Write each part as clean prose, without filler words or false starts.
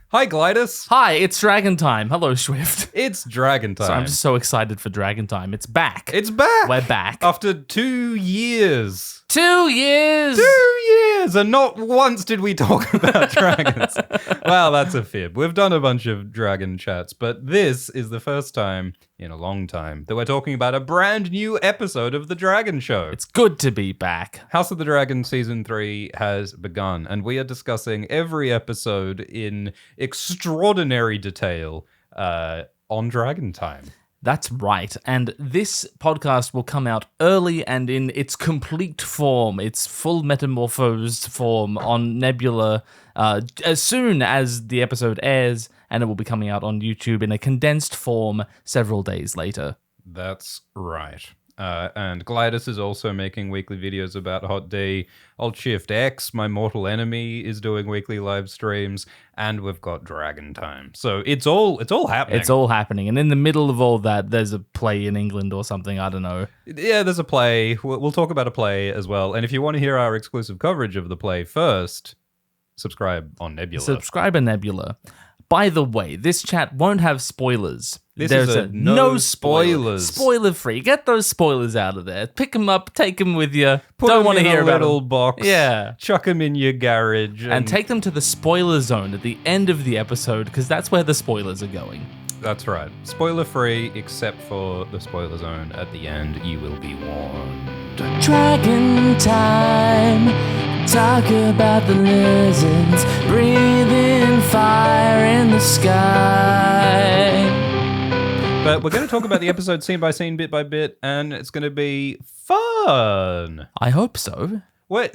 Hi, Glidus. Hi, it's Dragon Time. Hello, Swift. It's Dragon Time. So I'm just so excited for Dragon Time. It's back. It's back. We're back. After 2 years. 2 years! 2 years! And not once did we talk about dragons. Well, that's a fib. We've done a bunch of dragon chats, but this is the first time in a long time that we're talking about a brand new episode of The Dragon Show. It's good to be back. House of the Dragon Season 3 has begun, and we are discussing every episode in extraordinary detail on Dragon Time. That's right. And this podcast will come out early and in its complete form, its full metamorphosed form on Nebula as soon as the episode airs, and it will be coming out on YouTube in a condensed form several days later. That's right. And Glidus is also making weekly videos about Hot D. Old Shift X, my mortal enemy, is doing weekly live streams, and we've got Dragon Time. So it's all happening. It's all happening, and in the middle of all that, there's a play in England or something. I don't know. Yeah, there's a play. We'll talk about a play as well. And if you want to hear our exclusive coverage of the play first, subscribe on Nebula. Subscribe on Nebula. By the way, this chat won't have spoilers. There's a no spoilers. Spoiler free. Get those spoilers out of there. Pick them up. Take them with you. Put Don't them want to in hear a about little them. box. Yeah. Chuck them in your garage. And take them to the spoiler zone at the end of the episode, because that's where the spoilers are going. That's right. Spoiler free, except for the spoiler zone at the end. You will be warned. Dragon time. Talk about the lizards. Breathe in fire in the sky. But we're going to talk about the episode scene by scene, bit by bit, and it's going to be fun. I hope so.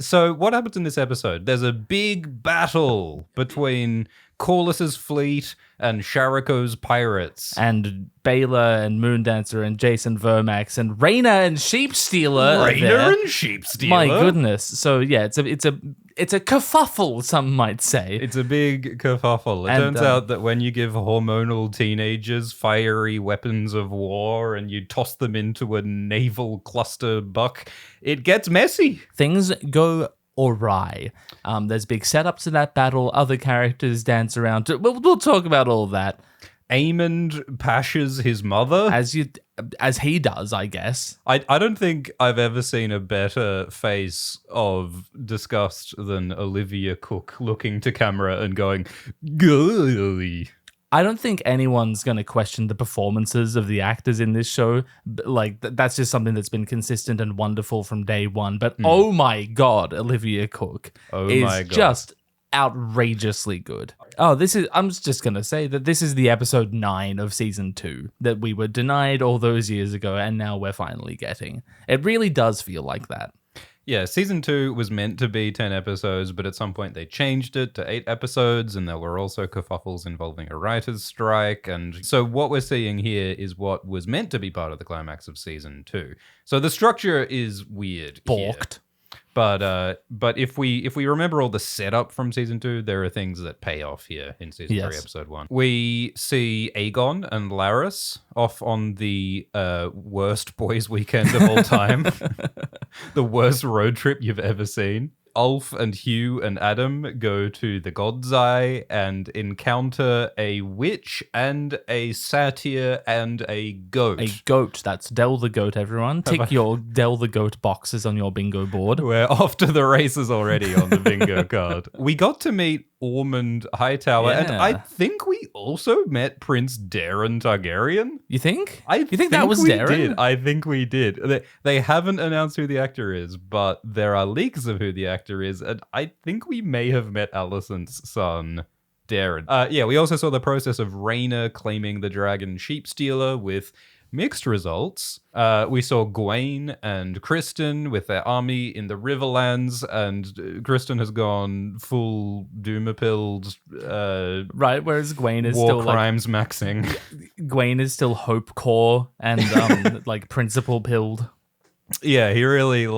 So what happens in this episode? There's a big battle between Corlys's fleet and Sharako's pirates. And Baela and Moondancer and Jace and Vermax and Rhaena and Sheepstealer. Rhaena and Sheepstealer. My goodness. So yeah, it's a kerfuffle, some might say. It's a big kerfuffle. It turns out that when you give hormonal teenagers fiery weapons of war and you toss them into a naval cluster buck, it gets messy. Things go awry. There's big setups to that battle. Other characters dance around. We'll talk about all that. Aemond pashes his mother. As he does, I guess. I don't think I've ever seen a better face of disgust than Olivia Cook looking to camera and going, "Gully." I don't think anyone's going to question the performances of the actors in this show. Like, that's just something that's been consistent and wonderful from day one. But oh my God, Olivia Cook is just outrageously good. I'm just going to say that this is the episode 9 of season 2 that we were denied all those years ago, and now we're finally getting. It really does feel like that. Yeah, season 2 was meant to be 10 episodes, but at some point they changed it to 8 episodes, and there were also kerfuffles involving a writer's strike. And so what we're seeing here is what was meant to be part of the climax of season 2. So the structure is weird. Balked. Here. But if we remember all the setup from season 2, there are things that pay off here in season 3, episode 1. We see Aegon and Larys off on the worst boys' weekend of all time, the worst road trip you've ever seen. Ulf and Hugh and Adam go to the God's Eye and encounter a witch and a satyr and a goat. A goat. That's Del the Goat, everyone. Tick your Del the Goat boxes on your bingo board. We're off to the races already on the bingo card. We got to meet Ormund Hightower, and I think we also met Prince Daeron Targaryen. You think? You think that was Daeron? I think we did. They haven't announced who the actor is, but there are leaks of who the actor is, and I think we may have met Alicent's son, Daeron. We also saw the process of Rhaena claiming the dragon Sheepstealer with mixed results. We saw Gwaine and Criston with their army in the Riverlands, and Criston has gone full doom-pilled. Right, whereas Gwaine is war still crimes maxing. Gwaine is still hope core and like principle pilled. Yeah, he really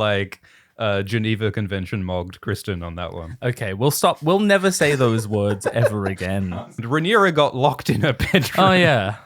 Geneva Convention mogged Criston on that one. Okay, we'll stop. We'll never say those words ever again. Rhaenyra got locked in her bedroom. Oh yeah.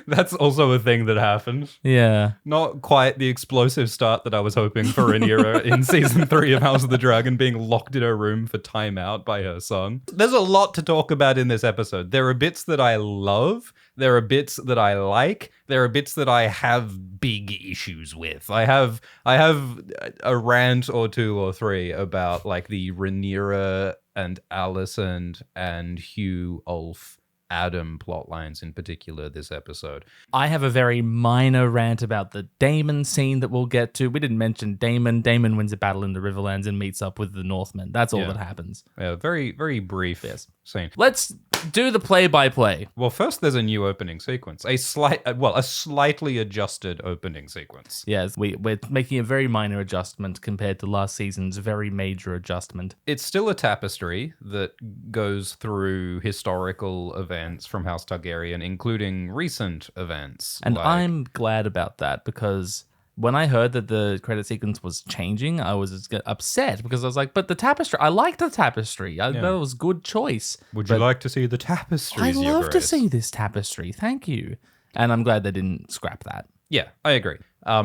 That's also a thing that happened. Yeah. Not quite the explosive start that I was hoping for Rhaenyra in season 3 of House of the Dragon, being locked in her room for timeout by her son. There's a lot to talk about in this episode. There are bits that I love. There are bits that I like. There are bits that I have big issues with. I have a rant or 2 or 3 about like the Rhaenyra and Alicent and Hugh, Ulf, Adam plot lines in particular this episode. I have a very minor rant about the Daemon scene that we'll get to. We didn't mention Daemon. Daemon wins a battle in the Riverlands and meets up with the Northmen. That's all that happens. Yeah, very, very brief scene. Let's do the play-by-play. Well, first there's a new opening sequence. A slightly adjusted opening sequence. Yes, we're making a very minor adjustment compared to last season's very major adjustment. It's still a tapestry that goes through historical events from House Targaryen, including recent events. And I'm glad about that, because when I heard that the credit sequence was changing, I was upset, because I was like, but the tapestry, I liked the tapestry. That was a good choice. Would you like to see the tapestries? I love to see this tapestry. Thank you. And I'm glad they didn't scrap that. Yeah, I agree.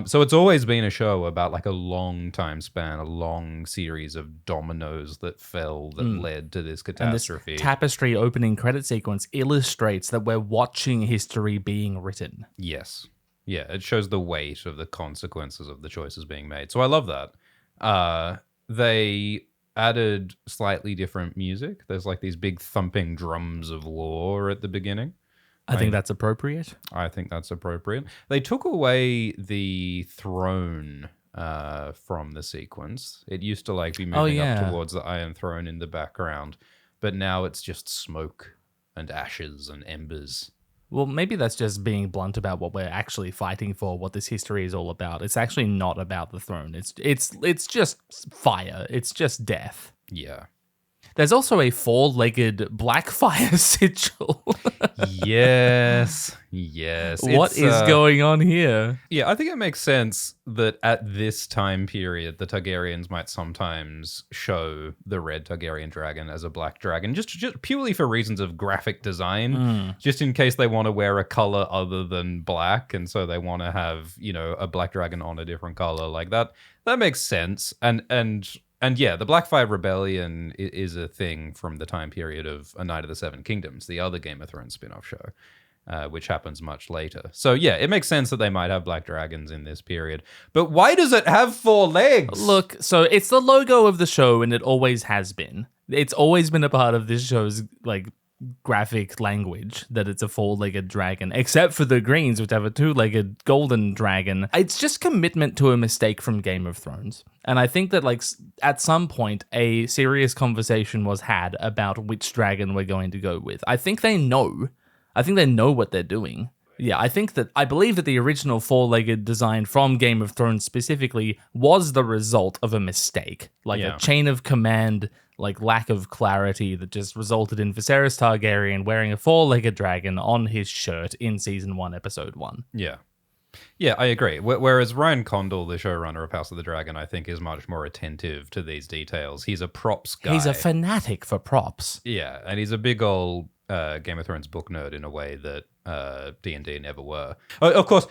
So it's always been a show about like a long time span, a long series of dominoes that fell that led to this catastrophe. And this tapestry opening credit sequence illustrates that we're watching history being written. Yes. Yeah, it shows the weight of the consequences of the choices being made. So I love that. They added slightly different music. There's like these big thumping drums of war at the beginning. I think that's appropriate. I think that's appropriate. They took away the throne from the sequence. It used to like be moving up towards the Iron Throne in the background, but now it's just smoke and ashes and embers. Well, maybe that's just being blunt about what we're actually fighting for, what this history is all about. It's actually not about the throne. It's just fire. It's just death. Yeah. There's also a 4-legged Blackfyre sigil. Yes. What is going on here? Yeah, I think it makes sense that at this time period, the Targaryens might sometimes show the red Targaryen dragon as a black dragon, just purely for reasons of graphic design, just in case they want to wear a color other than black, and so they want to have, a black dragon on a different color like that. That makes sense. And yeah, the Blackfyre Rebellion is a thing from the time period of A Night of the Seven Kingdoms, the other Game of Thrones spin-off show, which happens much later. So yeah, it makes sense that they might have black dragons in this period. But why does it have 4 legs? Look, so it's the logo of the show, and it always has been. It's always been a part of this show's graphic language that it's a 4-legged dragon, except for the Greens, which have a 2-legged golden dragon. It's just commitment to a mistake from Game of Thrones. And I think that at some point a serious conversation was had about which dragon we're going to go with. I think they know what they're doing. Yeah, I believe that the original 4-legged design from Game of Thrones specifically was the result of a mistake, a chain of command, lack of clarity that just resulted in Viserys Targaryen wearing a 4-legged dragon on his shirt in season 1, episode 1. Yeah. Yeah, I agree. Whereas Ryan Condal, the showrunner of House of the Dragon, I think is much more attentive to these details. He's a props guy. He's a fanatic for props. Yeah, and he's a big old Game of Thrones book nerd in a way that D&D never were. Of course,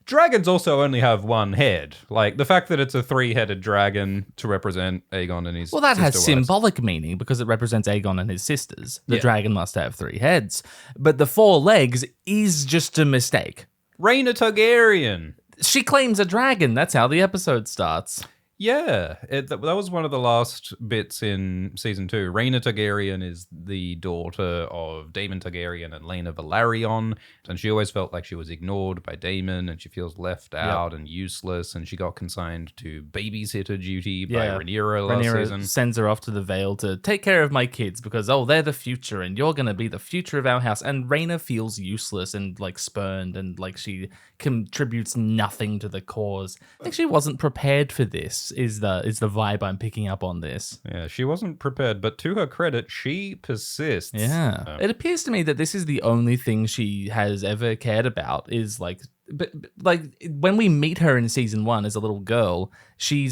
dragons also only have one head. The fact that it's a 3-headed dragon to represent Aegon and his Well, that has sister symbolic meaning because it represents Aegon and his sisters. The dragon must have 3 heads. But the 4 legs is just a mistake. Rhaena Targaryen. She claims a dragon. That's how the episode starts. Yeah, that was one of the last bits in season 2. Rhaena Targaryen is the daughter of Daemon Targaryen and Lena Velaryon, and she always felt like she was ignored by Daemon, and she feels left out and useless, and she got consigned to babysitter duty by Rhaenyra last season. Sends her off to the Vale to take care of my kids because, they're the future, and you're going to be the future of our house. And Rhaena feels useless and, spurned, and, she contributes nothing to the cause. I think she wasn't prepared for this. Is the vibe I'm picking up on this. Yeah, she wasn't prepared, but to her credit, she persists. Yeah. It appears to me that this is the only thing she has ever cared about is when we meet her in season 1 as a little girl, she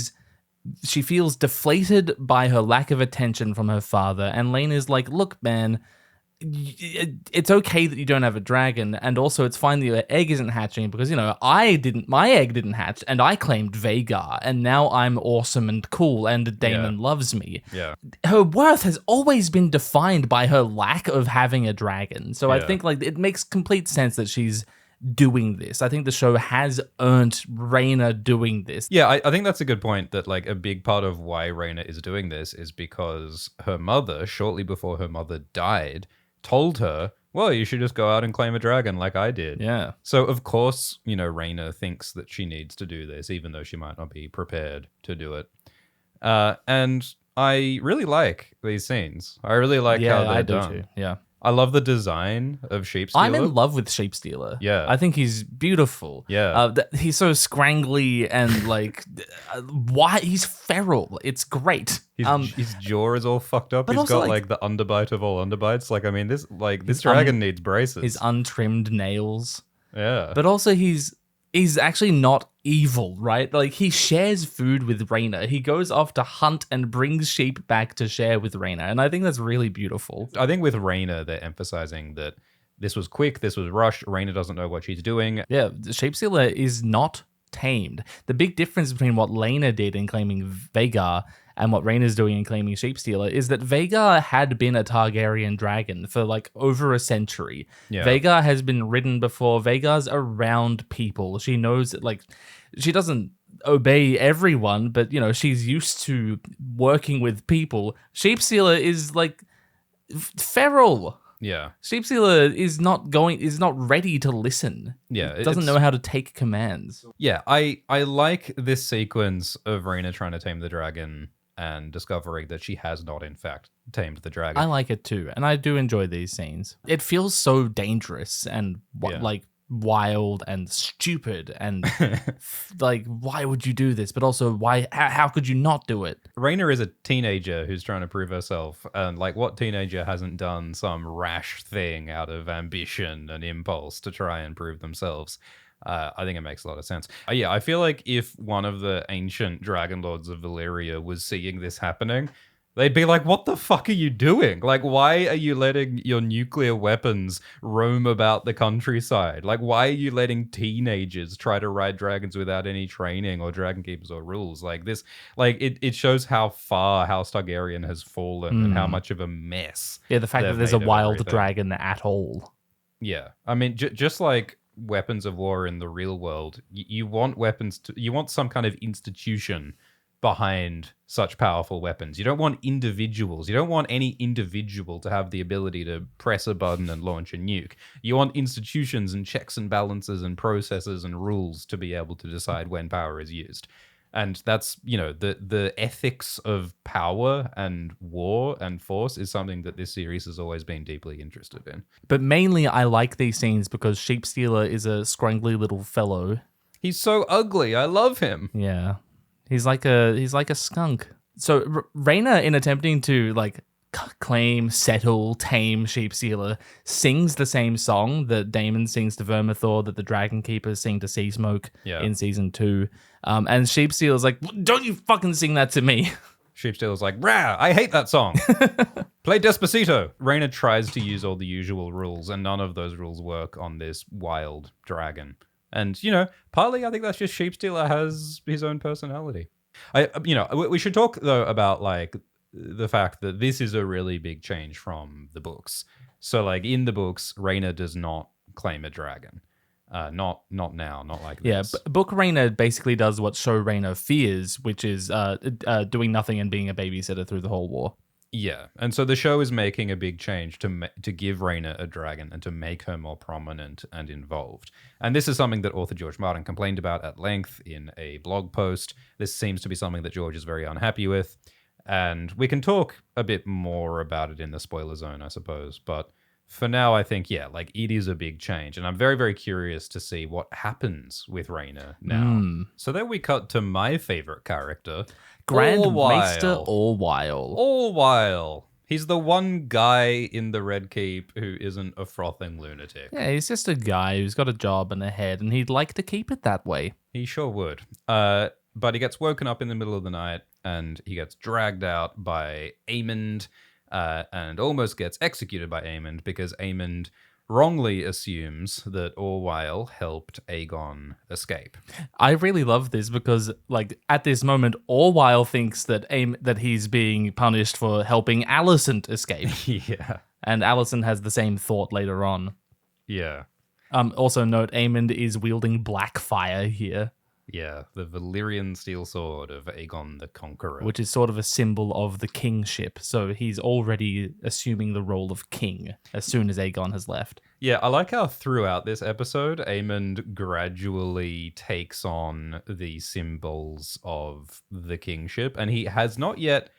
feels deflated by her lack of attention from her father, and Lane is like, look, man, it's okay that you don't have a dragon, and also it's fine that your egg isn't hatching because, my egg didn't hatch, and I claimed Vhagar, and now I'm awesome and cool, and Daemon loves me. Yeah. Her worth has always been defined by her lack of having a dragon. So I think it makes complete sense that she's doing this. I think the show has earned Rhaena doing this. Yeah, I think that's a good point, that a big part of why Rhaena is doing this is because her mother, shortly before her mother died, told her, well, you should just go out and claim a dragon like I did. Yeah. So of course, Rhaena thinks that she needs to do this, even though she might not be prepared to do it. And I really like these scenes. I really like how they're done. Too. Yeah. I love the design of Sheepstealer. I'm in love with Sheepstealer. Yeah. I think he's beautiful. Yeah. He's so scrangly and why he's feral. It's great. His jaw is all fucked up. He's also, got the underbite of all underbites. This dragon needs braces. His untrimmed nails. Yeah. But also he's actually not evil, right? He shares food with Rhaena. He goes off to hunt and brings sheep back to share with Rhaena. And I think that's really beautiful. I think with Rhaena, they're emphasizing that this was quick, this was rushed. Rhaena doesn't know what she's doing. Yeah, Sheepstealer is not tamed. The big difference between what Lena did in claiming Vhagar and what Rhaena's doing in claiming Sheepstealer is that Vhagar had been a Targaryen dragon for over a century. Yeah. Vhagar has been ridden before. Vhagar's around people. She knows that she doesn't obey everyone, but she's used to working with people. Sheepstealer is feral. Yeah. Sheepstealer is not ready to listen. Yeah. It doesn't know how to take commands. Yeah, I like this sequence of Rhaena trying to tame the dragon and discovering that she has not, in fact, tamed the dragon. I like it too, and I do enjoy these scenes. It feels so dangerous and wild and stupid and why would you do this? But also, how could you not do it? Rhaena is a teenager who's trying to prove herself, and what teenager hasn't done some rash thing out of ambition and impulse to try and prove themselves? I think it makes a lot of sense. I feel like if one of the ancient dragon lords of Valyria was seeing this happening, they'd be like, what the fuck are you doing? Why are you letting your nuclear weapons roam about the countryside? Why are you letting teenagers try to ride dragons without any training or dragon keepers or rules? It shows how far House Targaryen has fallen and how much of a mess. Yeah, the fact that there's a wild dragon at all. Yeah. I mean, just like weapons of war in the real world, you want you want some kind of institution behind such powerful weapons. You don't want individuals. You don't want any individual to have the ability to press a button and launch a nuke. You want institutions and checks and balances and processes and rules to be able to decide when power is used. And that's, the ethics of power and war and force is something that this series has always been deeply interested in. But mainly I like these scenes because Sheepstealer is a scrangly little fellow. He's so ugly. I love him. Yeah. He's like a skunk. So Rhaena, in attempting to claim, settle, tame Sheepstealer, sings the same song that Daemon sings to Vermithor, that the Dragon Keepers sing to Seasmoke in season 2. And Sheepstealer's like, don't you fucking sing that to me. Sheepstealer's like, rah, I hate that song. Play Despacito. Rhaena tries to use all the usual rules, and none of those rules work on this wild dragon. And, partly I think that's just Sheepstealer has his own personality. We should talk, though, about, the fact that this is a really big change from the books. So, in the books, Rhaena does not claim a dragon. Not now, not like this. Yeah, book Rhaena basically does what show Rhaena fears, which is doing nothing and being a babysitter through the whole war. Yeah, and so the show is making a big change to give Rhaena a dragon and to make her more prominent and involved. And this is something that author George Martin complained about at length in a blog post. This seems to be something that George is very unhappy with. And we can talk a bit more about it in the spoiler zone, I suppose. But for now, I think, it is a big change. And I'm very, very curious to see what happens with Rhaena now. So then we cut to my favorite character, Grand Maester Orwyle. Orwyle. He's the one guy in the Red Keep who isn't a frothing lunatic. Yeah, he's just a guy who's got a job and a head, and he'd like to keep it that way. He sure would. But he gets woken up in the middle of the night, and he gets dragged out by Aemond and almost gets executed by Aemond because Aemond wrongly assumes that Orwyle helped Aegon escape. I really love this because, like, at this moment, Orwyle thinks that that he's being punished for helping Allicent escape. Yeah. And Allicent has the same thought later on. Yeah. Also note, Aemond is wielding Blackfyre here. Yeah, the Valyrian steel sword of Aegon the Conqueror. Which is sort of a symbol of the kingship. So he's already assuming the role of king as soon as Aegon has left. Yeah, I like how throughout this episode, Aemond gradually takes on the symbols of the kingship, and he has not yet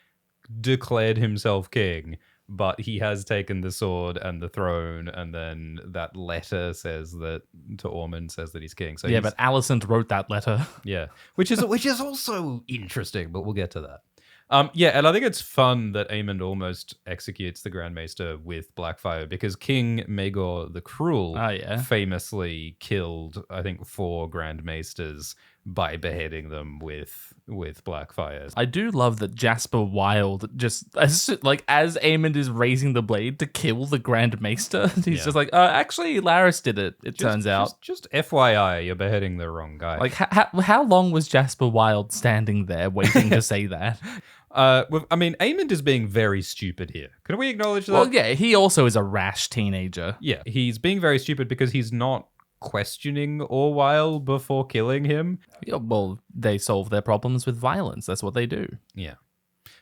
declared himself king, but he has taken the sword and the throne, and then that letter says that to Ormund says that he's king. So yeah, but Allicent wrote that letter. Yeah, which is also interesting, but we'll get to that. Yeah, and I think it's fun that Aemond almost executes the Grand Maester with Blackfyre because King Maegor the Cruel famously killed, I think, 4 Grand Maesters by beheading them with Blackfyre. I do love that Jasper Wilde just, as Aemond is raising the blade to kill the Grand Maester, he's just like, actually, Larys did it, turns out. Just FYI, you're beheading the wrong guy. Like, how long was Jasper Wilde standing there waiting to say that? I mean, Aemond is being very stupid here. Can we acknowledge that? Well, yeah, he also is a rash teenager. Yeah, he's being very stupid because he's not questioning Orwyle before killing him. Yeah, well, they solve their problems with violence. That's what they do. Yeah.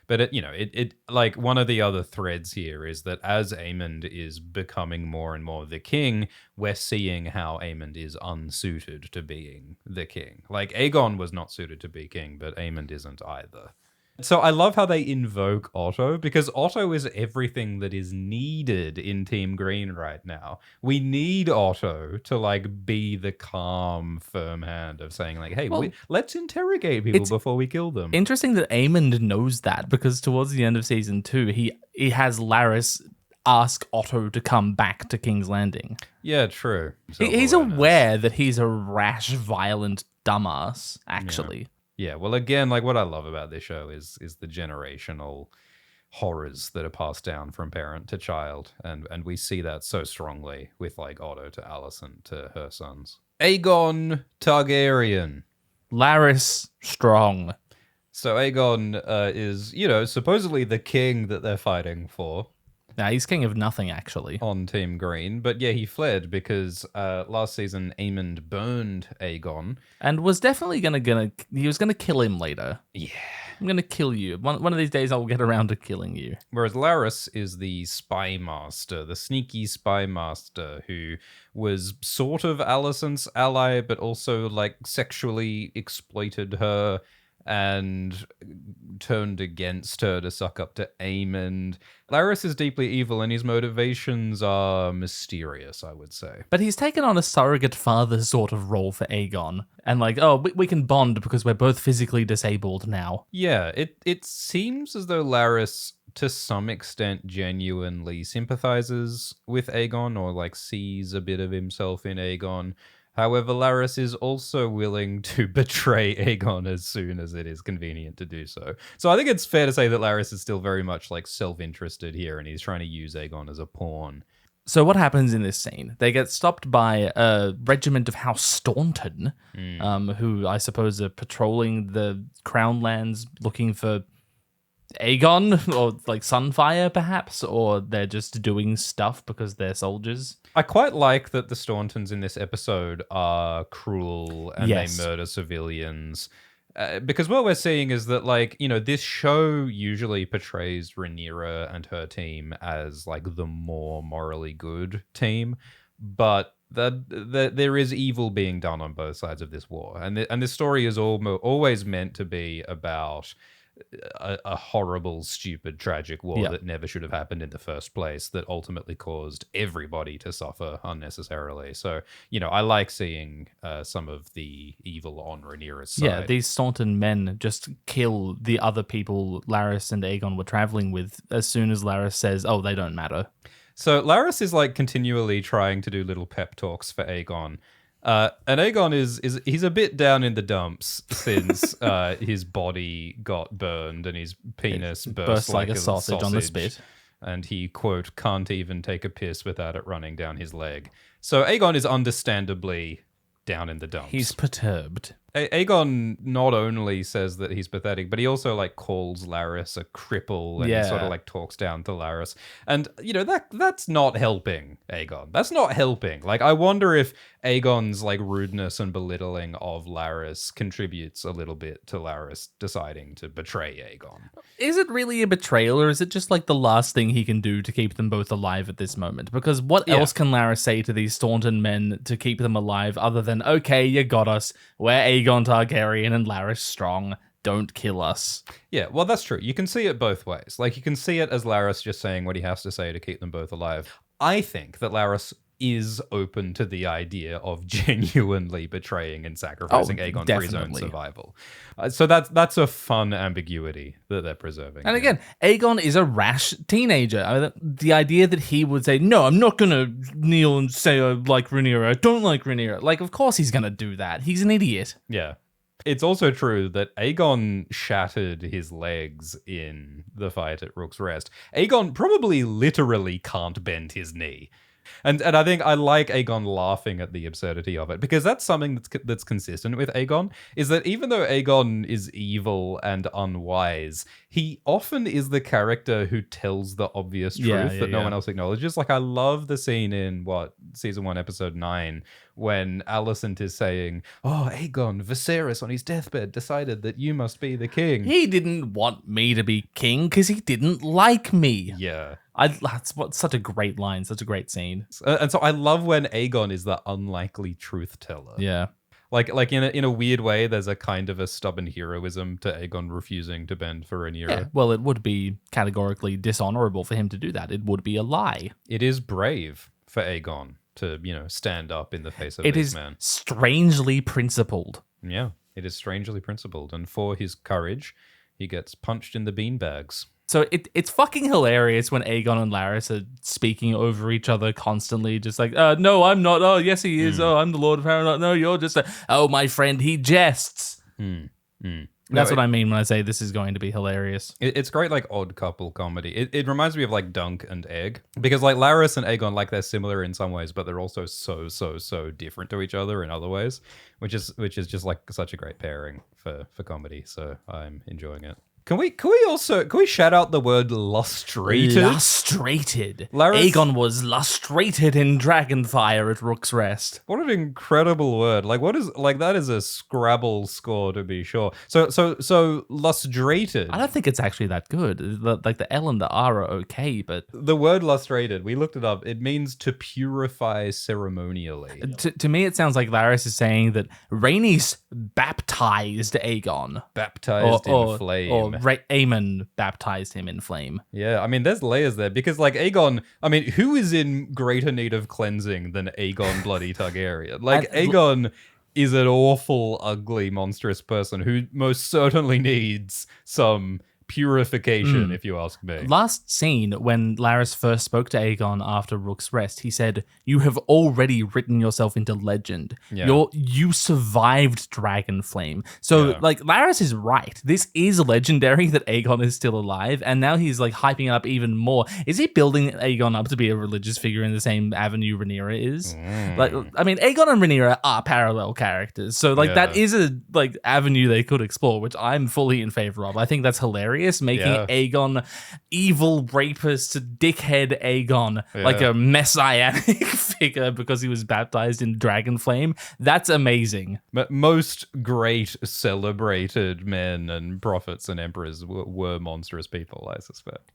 But, it like one of the other threads here is that as Aemond is becoming more and more the king, we're seeing how Aemond is unsuited to being the king. Like, Aegon was not suited to be king, but Aemond isn't either. So I love how they invoke Otto, because Otto is everything that is needed in Team Green right now. We need Otto to be the calm, firm hand of saying hey, let's interrogate people before we kill them. Interesting that Aemond knows that, because towards the end of season 2, he has Larys ask Otto to come back to King's Landing. Yeah, true. He's aware that he's a rash, violent dumbass, actually. Yeah, well, again, what I love about this show is the generational horrors that are passed down from parent to child, and we see that so strongly with Otto to Alicent to her sons. Aegon Targaryen. Larys strong. So Aegon is, supposedly the king that they're fighting for. Nah, he's king of nothing, actually. On Team Green. But yeah, he fled because last season Aemond burned Aegon. And was definitely he was gonna kill him later. Yeah. I'm gonna kill you. One of these days I'll get around to killing you. Whereas Larys is the spy master, the sneaky spy master who was sort of Alicent's ally, but also sexually exploited her and turned against her to suck up to Aemond. Larys is deeply evil and his motivations are mysterious, I would say. But he's taken on a surrogate father sort of role for Aegon. And we can bond because we're both physically disabled now. Yeah, it seems as though Larys to some extent genuinely sympathizes with Aegon or sees a bit of himself in Aegon. However, Larys is also willing to betray Aegon as soon as it is convenient to do so. So I think it's fair to say that Larys is still very much self-interested here, and he's trying to use Aegon as a pawn. So what happens in this scene? They get stopped by a regiment of House Staunton, who I suppose are patrolling the Crown lands looking for Aegon or Sunfire perhaps, or they're just doing stuff because they're soldiers. I quite like that the Stauntons in this episode are cruel and they murder civilians. Because what we're seeing is that, this show usually portrays Rhaenyra and her team as, the more morally good team. But there is evil being done on both sides of this war. And this story is always meant to be about a horrible, stupid, tragic war that never should have happened in the first place, that ultimately caused everybody to suffer unnecessarily. So, I like seeing some of the evil on Rhaenyra's side. Yeah, these Staunton men just kill the other people Larys and Aegon were traveling with as soon as Larys says, oh, they don't matter. So Larys is continually trying to do little pep talks for Aegon. And Aegon he's a bit down in the dumps since his body got burned and his penis burst like a sausage on the spit. and he, quote, can't even take a piss without it running down his leg. So Aegon is understandably down in the dumps. He's perturbed. Aegon not only says that he's pathetic, but he also like calls Larys a cripple and he sort of like talks down to Larys. And you know, that's not helping Aegon. That's not helping. Like, I wonder if Aegon's like rudeness and belittling of Larys contributes a little bit to Larys deciding to betray Aegon. Is it really a betrayal, or is it just like the last thing he can do to keep them both alive at this moment? Because what else can Larys say to these Staunton men to keep them alive other than, okay, you got us, we're Aegon Targaryen and Larys strong, don't kill us? Yeah, well, that's true. You can see it both ways. Like, you can see it as Larys just saying what he has to say to keep them both alive. I think that Larys is open to the idea of genuinely betraying and sacrificing Aegon for his own survival. So that's a fun ambiguity that they're preserving. And again, Aegon is a rash teenager. I mean, the idea that he would say, no, I'm not going to kneel and say I like Rhaenyra, I don't like Rhaenyra. Like, of course he's going to do that. He's an idiot. Yeah. It's also true that Aegon shattered his legs in the fight at Rook's Rest. Aegon probably literally can't bend his knee. And I think I like Aegon laughing at the absurdity of it, because that's something that's consistent with Aegon, is that even though Aegon is evil and unwise, he often is the character who tells the obvious truth that no one else acknowledges. Like, I love the scene in, season 1, episode 9, when Allicent is saying, oh, Aegon, Viserys on his deathbed decided that you must be the king. He didn't want me to be king because he didn't like me. Yeah. That's such a great line, such a great scene. And so I love when Aegon is the unlikely truth teller. Yeah. Like in a weird way, there's a kind of a stubborn heroism to Aegon refusing to bend for Rhaenyra. Yeah, well, it would be categorically dishonorable for him to do that. It would be a lie. It is brave for Aegon to, stand up in the face of this man. It is strangely principled. Yeah, it is strangely principled. And for his courage, he gets punched in the beanbags. So it's fucking hilarious when Aegon and Larys are speaking over each other constantly, just like, no, I'm not. Oh, yes, he is. Oh, I'm the Lord of Harrenhal. No, you're just oh, my friend, he jests. That's what I mean when I say this is going to be hilarious. It's great, like, odd couple comedy. It reminds me of, like, Dunk and Egg. Because, like, Larys and Aegon, like, they're similar in some ways, but they're also so different to each other in other ways, which is just, like, such a great pairing for comedy. So I'm enjoying it. Can we shout out the word lustrated? Lustrated. Larys, Aegon was lustrated in Dragonfyre at Rook's Rest. What an incredible word! Like, that is a Scrabble score to be sure. So lustrated. I don't think it's actually that good. Like the L and the R are okay, but the word lustrated, we looked it up. It means to purify ceremonially. To me, it sounds like Larys is saying that Rhaenys baptized Aegon. Baptized in flame. Or Aemond baptized him in flame. Yeah, I mean, there's layers there, because, like, Aegon, I mean, who is in greater need of cleansing than Aegon bloody Targaryen? Like, Aegon is an awful, ugly, monstrous person who most certainly needs some purification, if you ask me. Last scene, when Larys first spoke to Aegon after Rook's Rest, he said, you have already written yourself into legend. Yeah. You survived Dragonflame. So, like, Larys is right. This is legendary that Aegon is still alive, and now he's, like, hyping it up even more. Is he building Aegon up to be a religious figure in the same avenue Rhaenyra is? Like, I mean, Aegon and Rhaenyra are parallel characters, so, like, that is a, like, avenue they could explore, which I'm fully in favor of. I think that's hilarious. Making Aegon evil rapist dickhead Aegon like a messianic figure because he was baptized in Dragonflame. That's amazing. But most great celebrated men and prophets and emperors were monstrous people, I suspect.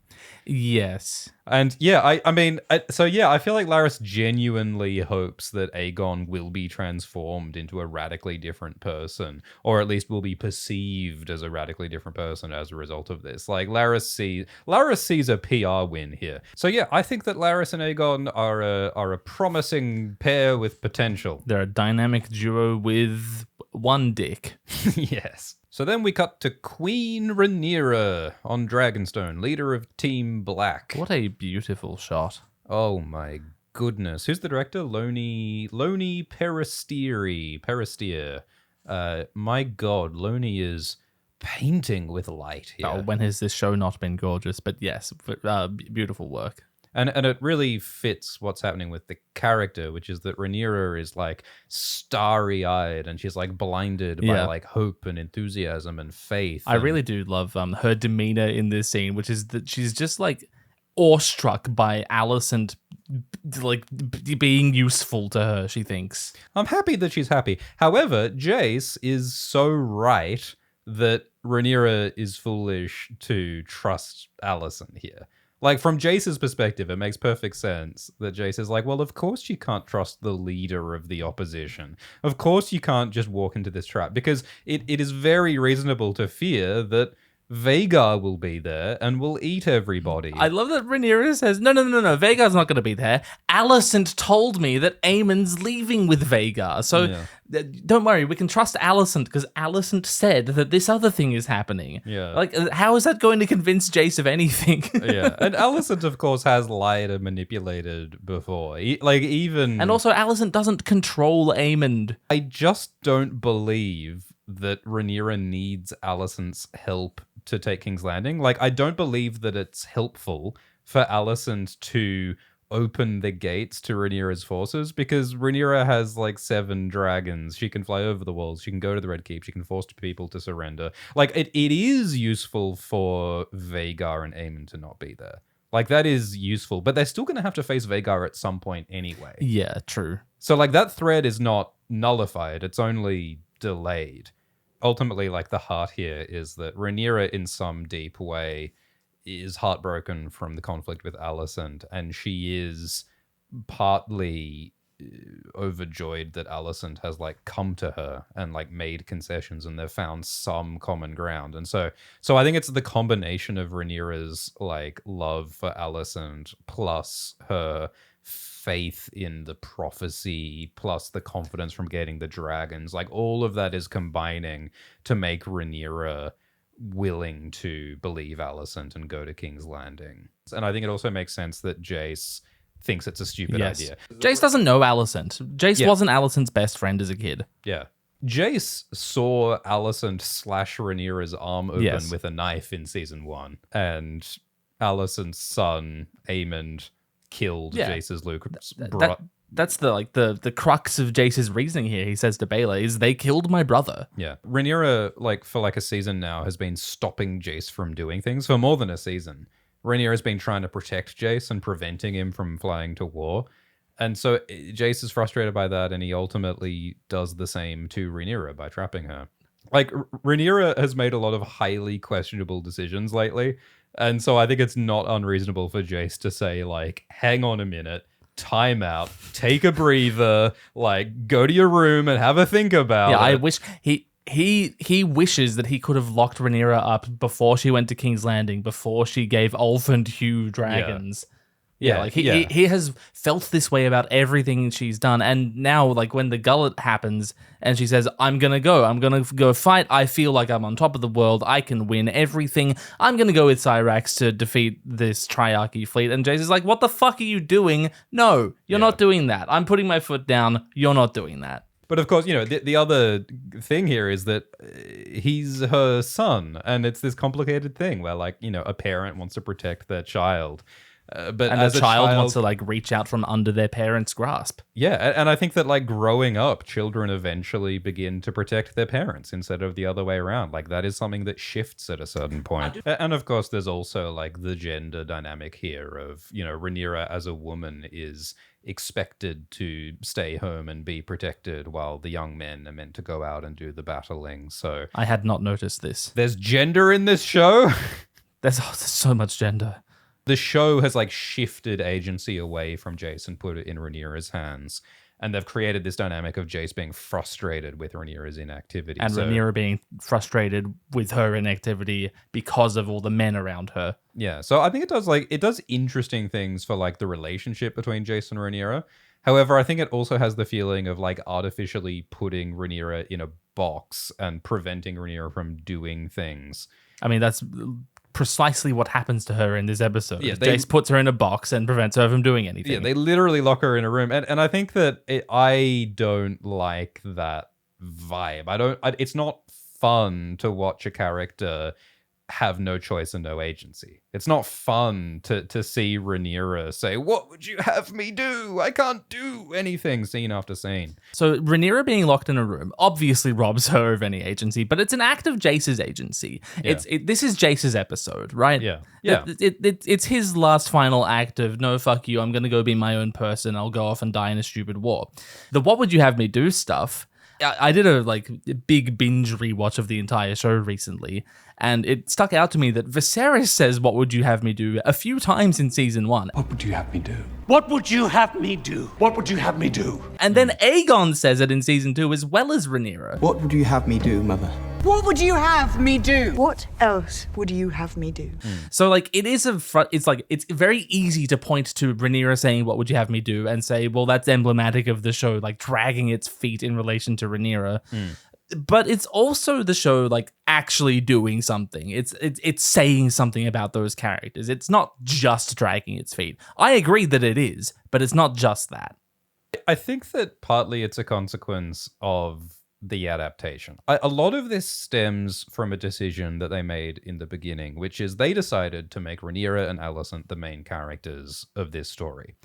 Yes. And yeah, I feel like Larys genuinely hopes that Aegon will be transformed into a radically different person, or at least will be perceived as a radically different person as a result of this. Like, Larys sees a PR win here. So yeah, I think that Larys and Aegon are a promising pair with potential. They're a dynamic duo with one dick. Yes. So then we cut to Queen Rhaenyra on Dragonstone, leader of Team Black. What a beautiful shot. Oh my goodness. Who's the director? Loni Peristeer. My God, Loni is painting with light here. Oh, when has this show not been gorgeous? But yes, beautiful work. And it really fits what's happening with the character, which is that Rhaenyra is like starry-eyed and she's like blinded by like hope and enthusiasm and faith. I really do love her demeanor in this scene, which is that she's just like awestruck by Allicent like being useful to her, she thinks. I'm happy that she's happy. However, Jace is so right that Rhaenyra is foolish to trust Allicent here. Like, from Jace's perspective, it makes perfect sense that Jace is like, well, of course you can't trust the leader of the opposition. Of course you can't just walk into this trap, because it is very reasonable to fear that Vhagar will be there and will eat everybody. I love that Rhaenyra says, no, Vhagar's not going to be there. Alicent told me that Aemond's leaving with Vhagar. So don't worry, we can trust Alicent because Alicent said that this other thing is happening. Yeah. Like, how is that going to convince Jace of anything? Yeah. And Alicent, of course, has lied and manipulated before. And also, Alicent doesn't control Aemond. I just don't believe that Rhaenyra needs Alicent's help to take King's Landing. Like, I don't believe that it's helpful for Alicent to open the gates to Rhaenyra's forces, because Rhaenyra has like 7 dragons. She can fly over the walls. She can go to the Red Keep. She can force people to surrender. Like, it is useful for Vhagar and Aemond to not be there. Like, that is useful, but they're still going to have to face Vhagar at some point anyway. Yeah, true. So, like, that threat is not nullified. It's only delayed. Ultimately, like, the heart here is that Rhaenyra, in some deep way, is heartbroken from the conflict with Alicent, and she is partly overjoyed that Alicent has like come to her and like made concessions, and they've found some common ground. And so I think it's the combination of Rhaenyra's like love for Alicent plus her faith in the prophecy plus the confidence from getting the dragons, like all of that is combining to make Rhaenyra willing to believe Alicent and go to King's Landing. And I think it also makes sense that Jace thinks it's a stupid idea. Jace doesn't know Alicent. Jace wasn't Alicent's best friend as a kid. Yeah. Jace saw Alicent slash Rhaenyra's arm open with a knife in season 1, and Alicent's son, Aemond, killed Jace's brother. That's the crux of Jace's reasoning here. He says to Baela, is they killed my brother. Yeah. Rhaenyra, like, for like a season now, has been stopping Jace from doing things for more than a season. Rhaenyra has been trying to protect Jace and preventing him from flying to war. And so Jace is frustrated by that, and he ultimately does the same to Rhaenyra by trapping her. Like, Rhaenyra has made a lot of highly questionable decisions lately, and so I think it's not unreasonable for Jace to say, like, hang on a minute, time out, take a breather, like, go to your room and have a think about it. I wish he wishes that he could have locked Rhaenyra up before she went to King's Landing, before she gave Ulf and Hugh dragons. He has felt this way about everything she's done, and now, like, when the Gullet happens and she says, I'm gonna go fight, I feel like I'm on top of the world, I can win everything, I'm gonna go with Cyrax to defeat this triarchy fleet, and Jace is like, what the fuck are you doing? No, you're not doing that. I'm putting my foot down, you're not doing that. But of course, you know, the other thing here is that he's her son, and it's this complicated thing where, like, you know, a parent wants to protect their child. But and as a child wants to like reach out from under their parents' grasp. Yeah, and I think that like growing up, children eventually begin to protect their parents instead of the other way around. Like that is something that shifts at a certain point. And of course, there's also like the gender dynamic here of, you know, Rhaenyra as a woman is expected to stay home and be protected while the young men are meant to go out and do the battling. So I had not noticed this. There's gender in this show. There's so much gender. The show has like shifted agency away from Jace and put it in Rhaenyra's hands. And they've created this dynamic of Jace being frustrated with Rhaenyra's inactivity. And Rhaenyra being frustrated with her inactivity because of all the men around her. Yeah, so I think it does interesting things for like the relationship between Jace and Rhaenyra. However, I think it also has the feeling of like artificially putting Rhaenyra in a box and preventing Rhaenyra from doing things. I mean, that's precisely what happens to her in this episode. Yeah, Jace puts her in a box and prevents her from doing anything. Yeah, they literally lock her in a room. And I think that I don't like that vibe. It's not fun to watch a character have no choice and no agency. It's not fun to see Rhaenyra say, "What would you have me do? I can't do anything," scene after scene. So Rhaenyra being locked in a room obviously robs her of any agency, but it's an act of Jace's agency. Yeah. This is Jace's episode, right? Yeah. It's his last final act of, no, fuck you, I'm going to go be my own person. I'll go off and die in a stupid war. The what would you have me do stuff, I did a big binge rewatch of the entire show recently, and it stuck out to me that Viserys says, "What would you have me do?" a few times in season 1. What would you have me do? What would you have me do? What would you have me do? And then Aegon says it in season 2 as well as Rhaenyra. What would you have me do, mother? What would you have me do? What else would you have me do? So it's very easy to point to Rhaenyra saying, "What would you have me do?" and say, well, that's emblematic of the show, like dragging its feet in relation to Rhaenyra. But it's also the show actually doing something. It's saying something about those characters. It's not just dragging its feet. I agree that it is, but it's not just that. I think that partly it's a consequence of the adaptation. A lot of this stems from a decision that they made in the beginning, which is they decided to make Rhaenyra and Allicent the main characters of this story.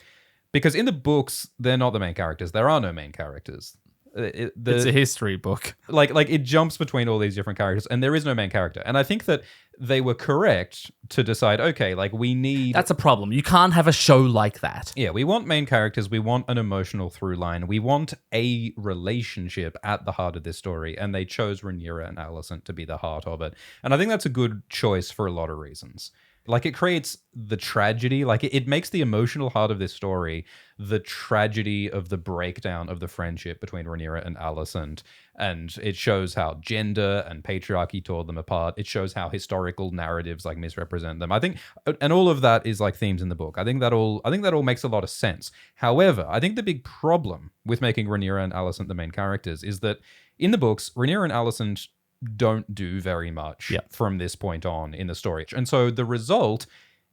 Because in the books, they're not the main characters. There are no main characters. It's a history book. Like it jumps between all these different characters, and there is no main character. And I think that they were correct to decide, okay, we need... That's a problem. You can't have a show like that. Yeah, we want main characters. We want an emotional through line. We want a relationship at the heart of this story, and they chose Rhaenyra and Allicent to be the heart of it. And I think that's a good choice for a lot of reasons. It creates the tragedy, it makes the emotional heart of this story the tragedy of the breakdown of the friendship between Rhaenyra and Alicent, and it shows how gender and patriarchy tore them apart. It shows how historical narratives misrepresent them. I think, and all of that is themes in the book. I think that all makes a lot of sense. However, I think the big problem with making Rhaenyra and Alicent the main characters is that in the books, Rhaenyra and Alicent don't do very much from this point on in the story. And so the result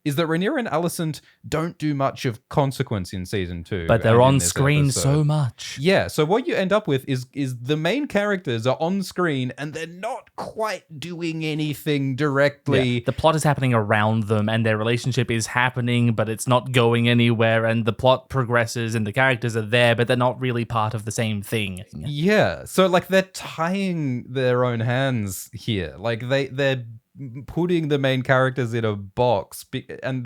is that Rhaenyra and Alicent don't do much of consequence in season 2. But they're on screen so much. Yeah, so what you end up with is the main characters are on screen and they're not quite doing anything directly. Yeah. The plot is happening around them and their relationship is happening, but it's not going anywhere, and the plot progresses and the characters are there, but they're not really part of the same thing. Yeah, so they're tying their own hands here. They're putting the main characters in a box, and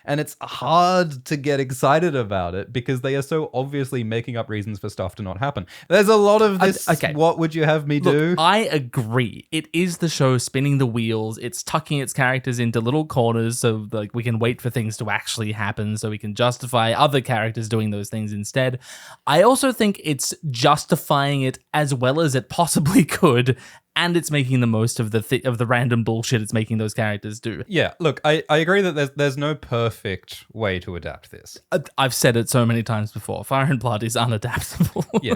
it's hard to get excited about it because they are so obviously making up reasons for stuff to not happen. There's a lot of this. Okay. What would you have me do? Look, I agree. It is the show spinning the wheels. It's tucking its characters into little corners so we can wait for things to actually happen, so we can justify other characters doing those things instead. I also think it's justifying it as well as it possibly could, and it's making the most of the random bullshit it's making those characters do. Yeah, look, I agree that there's no perfect way to adapt this. I've said it so many times before. Fire and Blood is unadaptable. Yeah,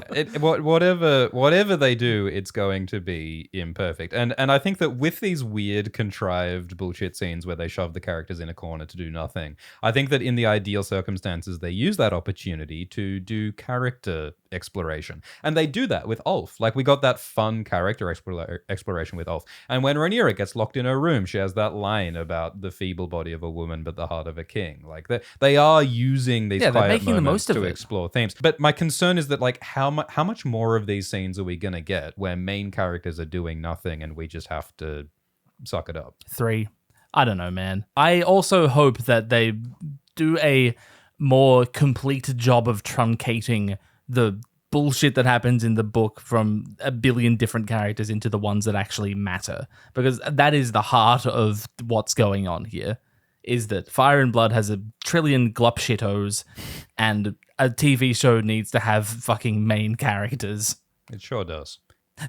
whatever they do, it's going to be imperfect. And I think that with these weird, contrived bullshit scenes where they shove the characters in a corner to do nothing, I think that in the ideal circumstances, they use that opportunity to do character exploration. And they do that with Ulf. We got that fun character exploration with Ulf. And when Rhaenyra gets locked in her room, she has that line about the feeble body of a woman but the heart of a king. They are using these quiet moments to explore themes. But my concern is that how much more of these scenes are we going to get where main characters are doing nothing and we just have to suck it up? 3. I don't know, man. I also hope that they do a more complete job of truncating the bullshit that happens in the book from a billion different characters into the ones that actually matter. Because that is the heart of what's going on here, is that Fire and Blood has a trillion glup shittos, and a TV show needs to have fucking main characters. It sure does.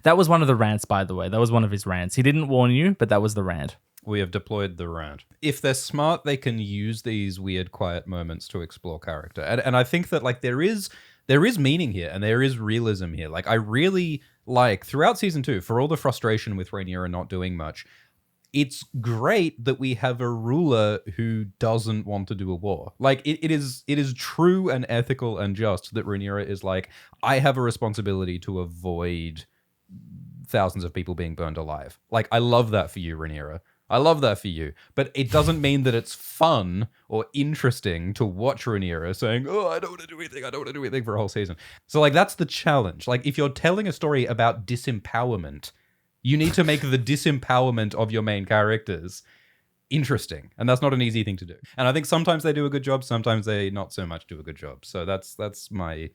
That was one of the rants, by the way. That was one of his rants. He didn't warn you, but that was the rant. We have deployed the rant. If they're smart, they can use these weird, quiet moments to explore character. And I think that there is meaning here and there is realism here. I really throughout season 2, for all the frustration with Rhaenyra not doing much, it's great that we have a ruler who doesn't want to do a war. It is true and ethical and just that Rhaenyra is I have a responsibility to avoid thousands of people being burned alive. Like, I love that for you, Rhaenyra. I love that for you. But it doesn't mean that it's fun or interesting to watch Rhaenyra saying, oh, I don't want to do anything for a whole season. So, like, that's the challenge. Like, if you're telling a story about disempowerment, you need to make the disempowerment of your main characters interesting. And that's not an easy thing to do. And I think sometimes they do a good job, sometimes they not so much do a good job. So that's my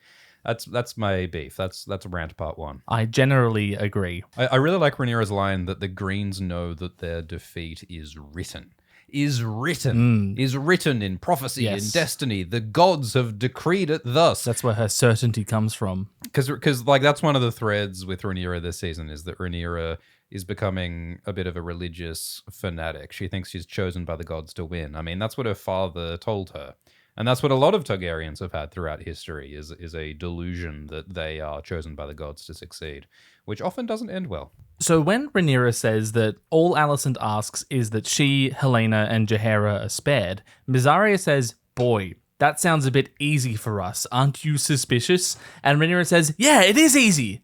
beef. That's rant part 1. I generally agree. I really like Rhaenyra's line that the Greens know that their defeat is written. Is written in prophecy, in destiny. The gods have decreed it thus. That's where her certainty comes from. Because like that's one of the threads with Rhaenyra this season is that Rhaenyra is becoming a bit of a religious fanatic. She thinks she's chosen by the gods to win. I mean, that's what her father told her. And that's what a lot of Targaryens have had throughout history, is a delusion that they are chosen by the gods to succeed, which often doesn't end well. So when Rhaenyra says that all Alicent asks is that she, Helaena, and Jaehaera are spared, Mysaria says, boy, that sounds a bit easy for us. Aren't you suspicious? And Rhaenyra says, yeah, it is easy.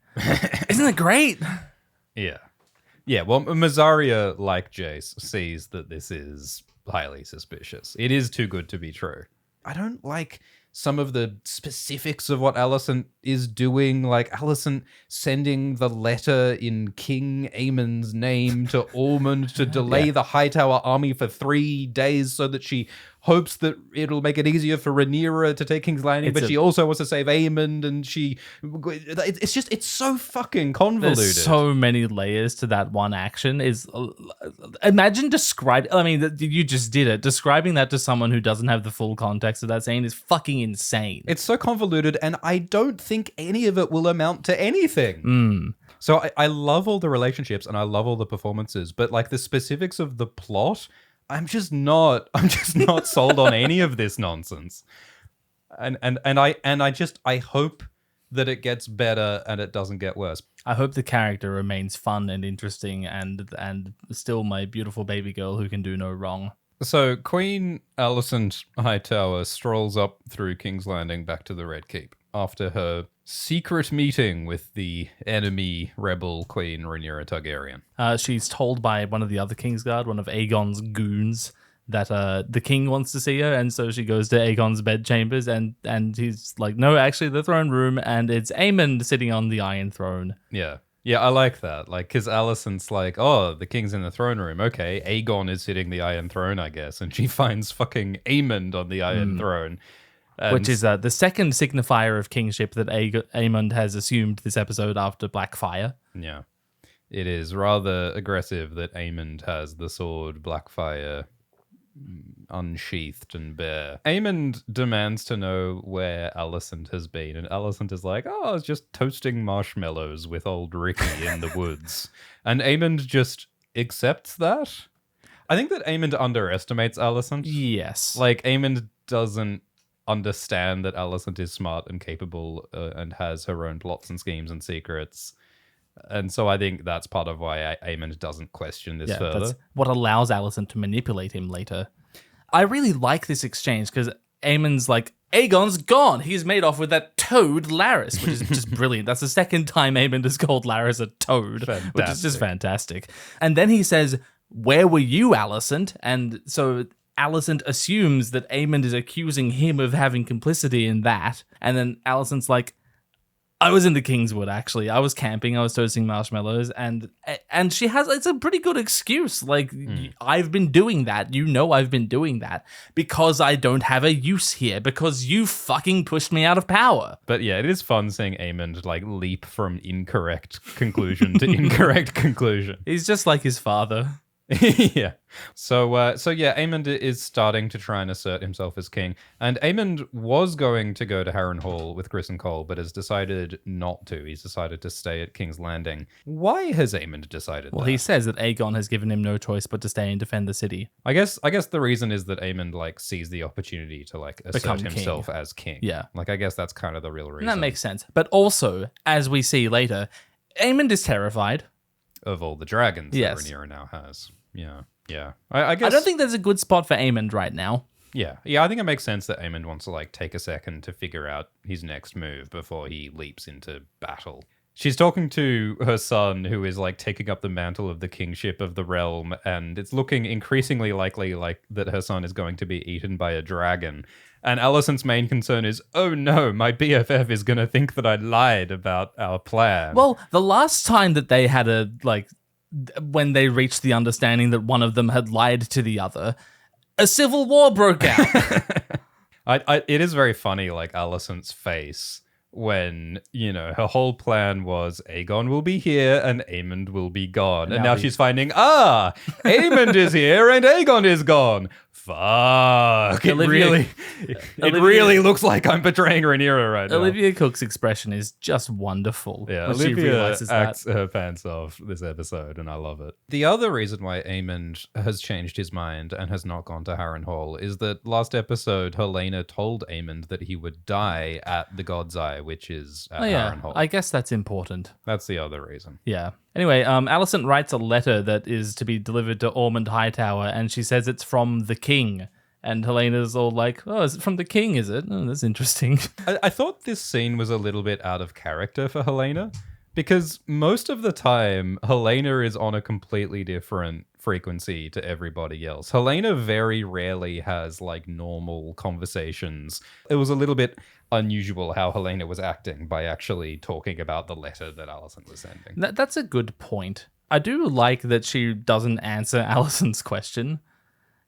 Isn't it great? Yeah. Yeah, well, Mysaria, like Jace, sees that this is highly suspicious. It is too good to be true. I don't like some of the specifics of what Alicent is doing, like Alicent sending the letter in King Aemond's name to Ormund to delay the Hightower army for 3 days so that she hopes that it'll make it easier for Rhaenyra to take King's Landing, but she also wants to save Aemond, and it's so fucking convoluted. There's so many layers to that one action. Imagine you just did it. Describing that to someone who doesn't have the full context of that scene is fucking insane. It's so convoluted, and I don't think any of it will amount to anything. So I love all the relationships and I love all the performances, but like the specifics of the plot, I'm just not sold on any of this nonsense. And I hope that it gets better and it doesn't get worse. I hope the character remains fun and interesting and still my beautiful baby girl who can do no wrong. So Queen Alicent Hightower strolls up through King's Landing back to the Red Keep after her secret meeting with the enemy rebel Queen Rhaenyra Targaryen. She's told by one of the other Kingsguard, one of Aegon's goons, that the king wants to see her, and so she goes to Aegon's bedchambers, and he's like, no, actually the throne room, and it's Aemond sitting on the Iron Throne. Yeah, I like that. Like, because Alicent's like, oh, the king's in the throne room. Okay, Aegon is sitting the Iron Throne, I guess. And she finds fucking Aemond on the Iron Throne. Which is the second signifier of kingship that Aemond has assumed this episode after Blackfyre. Yeah. It is rather aggressive that Aemond has the sword Blackfyre unsheathed and bare. Aemond demands to know where Alicent has been, and Alicent is like, oh, I was just toasting marshmallows with old Ricky in the woods. And Aemond just accepts that. I think that Aemond underestimates Alicent. Yes. Like, Aemond doesn't understand that Alicent is smart and capable and has her own plots and schemes and secrets. And so I think that's part of why Aemond doesn't question this further. That's what allows Alicent to manipulate him later. I really like this exchange because Aemond's like, Aegon's gone. He's made off with that toad Larys, which is just brilliant. That's the second time Aemond has called Larys a toad, which is just fantastic. And then he says, where were you, Alicent? And so Alicent assumes that Aemond is accusing him of having complicity in that. And then Alicent's like, I was in the Kingswood, actually. I was camping. I was toasting marshmallows. And she has, it's a pretty good excuse. Like, I've been doing that. You know I've been doing that because I don't have a use here because you fucking pushed me out of power. But yeah, it is fun seeing Aemond like leap from incorrect conclusion to incorrect conclusion. He's just like his father. Yeah. So yeah, Aemond is starting to try and assert himself as king. And Aemond was going to go to Harrenhal with Criston Cole, but has decided not to. He's decided to stay at King's Landing. Why has Aemond decided Well, that? he says that Aegon has given him no choice but to stay and defend the city. I guess the reason is that Aemond like sees the opportunity to like assert Become himself king. as king. Yeah. Like I guess that's kind of the real reason. And that makes sense. But also, as we see later, Aemond is terrified of all the dragons that Rhaenyra now has. Yeah. I guess I don't think there's a good spot for Aemond right now. Yeah, I think it makes sense that Aemond wants to like take a second to figure out his next move before he leaps into battle. She's talking to her son, who is like taking up the mantle of the kingship of the realm, and it's looking increasingly likely like that her son is going to be eaten by a dragon. And Alicent's main concern is, oh no, my BFF is going to think that I lied about our plan. Well, the last time that they had when they reached the understanding that one of them had lied to the other, a civil war broke out. It is very funny, like Alicent's face when, her whole plan was Aegon will be here and Aemond will be gone. And now she's finding, Aemond is here and Aegon is gone. Fuck. It really looks like I'm betraying Rhaenyra right now. Olivia Cook's expression is just wonderful. Yeah, when Olivia she realizes acts her pants off this episode, and I love it. The other reason why Aemond has changed his mind and has not gone to Harrenhal is that last episode, Helaena told Aemond that he would die at the God's Eye, which is at Harrenhal. I guess that's important. That's the other reason. Yeah. Anyway, Alicent writes a letter that is to be delivered to Ormund Hightower, and she says it's from the king. And Helena's all like, oh, is it from the king, is it? Oh, that's interesting. I thought this scene was a little bit out of character for Helaena, because most of the time, Helaena is on a completely different frequency to everybody else. Helaena very rarely has like normal conversations. It was a little bit unusual how Helaena was acting by actually talking about the letter that Alicent was sending. That's a good point. I do like that she doesn't answer Alicent's question.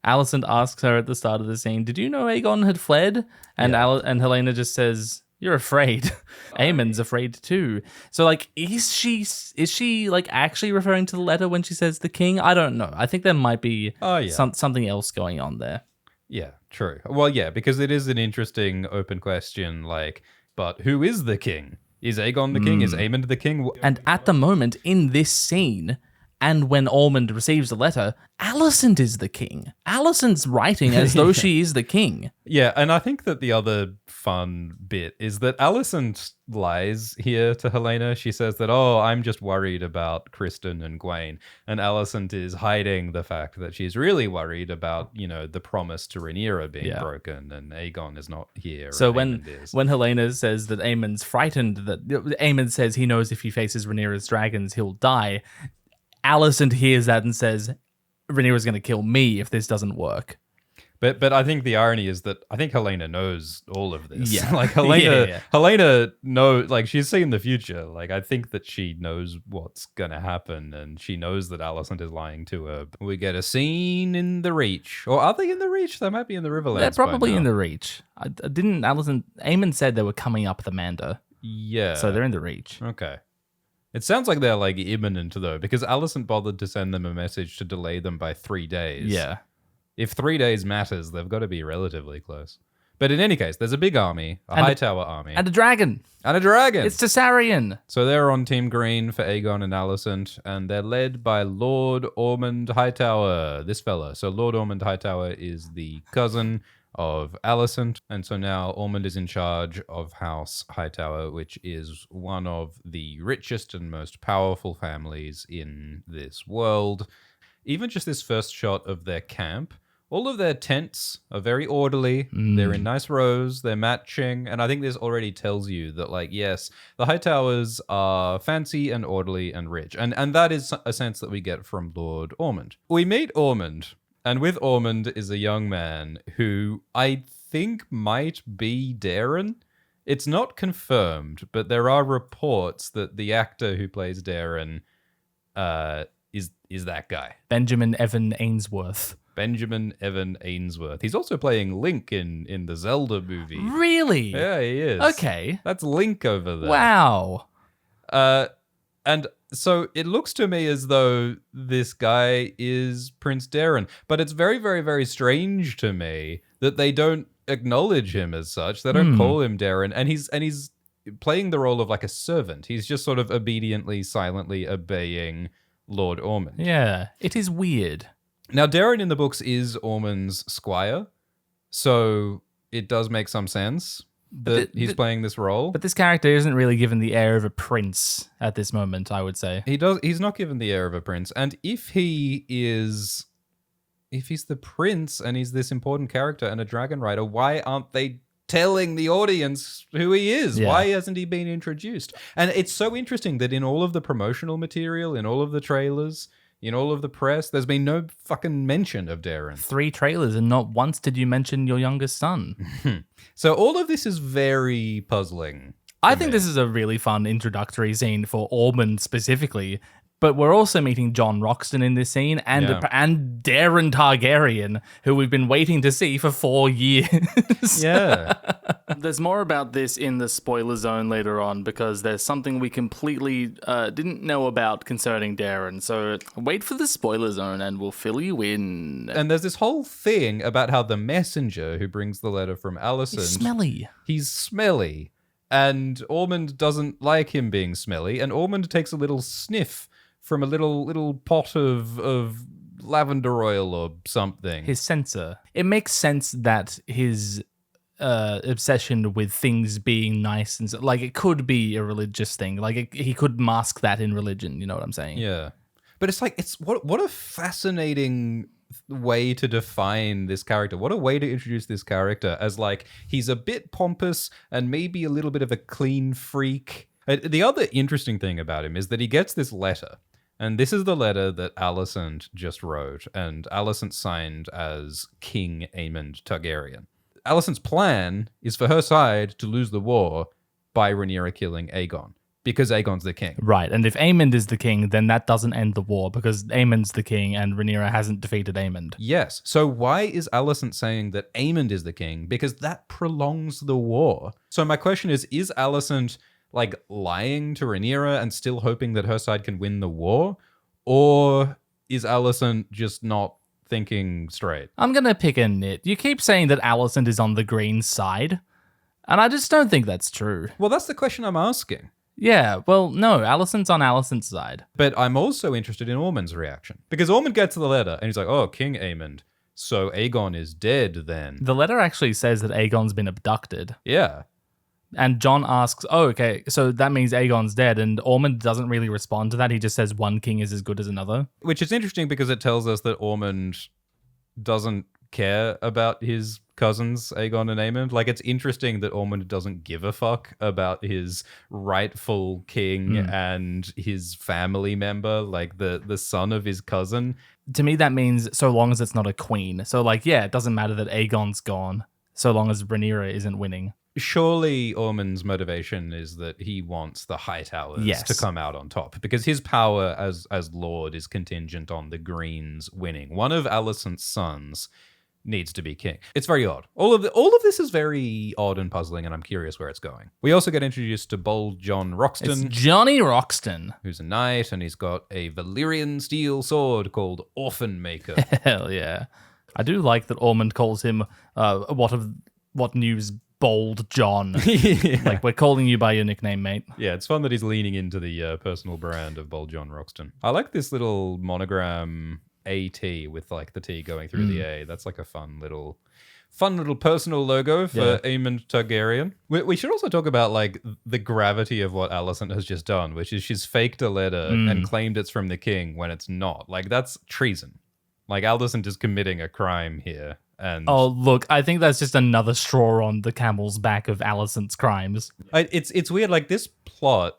Alicent asks her at the start of the scene, did you know Aegon had fled? And and Helaena just says, you're afraid. Aemond's afraid too. So like, is she like actually referring to the letter when she says the king? I don't know. I think there might be something else going on there. Yeah, true. Well, yeah, because it is an interesting open question, like, but who is the king? Is Aegon the king? Is Aemond the king? And at the moment, in this scene, and when Ormond receives the letter, Alicent is the king. Alicent's writing as though she is the king. Yeah, and I think that the other fun bit is that Alicent lies here to Helaena. She says that, oh, I'm just worried about Criston and Gwaine. And Alicent is hiding the fact that she's really worried about, the promise to Rhaenyra being broken, and Aegon is not here. So when Helaena says that Aemond's frightened, that Aemond says he knows if he faces Rhaenyra's dragons, he'll die, Alicent hears that and says, Rhaenyra's going to kill me if this doesn't work. But I think the irony is that I think Helaena knows all of this. Yeah. Like Helaena knows, like she's seen the future. Like I think that she knows what's going to happen, and she knows that Alicent is lying to her. We get a scene in the Reach. Or are they in the Reach? They might be in the Riverlands. They're probably in the Reach. Aemond said they were coming up the Mander. Yeah. So they're in the Reach. Okay. It sounds like they're like imminent though, because Alicent bothered to send them a message to delay them by 3 days. Yeah. If 3 days matters, they've got to be relatively close. But in any case, there's a big army, a Hightower army. And a dragon. And a dragon. It's Tessarion. So they're on Team Green for Aegon and Alicent, and they're led by Lord Ormund Hightower, this fella. So Lord Ormund Hightower is the cousin of Alicent, and so now Ormund is in charge of House Hightower, which is one of the richest and most powerful families in this world. Even just this first shot of their camp, all of their tents are very orderly. They're in nice rows. They're matching. And I think this already tells you that, like, yes, the Hightowers are fancy and orderly and rich. And that is a sense that we get from Lord Ormund. We meet Ormund, and with Ormund is a young man who I think might be Daeron. It's not confirmed, but there are reports that the actor who plays Daeron is that guy. Benjamin Evan Ainsworth. Benjamin Evan Ainsworth. He's also playing Link in the Zelda movie. Really? Yeah, he is. Okay. That's Link over there. Wow. And so it looks to me as though this guy is Prince Daeron, but it's very, very, very strange to me that they don't acknowledge him as such. They don't call him Daeron, and he's playing the role of like a servant. He's just sort of obediently, silently obeying Lord Ormund. Yeah, it is weird. Now, Daeron in the books is Ormund's squire, so it does make some sense that he's playing this role. But this character isn't really given the air of a prince at this moment, I would say. He's not given the air of a prince. And if he's the prince and he's this important character and a dragon rider, why aren't they telling the audience who he is. Yeah. Why hasn't he been introduced? And it's so interesting that in all of the promotional material, in all of the trailers, in all of the press, there's been no fucking mention of Daeron. 3 trailers and not once did you mention your youngest son. So all of this is very puzzling. I think this is a really fun introductory scene for Ormund specifically. But we're also meeting Jon Roxton in this scene and Daeron Targaryen, who we've been waiting to see for 4 years. Yeah. There's more about this in the spoiler zone later on because there's something we completely didn't know about concerning Daeron. So wait for the spoiler zone and we'll fill you in. And there's this whole thing about how the messenger who brings the letter from Alicent... He's smelly. And Ormund doesn't like him being smelly. And Ormund takes a little sniff from a little pot of lavender oil or something. His censer. It makes sense that his obsession with things being nice and like it could be a religious thing. Like he could mask that in religion. You know what I'm saying? Yeah, but it's like what a fascinating way to define this character. What a way to introduce this character as like he's a bit pompous and maybe a little bit of a clean freak. The other interesting thing about him is that he gets this letter. And this is the letter that Alicent just wrote, and Alicent signed as King Aemond Targaryen. Alicent's plan is for her side to lose the war by Rhaenyra killing Aegon, because Aegon's the king. Right, and if Aemond is the king, then that doesn't end the war, because Aemond's the king and Rhaenyra hasn't defeated Aemond. Yes, so why is Alicent saying that Aemond is the king? Because that prolongs the war. So my question is Alicent... like lying to Rhaenyra and still hoping that her side can win the war? Or is Alicent just not thinking straight? I'm going to pick a nit. You keep saying that Alicent is on the green side, and I just don't think that's true. Well, that's the question I'm asking. Yeah, well, no, Alicent's on Alicent's side. But I'm also interested in Ormund's reaction. Because Ormund gets the letter and he's like, oh, King Aemond. So Aegon is dead then. The letter actually says that Aegon's been abducted. Yeah. And Jon asks, oh, okay, so that means Aegon's dead. And Ormund doesn't really respond to that. He just says one king is as good as another. Which is interesting because it tells us that Ormund doesn't care about his cousins, Aegon and Aemond. Like, it's interesting that Ormund doesn't give a fuck about his rightful king and his family member, like the son of his cousin. To me, that means so long as it's not a queen. So, like, yeah, it doesn't matter that Aegon's gone, so long as Rhaenyra isn't winning. Surely Ormund's motivation is that he wants the High Towers to come out on top because his power as Lord is contingent on the Greens winning. One of Alicent's sons needs to be king. It's very odd. All of this is very odd and puzzling, and I'm curious where it's going. We also get introduced to bold Jon Roxton. It's Johnny Roxton. Who's a knight, and he's got a Valyrian steel sword called Orphan Maker. Hell yeah. I do like that Ormund calls him, what news, Bold John. Yeah. Like, we're calling you by your nickname, mate. Yeah, it's fun that he's leaning into the personal brand of Bold Jon Roxton. I like this little monogram AT with like the T going through the A. That's like a fun little personal logo for Aemond Targaryen. We should also talk about like the gravity of what Alicent has just done, which is she's faked a letter and claimed it's from the king when it's not. Like, that's treason. Like, Alicent is committing a crime here. And oh, look, I think that's just another straw on the camel's back of Alicent's crimes. It's weird, like this plot,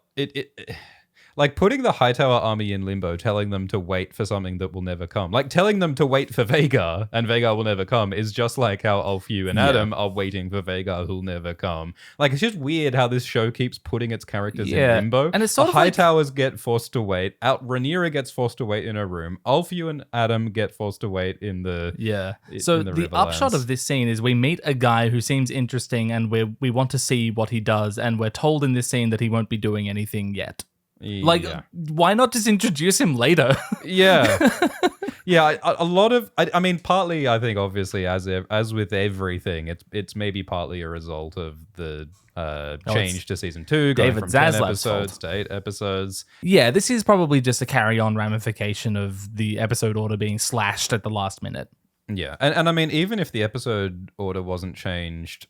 like putting the Hightower army in limbo, telling them to wait for something that will never come. Like telling them to wait for Vhagar and Vhagar will never come is just like how Ulfhew and Adam are waiting for Vhagar who'll never come. Like, it's just weird how this show keeps putting its characters in limbo. And it's sort the of like Hightowers get forced to wait. Rhaenyra gets forced to wait in her room. Ulfhew and Adam get forced to wait in the So the upshot of this scene is we meet a guy who seems interesting and we want to see what he does, and we're told in this scene that he won't be doing anything yet. Like, why not just introduce him later? A lot of, I mean, partly, I think, obviously, as with everything, it's maybe partly a result of the change to season 2, going David from 10 Zaslav's episodes fault. to 8 episodes. Yeah, this is probably just a carry-on ramification of the episode order being slashed at the last minute. Yeah, and I mean, even if the episode order wasn't changed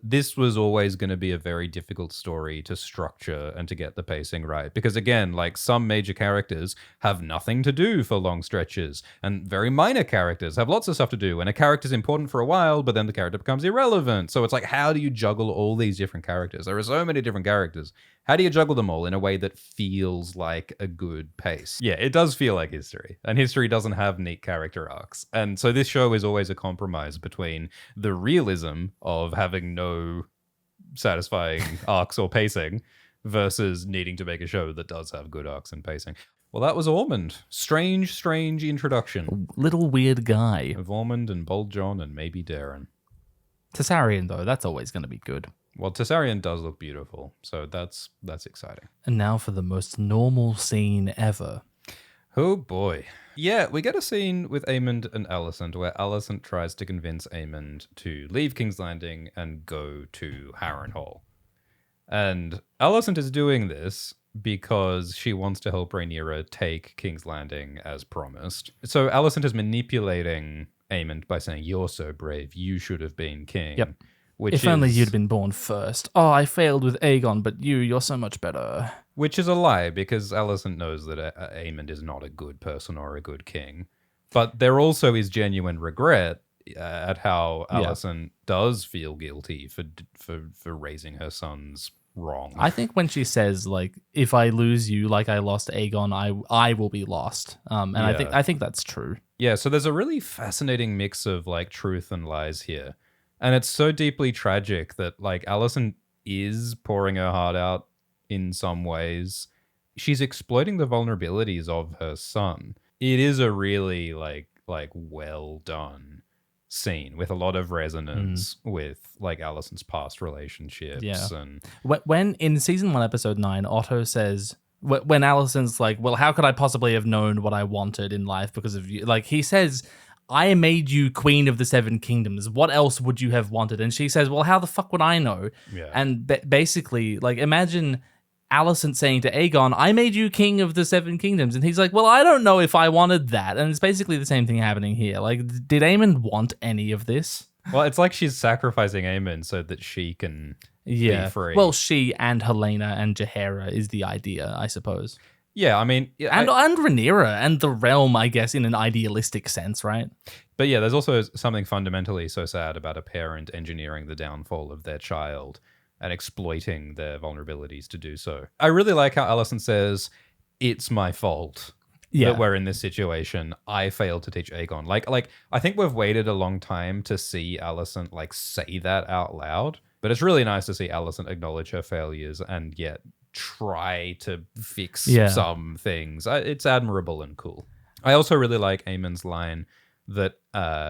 this was always going to be a very difficult story to structure and to get the pacing right. Because again, like some major characters have nothing to do for long stretches, and very minor characters have lots of stuff to do. And a character's important for a while, but then the character becomes irrelevant. So it's like, how do you juggle all these different characters? There are so many different characters. How do you juggle them all in a way that feels like a good pace? Yeah, it does feel like history. And history doesn't have neat character arcs. And so this show is always a compromise between the realism of having no satisfying arcs or pacing versus needing to make a show that does have good arcs and pacing. Well, that was Ormund. Strange introduction. Little weird guy. Of Ormund and Bold John and maybe Daeron. Tessarion, though, that's always going to be good. Well, Tessarion does look beautiful, so that's exciting. And now for the most normal scene ever. Oh boy. Yeah, we get a scene with Aemond and Allicent where Allicent tries to convince Aemond to leave King's Landing and go to Harrenhal. And Allicent is doing this because she wants to help Rhaenyra take King's Landing as promised. So Allicent is manipulating Aemond by saying, "You're so brave, you should have been king." Yep. If only you'd been born first. Oh, I failed with Aegon, but you're so much better. Which is a lie, because Alicent knows that Aemond is not a good person or a good king. But there also is genuine regret at how Alicent does feel guilty for raising her sons wrong. I think when she says, like, if I lose you like I lost Aegon, I will be lost. I think that's true. Yeah, so there's a really fascinating mix of like truth and lies here. And it's so deeply tragic that like Alicent is pouring her heart out in some ways. She's exploiting the vulnerabilities of her son. It is a really like well done scene with a lot of resonance with like Alicent's past relationships. Yeah. And when in season 1, episode 9, Otto says, when Alicent's like, well, how could I possibly have known what I wanted in life because of you? Like he says, I made you queen of the 7 kingdoms. What else would you have wanted? And she says, well, how the fuck would I know? Yeah. And basically, like, imagine Alicent saying to Aegon, I made you king of the 7 kingdoms. And he's like, well, I don't know if I wanted that. And it's basically the same thing happening here. Like, did Aemond want any of this? Well, it's like she's sacrificing Aemond so that she can be free. Well, she and Helaena and Jaehaera is the idea, I suppose. Yeah, I mean... And Rhaenyra and the realm, I guess, in an idealistic sense, right? But yeah, there's also something fundamentally so sad about a parent engineering the downfall of their child and exploiting their vulnerabilities to do so. I really like how Alicent says, it's my fault that we're in this situation. I failed to teach Aegon. Like I think we've waited a long time to see Alicent like say that out loud, but it's really nice to see Alicent acknowledge her failures and yet try to fix some things. It's admirable and cool. I also really like Aemond's line that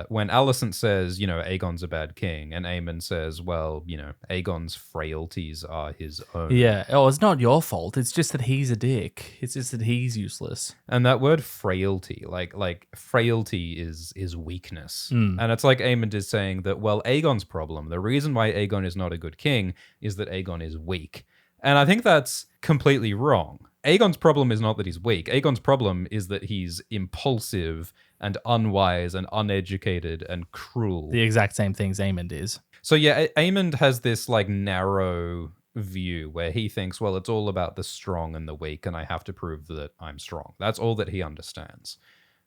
when Alicent says, you know, Aegon's a bad king, and Aemond says, well, you know, Aegon's frailties are his own. Yeah. Oh, it's not your fault. It's just that he's a dick. It's just that he's useless. And that word frailty, like frailty is weakness. And it's like Aemond is saying that, well, Aegon's problem, the reason why Aegon is not a good king is that Aegon is weak. And I think that's completely wrong. Aegon's problem is not that he's weak. Aegon's problem is that he's impulsive and unwise and uneducated and cruel. The exact same things Aemond is. So yeah, Aemond has this like narrow view where he thinks, well, it's all about the strong and the weak, and I have to prove that I'm strong. That's all that he understands.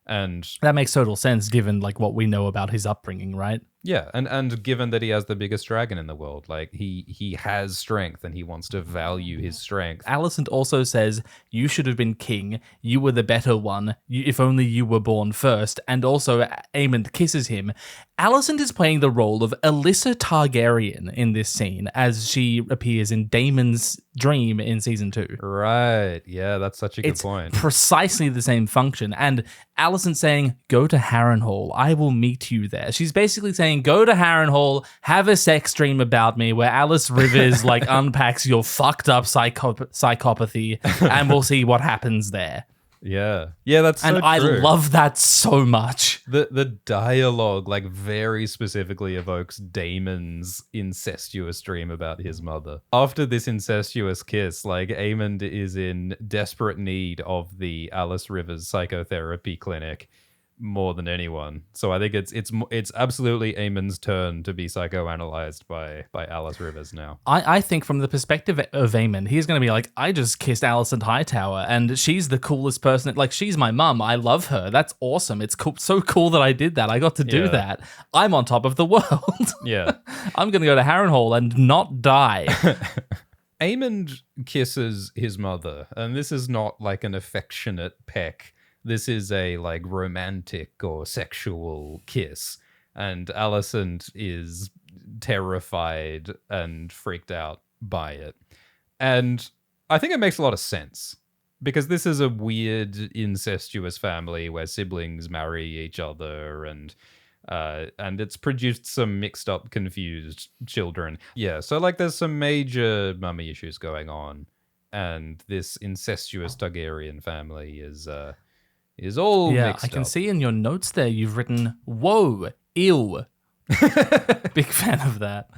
And that makes total sense given like what we know about his upbringing, right? Yeah, and given that he has the biggest dragon in the world, like he has strength and he wants to value his strength. Alicent also says, you should have been king. You were the better one. If only you were born first. And also Aemond kisses him. Alicent is playing the role of Alyssa Targaryen in this scene as she appears in Daemon's dream in season 2. Right. Yeah, that's such a good point. Precisely the same function. And Alicent saying, go to Harrenhal. I will meet you there. She's basically saying, go to Harrenhal, have a sex dream about me where Alice Rivers like unpacks your fucked up psychopathy and we'll see what happens there. Yeah. Yeah, that's so and true. I love that so much. The dialogue like very specifically evokes Daemon's incestuous dream about his mother. After this incestuous kiss, like Aemond is in desperate need of the Alice Rivers psychotherapy clinic more than anyone. So I think it's absolutely Aemon's turn to be psychoanalyzed by Alice Rivers now. I think from the perspective of Aemond, he's going to be like, I just kissed Alicent Hightower, and she's the coolest person. Like, she's my mum. I love her. That's awesome. It's cool, so cool that I did that. I got to do that. I'm on top of the world. Yeah. I'm going to go to Harrenhal and not die. Aemond kisses his mother, and this is not like an affectionate peck. This is a like romantic or sexual kiss, and Alicent is terrified and freaked out by it. And I think it makes a lot of sense because this is a weird incestuous family where siblings marry each other, and it's produced some mixed up, confused children. Yeah, so like there's some major mummy issues going on, and this incestuous Targaryen family is all mixed up. I can see in your notes there you've written, whoa, ew. Big fan of that.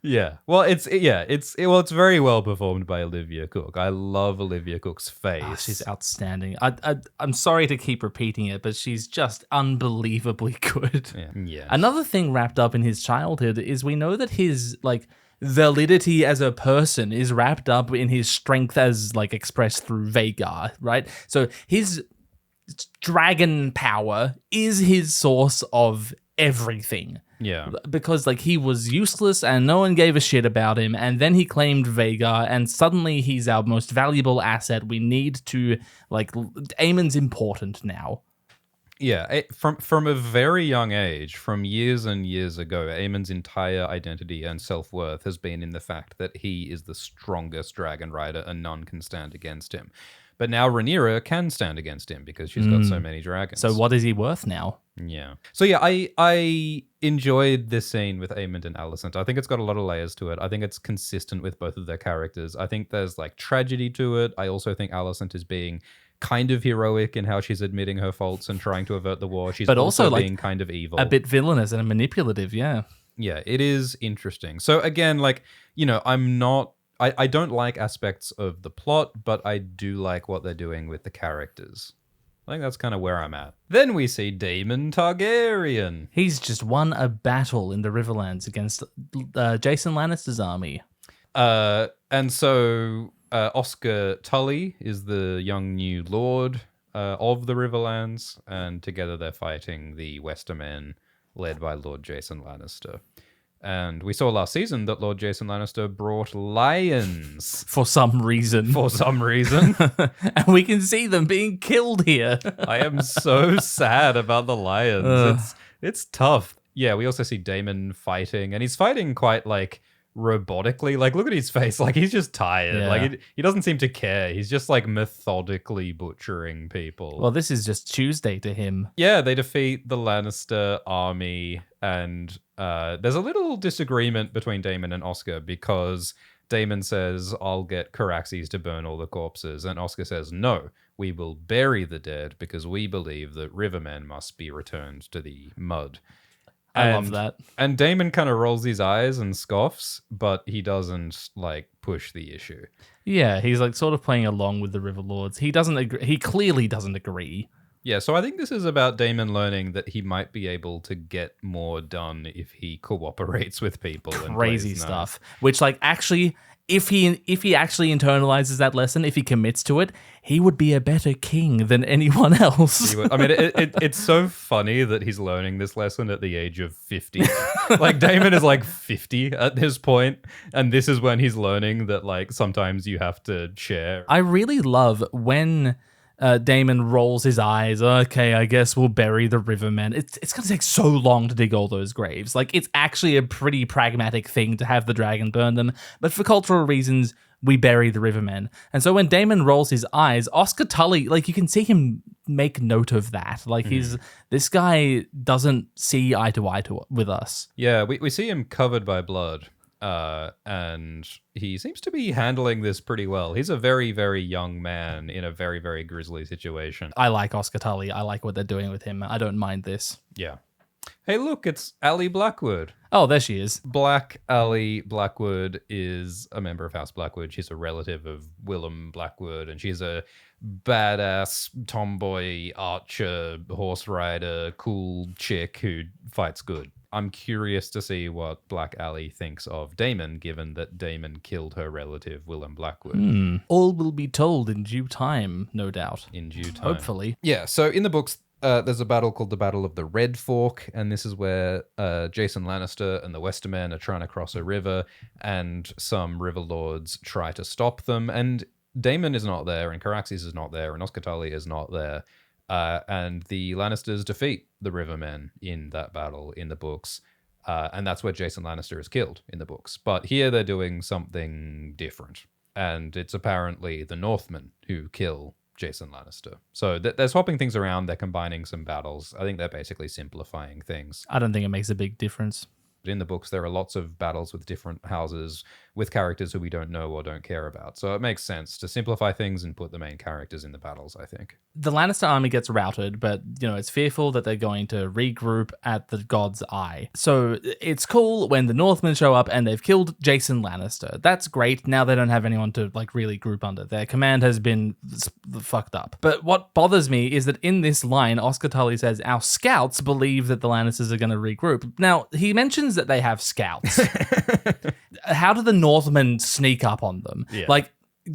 Yeah. Well, it's very well performed by Olivia Cooke. I love Olivia Cooke's face. Oh, she's outstanding. I'm sorry to keep repeating it, but she's just unbelievably good. Yeah. Another thing wrapped up in his childhood is we know that his like validity as a person is wrapped up in his strength as like expressed through Vhagar, right? So his dragon power is his source of everything. Yeah. Because like he was useless and no one gave a shit about him, and then he claimed Vhagar, and suddenly he's our most valuable asset. We need to like Aemon's important now. Yeah, from a very young age, from years and years ago, Aemon's entire identity and self-worth has been in the fact that he is the strongest dragon rider and none can stand against him. But now Rhaenyra can stand against him because she's got so many dragons. So what is he worth now? Yeah. So yeah, I enjoyed this scene with Aemond and Alicent. I think it's got a lot of layers to it. I think it's consistent with both of their characters. I think there's like tragedy to it. I also think Alicent is being kind of heroic in how she's admitting her faults and trying to avert the war. She's also being kind of evil. A bit villainous and manipulative, yeah. Yeah, it is interesting. So again, like, you know, I don't like aspects of the plot, but I do like what they're doing with the characters. I think that's kind of where I'm at. Then we see Daemon Targaryen. He's just won a battle in the Riverlands against Jason Lannister's army. And so Oscar Tully is the young new lord of the Riverlands, and together they're fighting the Westermen led by Lord Jason Lannister. And we saw last season that Lord Jason Lannister brought lions. For some reason. And we can see them being killed here. I am so sad about the lions. It's tough. Yeah, we also see Daemon fighting, and he's fighting quite, like, robotically. Like, look at his face. Like, he's just tired. Yeah. Like, he doesn't seem to care. He's just, like, methodically butchering people. Well, this is just Tuesday to him. Yeah, they defeat the Lannister army, and there's a little disagreement between Daemon and Oscar because Daemon says, I'll get Caraxes to burn all the corpses, and Oscar says, no, we will bury the dead because we believe that rivermen must be returned to the mud. I love that. And Daemon kind of rolls his eyes and scoffs, but he doesn't, like, push the issue. Yeah, he's, like, sort of playing along with the River Lords. He doesn't agree. He clearly doesn't agree. Yeah, so I think this is about Daemon learning that he might be able to get more done if he cooperates with people. Crazy stuff. Which, like, actually, if he actually internalizes that lesson, if he commits to it, he would be a better king than anyone else. I mean, it's so funny that he's learning this lesson at the age of 50. Like, Daemon is like 50 at this point, and this is when he's learning that, like, sometimes you have to share. I really love when Daemon rolls his eyes. Okay, I guess we'll bury the rivermen. It's going to take so long to dig all those graves. Like, it's actually a pretty pragmatic thing to have the dragon burn them. But for cultural reasons, we bury the rivermen. And so when Daemon rolls his eyes, Oscar Tully, like, you can see him make note of that. Like, this guy doesn't see eye to eye with us. Yeah, we see him covered by blood. And he seems to be handling this pretty well. He's a very, very young man in a very, very grisly situation. I like Oscar Tully. I like what they're doing with him. I don't mind this. Yeah. Hey, look, it's Ali Blackwood. Oh, there she is. Black Ali Blackwood is a member of House Blackwood. She's a relative of Willem Blackwood, and she's a badass tomboy archer, horse rider, cool chick who fights good. I'm curious to see what Black Ali thinks of Daemon, given that Daemon killed her relative, Willem Blackwood. All will be told in due time, no doubt. In due time. Hopefully. Yeah, so in the books, there's a battle called the Battle of the Red Fork, and this is where Jason Lannister and the Westermen are trying to cross a river, and some river lords try to stop them, and Daemon is not there, and Caraxes is not there, and Oscar is not there. And the Lannisters defeat the Rivermen in that battle in the books. And that's where Jason Lannister is killed in the books. But here they're doing something different. And it's apparently the Northmen who kill Jason Lannister. So they're swapping things around. They're combining some battles. I think they're basically simplifying things. I don't think it makes a big difference. In the books, there are lots of battles with different houses with characters who we don't know or don't care about. So it makes sense to simplify things and put the main characters in the battles, I think. The Lannister army gets routed, but, it's fearful that they're going to regroup at the God's Eye. So it's cool when the Northmen show up and they've killed Jason Lannister. That's great. Now they don't have anyone to, really group under. Their command has been fucked up. But what bothers me is that in this line, Oscar Tully says, our scouts believe that the Lannisters are going to regroup. Now, he mentions that they have scouts. How do the Northmen sneak up on them? Yeah.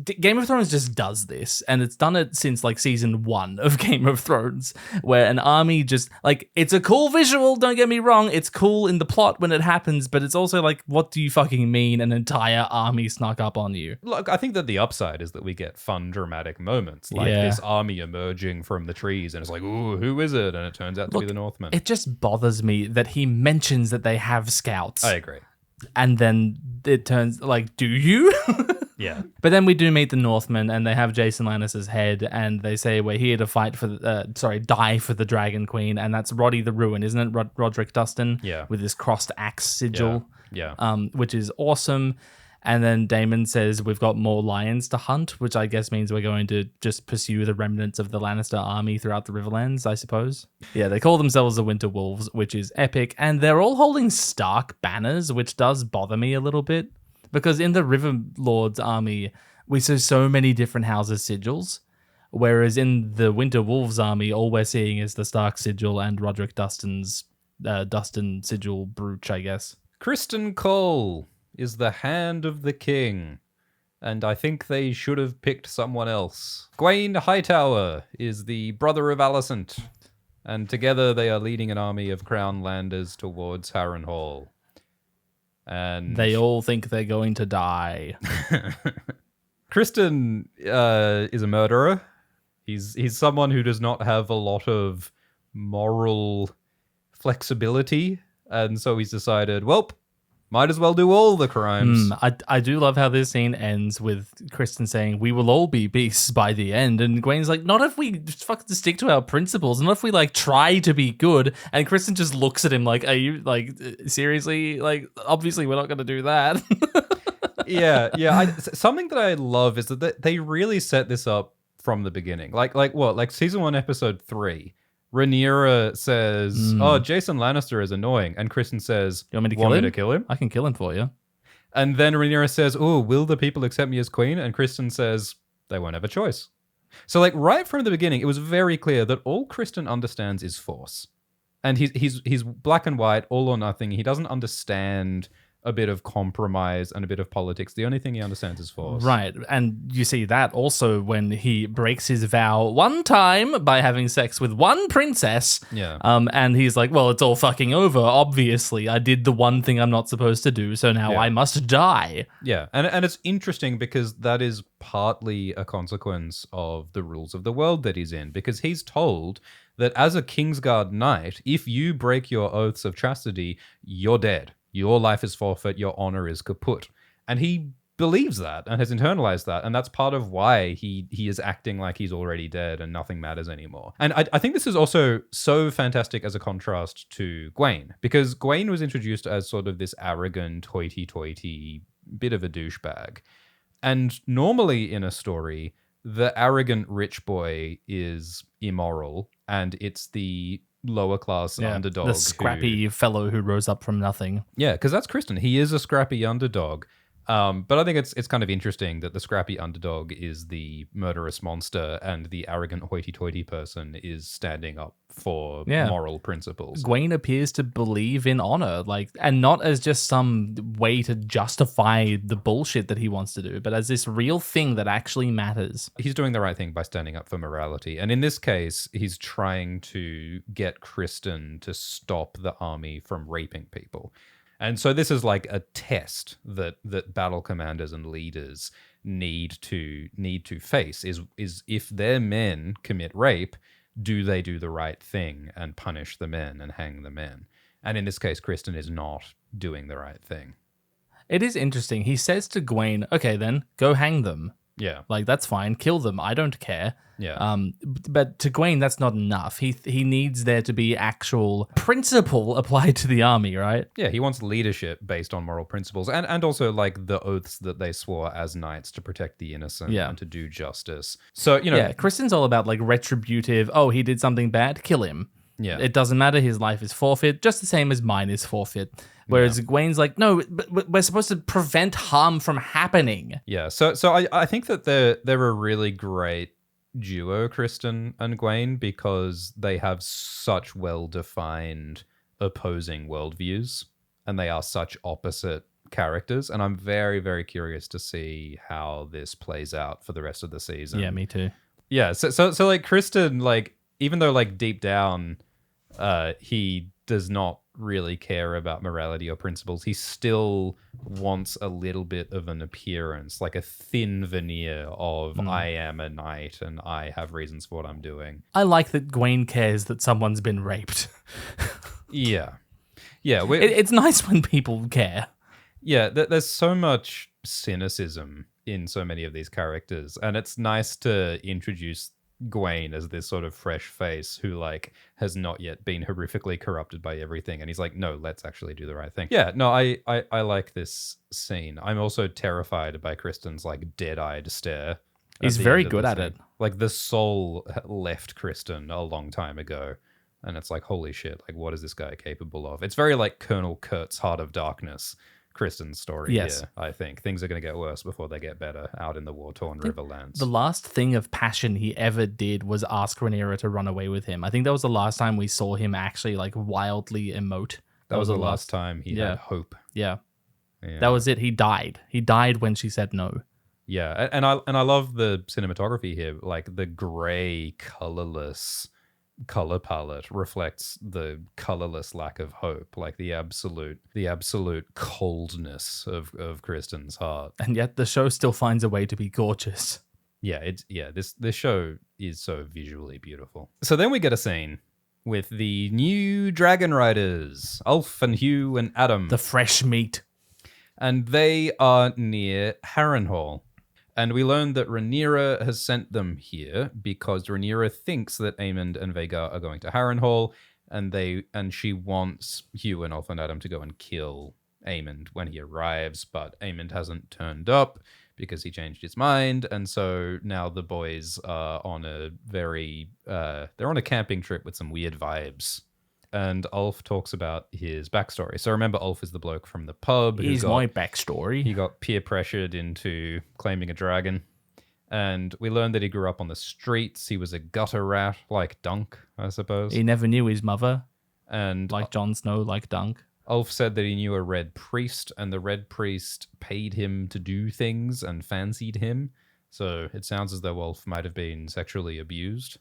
Game of Thrones just does this, and it's done it since season 1 of Game of Thrones, where an army just it's a cool visual, don't get me wrong, it's cool in the plot when it happens, but it's also what do you fucking mean an entire army snuck up on you? Look, I think that the upside is that we get fun dramatic moments, this army emerging from the trees, and it's ooh, who is it? And it turns out to be the Northmen. It just bothers me that he mentions that they have scouts. I agree. And then it turns do you? Yeah. But then we do meet the Northmen, and they have Jason Lannister's head, and they say we're here to fight for die for the Dragon Queen, and that's Roddy the Ruin, isn't it? Roderick Dustin? Yeah. With his crossed axe sigil. Yeah. Which is awesome. And then Daemon says we've got more lions to hunt, which I guess means we're going to just pursue the remnants of the Lannister army throughout the Riverlands, I suppose. Yeah, they call themselves the Winter Wolves, which is epic, and they're all holding Stark banners, which does bother me a little bit. Because in the River Lord's army, we see so many different houses' sigils, whereas in the Winter Wolves army, all we're seeing is the Stark sigil and Roderick Dustin's Dustin sigil brooch, I guess. Criston Cole is the hand of the king, and I think they should have picked someone else. Gwaine Hightower is the brother of Allicent, and together they are leading an army of Crown Landers towards Harrenhal. And they all think they're going to die. Criston is a murderer. He's someone who does not have a lot of moral flexibility, and so he's decided, well, might as well do all the crimes. I do love how this scene ends with Criston saying, we will all be beasts by the end. And Gwaine's not if we just fucking stick to our principles, not if we try to be good. And Criston just looks at him are you seriously? Obviously we're not going to do that. Yeah. Something that I love is that they really set this up from the beginning. Like season 1, episode 3. Rhaenyra says, oh, Jason Lannister is annoying. And Criston says, you want me to kill him? I can kill him for you. And then Rhaenyra says, oh, will the people accept me as queen? And Criston says, they won't have a choice. So right from the beginning, it was very clear that all Criston understands is force. And he's black and white, all or nothing. He doesn't understand a bit of compromise and a bit of politics. The only thing he understands is force. Right. And you see that also when he breaks his vow one time by having sex with one princess. Yeah. And he's well, it's all fucking over. Obviously, I did the one thing I'm not supposed to do, so now I must die. Yeah. And it's interesting because that is partly a consequence of the rules of the world that he's in, because he's told that as a Kingsguard knight, if you break your oaths of chastity, you're dead. Your life is forfeit, your honor is kaput. And he believes that and has internalized that. And that's part of why he is acting like he's already dead and nothing matters anymore. And I think this is also so fantastic as a contrast to Gwaine, because Gwaine was introduced as sort of this arrogant, hoity-toity bit of a douchebag. And normally in a story, the arrogant rich boy is immoral, and it's the lower class underdog. The scrappy fellow who rose up from nothing. Yeah, because that's Criston. He is a scrappy underdog. But I think it's kind of interesting that the scrappy underdog is the murderous monster and the arrogant hoity-toity person is standing up for moral principles. Gwaine appears to believe in honor, and not as just some way to justify the bullshit that he wants to do, but as this real thing that actually matters. He's doing the right thing by standing up for morality. And in this case, he's trying to get Criston to stop the army from raping people. And so this is like a test that battle commanders and leaders need to face is if their men commit rape, do they do the right thing and punish the men and hang the men? And in this case, Criston is not doing the right thing. It is interesting. He says to Gwaine, okay, then go hang them. Yeah. That's fine. Kill them. I don't care. Yeah. But to Gwaine, that's not enough. He needs there to be actual principle applied to the army, right? Yeah, he wants leadership based on moral principles and also the oaths that they swore as knights to protect the innocent and to do justice. So, Yeah, Criston's all about retributive, he did something bad, kill him. Yeah. It doesn't matter, his life is forfeit, just the same as mine is forfeit. Whereas Gwaine's no, but we're supposed to prevent harm from happening. Yeah, so I think that they're a really great duo, Criston and Gwaine, because they have such well-defined opposing worldviews, and they are such opposite characters, and I'm very, very curious to see how this plays out for the rest of the season. Yeah, me too. Yeah, so Criston, even though deep down he does not really care about morality or principles, he still wants a little bit of an appearance, like a thin veneer of I am a knight and I have reasons for what I'm doing. I like that Gwaine cares that someone's been raped. Yeah. It's nice when people care. Yeah, there's so much cynicism in so many of these characters, and it's nice to introduce Gwaine as this sort of fresh face who has not yet been horrifically corrupted by everything, and he's no, let's actually do the right thing. Yeah, no, I like this scene. I'm also terrified by Criston's dead-eyed stare. He's very good at it. The soul left Criston a long time ago, and it's holy shit, what is this guy capable of? It's very Colonel Kurt's Heart of Darkness, Criston's story here, I think. Things are going to get worse before they get better out in the war-torn Riverlands. The last thing of passion he ever did was ask Rhaenyra to run away with him. I think that was the last time we saw him actually wildly emote. That was the last time he had hope. Yeah. That was it. He died. He died when she said no. Yeah, and I love the cinematography here. The gray, colorless color palette reflects the colorless lack of hope, the absolute coldness of Criston's heart. And yet the show still finds a way to be gorgeous. This show is so visually beautiful. So then we get a scene with the new dragon riders, Ulf and Hugh and Adam. The fresh meat. And they are near Harrenhal. And we learn that Rhaenyra has sent them here because Rhaenyra thinks that Aemond and Vhagar are going to Harrenhal, and she wants Hugh and Ulf and Adam to go and kill Aemond when he arrives, but Aemond hasn't turned up because he changed his mind, and so now the boys are on a they're on a camping trip with some weird vibes. And Ulf talks about his backstory. So remember, Ulf is the bloke from the pub. Here's my backstory. He got peer pressured into claiming a dragon. And we learned that he grew up on the streets. He was a gutter rat, like Dunk, I suppose. He never knew his mother. And like Jon Snow, like Dunk. Ulf said that he knew a red priest, and the red priest paid him to do things and fancied him. So it sounds as though Ulf might have been sexually abused.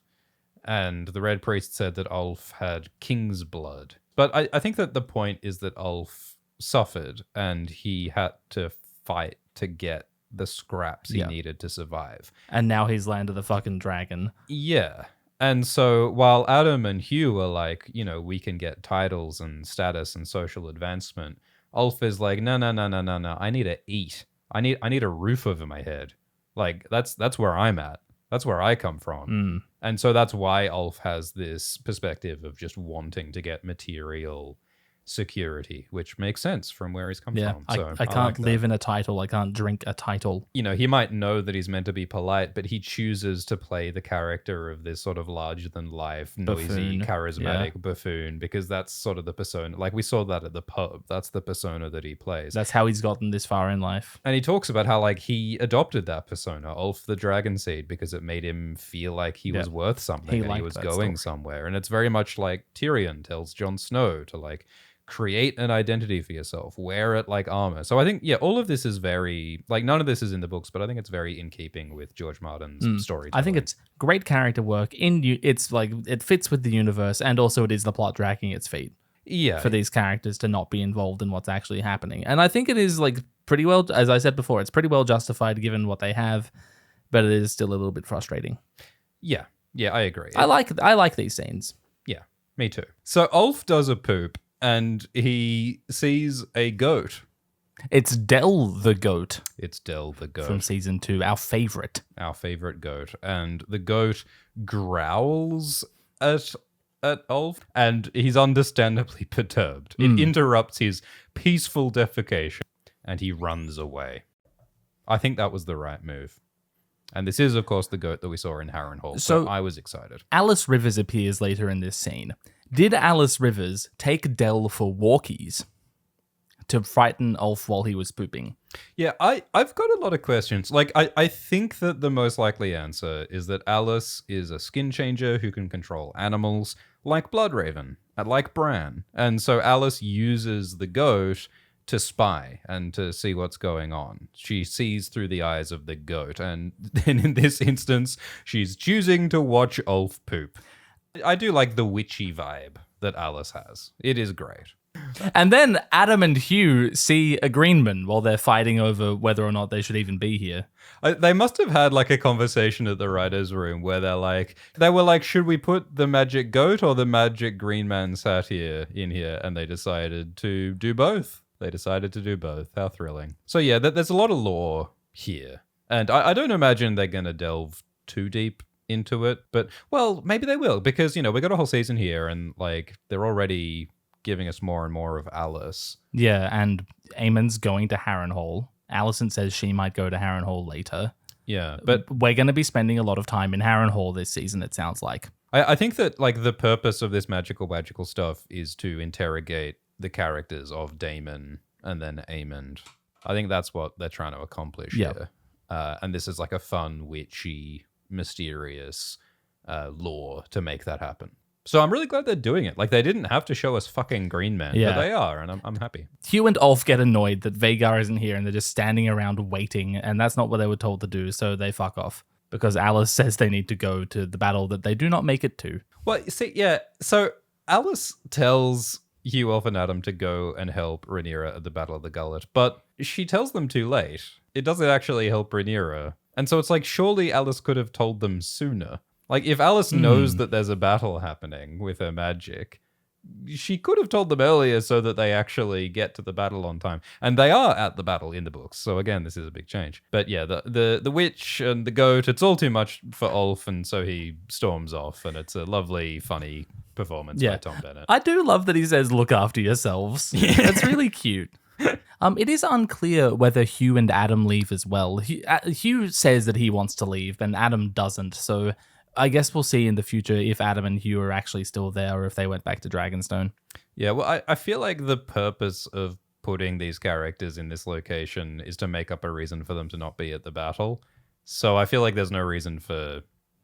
And the Red Priest said that Ulf had king's blood. But I think that the point is that Ulf suffered and he had to fight to get the scraps he needed to survive. And now he's landed the fucking dragon. Yeah. And so while Adam and Hugh are we can get titles and status and social advancement, Ulf is no. I need to eat. I need a roof over my head. That's where I'm at. That's where I come from. And so that's why Ulf has this perspective of just wanting to get material security, which makes sense from where he's come Yeah, from. So I can't live in a title. I can't drink a title. You know, he might know that he's meant to be polite, but he chooses to play the character of this sort of larger-than-life, noisy, charismatic buffoon, because that's sort of the persona. Like, we saw that at the pub. That's the persona that he plays. That's how he's gotten this far in life. And he talks about how, like, he adopted that persona, Ulf the Dragonseed, because it made him feel like he was worth something and he was going somewhere. And it's very much like Tyrion tells Jon Snow to, like, create an identity for yourself, wear it like armor. So I think, all of this is very, like, none of this is in the books, but I think it's very in keeping with George Martin's story. I think it's great character work. It's like, it fits with the universe, and also it is the plot dragging its feet. Yeah. For these characters to not be involved in what's actually happening. And I think it is, like, pretty well, as I said before, it's pretty well justified given what they have, but it is still a little bit frustrating. Yeah, I agree. I like these scenes. Yeah, me too. So Ulf does a poop, and he sees a goat. It's Del the goat. It's Del the goat. From season 2, our favorite. Our favorite goat. And the goat growls at Ulf, and he's understandably perturbed. It interrupts his peaceful defecation, and he runs away. I think that was the right move. And this is, of course, the goat that we saw in Harrenhal, so I was excited. Alice Rivers appears later in this scene. Did Alice Rivers take Del for walkies to frighten Ulf while he was pooping? Yeah, I've got a lot of questions. Like, I think that the most likely answer is that Alice is a skin changer who can control animals, like Bloodraven, like Bran. And so Alice uses the goat to spy and to see what's going on. She sees through the eyes of the goat, and then in this instance, she's choosing to watch Ulf poop. I do like the witchy vibe that Alice has. It is great. And then Adam and Hugh see a Greenman while they're fighting over whether or not they should even be here. They must have had like a conversation at the writer's room where they were like, should we put the magic goat or the magic green man satyr in here? And they decided to do both. How thrilling. So yeah, there's a lot of lore here. And I don't imagine they're going to delve too deep into it. But, well, maybe they will, because, we got a whole season here and, like, they're already giving us more and more of Alice. Yeah, and Aemond's going to Harrenhal. Alicent says she might go to Harrenhal later. Yeah, but we're going to be spending a lot of time in Harrenhal this season, it sounds like. I think that, like, the purpose of this magical stuff is to interrogate the characters of Daemon and then Aemond. I think that's what they're trying to accomplish here. And this is like a fun, witchy, mysterious lore to make that happen. So I'm really glad they're doing it. Like, they didn't have to show us fucking green men, but they are, and I'm happy. Hugh and Ulf get annoyed that Vhagar isn't here, and they're just standing around waiting, and that's not what they were told to do, so they fuck off. Because Alice says they need to go to the battle that they do not make it to. Well, see, yeah, so Alice tells Hugh, Ulf, and Adam to go and help Rhaenyra at the Battle of the Gullet, but she tells them too late. It doesn't actually help Rhaenyra. And so it's like, surely Alice could have told them sooner. Like, if Alice knows that there's a battle happening with her magic, she could have told them earlier so that they actually get to the battle on time. And they are at the battle in the books. So again, this is a big change. But yeah, the witch and the goat, it's all too much for Ulf, and so he storms off, and it's a lovely, funny performance by Tom Bennett. I do love that he says, look after yourselves. That's really cute. It is unclear whether Hugh and Adam leave as well. Hugh says that he wants to leave, and Adam doesn't. So I guess we'll see in the future if Adam and Hugh are actually still there or if they went back to Dragonstone. Yeah, well, I feel like the purpose of putting these characters in this location is to make up a reason for them to not be at the battle. So I feel like there's no reason for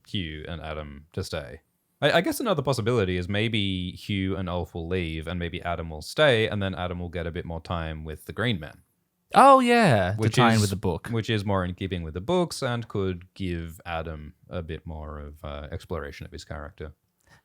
Hugh and Adam to stay. I guess another possibility is maybe Hugh and Ulf will leave and maybe Adam will stay, and then Adam will get a bit more time with the Green Men. Oh, yeah, to tie in with the book. Which is more in keeping with the books and could give Adam a bit more of exploration of his character.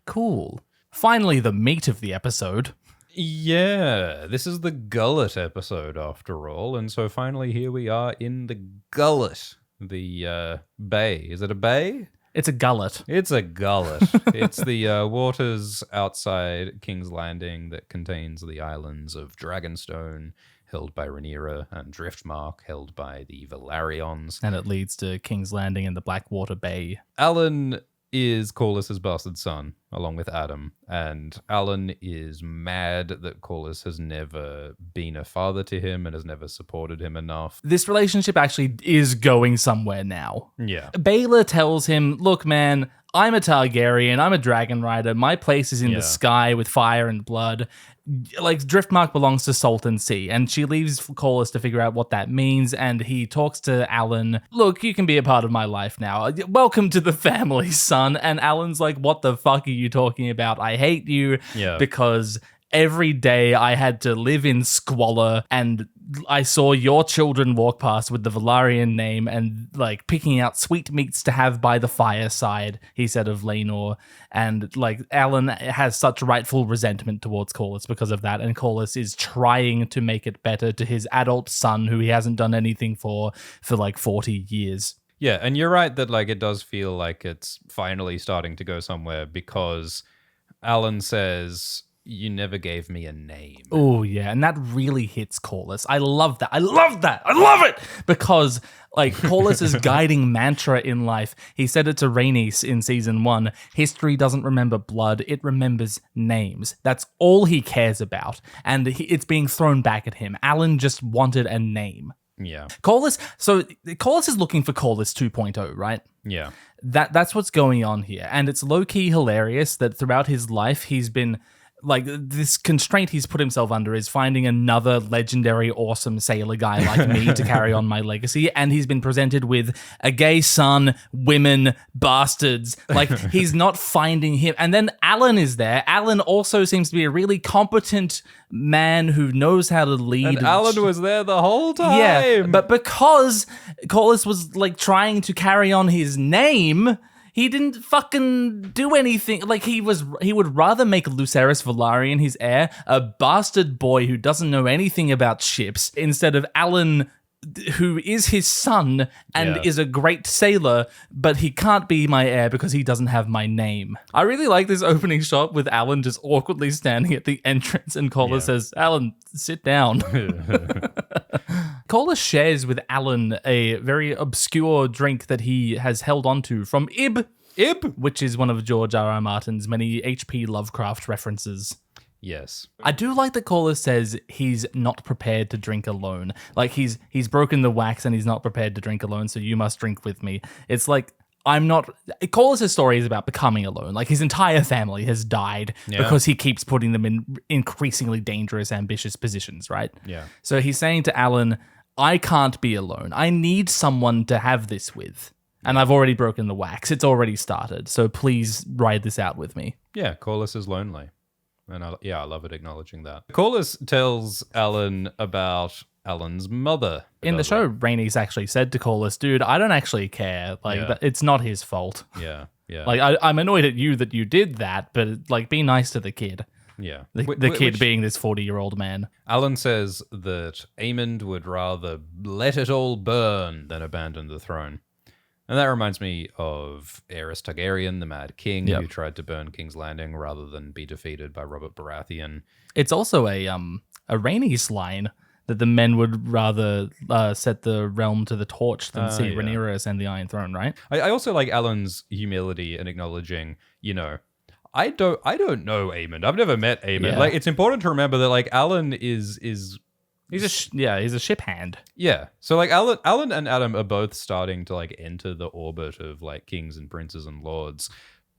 Cool. Finally, the meat of the episode. Yeah, this is the Gullet episode after all, and so finally here we are in the Gullet, the bay. Is it a bay? It's a gullet. It's a gullet. It's the waters outside King's Landing that contains the islands of Dragonstone, held by Rhaenyra, and Driftmark, held by the Velaryons. And it leads to King's Landing in the Blackwater Bay. Alyn is Corlys' bastard son, along with Adam. And Alyn is mad that Corlys has never been a father to him and has never supported him enough. This relationship actually is going somewhere now. Yeah. Baylor tells him, look, man, I'm a Targaryen, I'm a dragon rider, my place is in the sky with fire and blood. Like, Driftmark belongs to Salton Sea, and she leaves Corlys to figure out what that means, and he talks to Alyn, look, you can be a part of my life now. Welcome to the family, son. And Alyn's like, what the fuck are you talking about? I hate you because every day I had to live in squalor, and I saw your children walk past with the Velaryon name and like picking out sweetmeats to have by the fireside, he said of Laenor. And like Alyn has such rightful resentment towards Corlys because of that. And Corlys is trying to make it better to his adult son who he hasn't done anything for like 40 years. Yeah, and you're right that like it does feel like it's finally starting to go somewhere because Alyn says, you never gave me a name. Oh, yeah. And that really hits Corlys. I love that. I love that. I love it. Because, like, Corlys' guiding mantra in life, he said it to Rhaenys in season 1, history doesn't remember blood, it remembers names. That's all he cares about. And it's being thrown back at him. Alyn just wanted a name. Yeah. Corlys is looking for Corlys 2.0, right? Yeah. That's what's going on here. And it's low-key hilarious that throughout his life, he's been... like, this constraint he's put himself under is finding another legendary, awesome sailor guy like me to carry on my legacy, and he's been presented with a gay son, women, bastards. Like, he's not finding him. And then Alyn is there. Alyn also seems to be a really competent man who knows how to lead. And Alyn was there the whole time. Yeah, but because Corlys was, like, trying to carry on his name... he didn't fucking do anything. Like, he would rather make Lucerys Velaryon his heir, a bastard boy who doesn't know anything about ships, instead of Alyn, who is his son and is a great sailor, but he can't be my heir because he doesn't have my name. I really like this opening shot with Alyn just awkwardly standing at the entrance and Corlys says, Alyn, sit down. Corlys shares with Alyn a very obscure drink that he has held onto from Ib, which is one of George R.R. Martin's many H.P. Lovecraft references. Yes. I do like that Corlys says he's not prepared to drink alone. Like, he's broken the wax and he's not prepared to drink alone, so you must drink with me. It's like, I'm not... Corlys' story is about becoming alone. Like, his entire family has died because he keeps putting them in increasingly dangerous, ambitious positions, right? Yeah. So he's saying to Alyn, I can't be alone. I need someone to have this with. And I've already broken the wax. It's already started. So please ride this out with me. Yeah, Corlys is lonely. And I love it acknowledging that. Corlys tells Alyn about Alyn's mother. In the show, Rhaenys actually said to Corlys, dude, I don't actually care. Like, it's not his fault. Yeah, yeah. Like, I'm annoyed at you that you did that, but, like, be nice to the kid. Yeah. The kid being this 40-year-old man. Alyn says that Aemond would rather let it all burn than abandon the throne. And that reminds me of Aerys Targaryen, the Mad King, who tried to burn King's Landing rather than be defeated by Robert Baratheon. It's also a Rhaenys line that the men would rather set the realm to the torch than see Rhaenyra ascend the Iron Throne, right? I also like Alyn's humility and acknowledging, I don't know Aemond. I've never met Aemond. Yeah. Like, it's important to remember that like Alyn is he's a ship hand. Yeah. So like Alyn and Adam are both starting to like enter the orbit of like kings and princes and lords,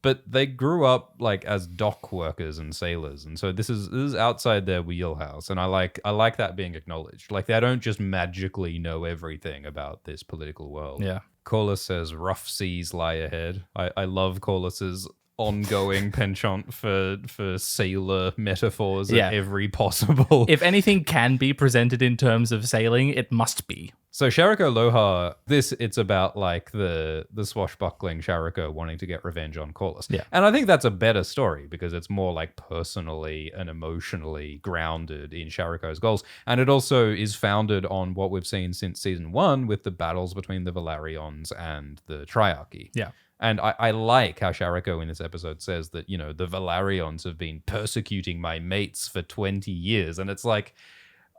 but they grew up like as dock workers and sailors, and so this is outside their wheelhouse, and I like that being acknowledged. Like, they don't just magically know everything about this political world. Yeah. Corlys says rough seas lie ahead. I love Corlys's ongoing penchant for sailor metaphors at every possible. If anything can be presented in terms of sailing, it must be. So Sharako Lohar, it's about like the swashbuckling Sharako wanting to get revenge on Corlys. Yeah. And I think that's a better story because it's more like personally and emotionally grounded in Sharako's goals. And it also is founded on what we've seen since season 1 with the battles between the Velaryons and the Triarchy. Yeah. And I like how Sharako in this episode says that, the Velaryons have been persecuting my mates for 20 years. And it's like,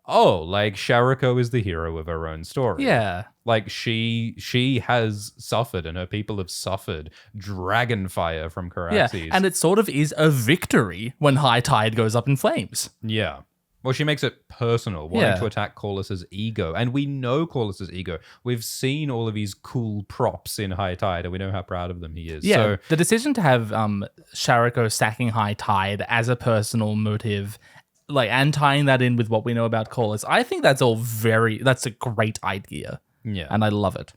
oh, like Sharako is the hero of her own story. Yeah. Like she has suffered and her people have suffered dragonfire from Yeah, Caraxes. and it sort of is a victory when High Tide goes up in flames. Yeah. Well, she makes it personal, wanting Yeah. to attack Corlys's ego. And we know Corlys's ego. We've seen all of his cool props in High Tide, and we know how proud of them he is. Yeah, So, the decision to have Sharako sacking High Tide as a personal motive, like, and tying that in with what we know about Corlys, I think that's that's a great idea. yeah. And I love it.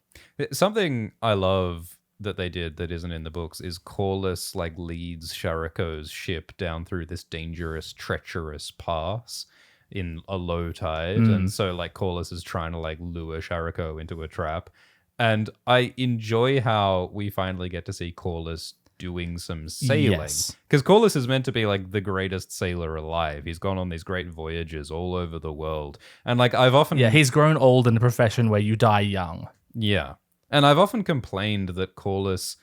Something I love that they did that isn't in the books is Corlys, like, leads Sharako's ship down through this dangerous, treacherous pass in a low tide. And so, like, Corlys is trying to, like, lure Sharako into a trap. And I enjoy how we finally get to see Corlys doing some sailing. Yes. Because Corlys is meant to be, like, the greatest sailor alive. He's gone on these great voyages all over the world. And, like, I've often... Yeah, he's grown old in a profession where you die young. Yeah. And I've often complained that Corlys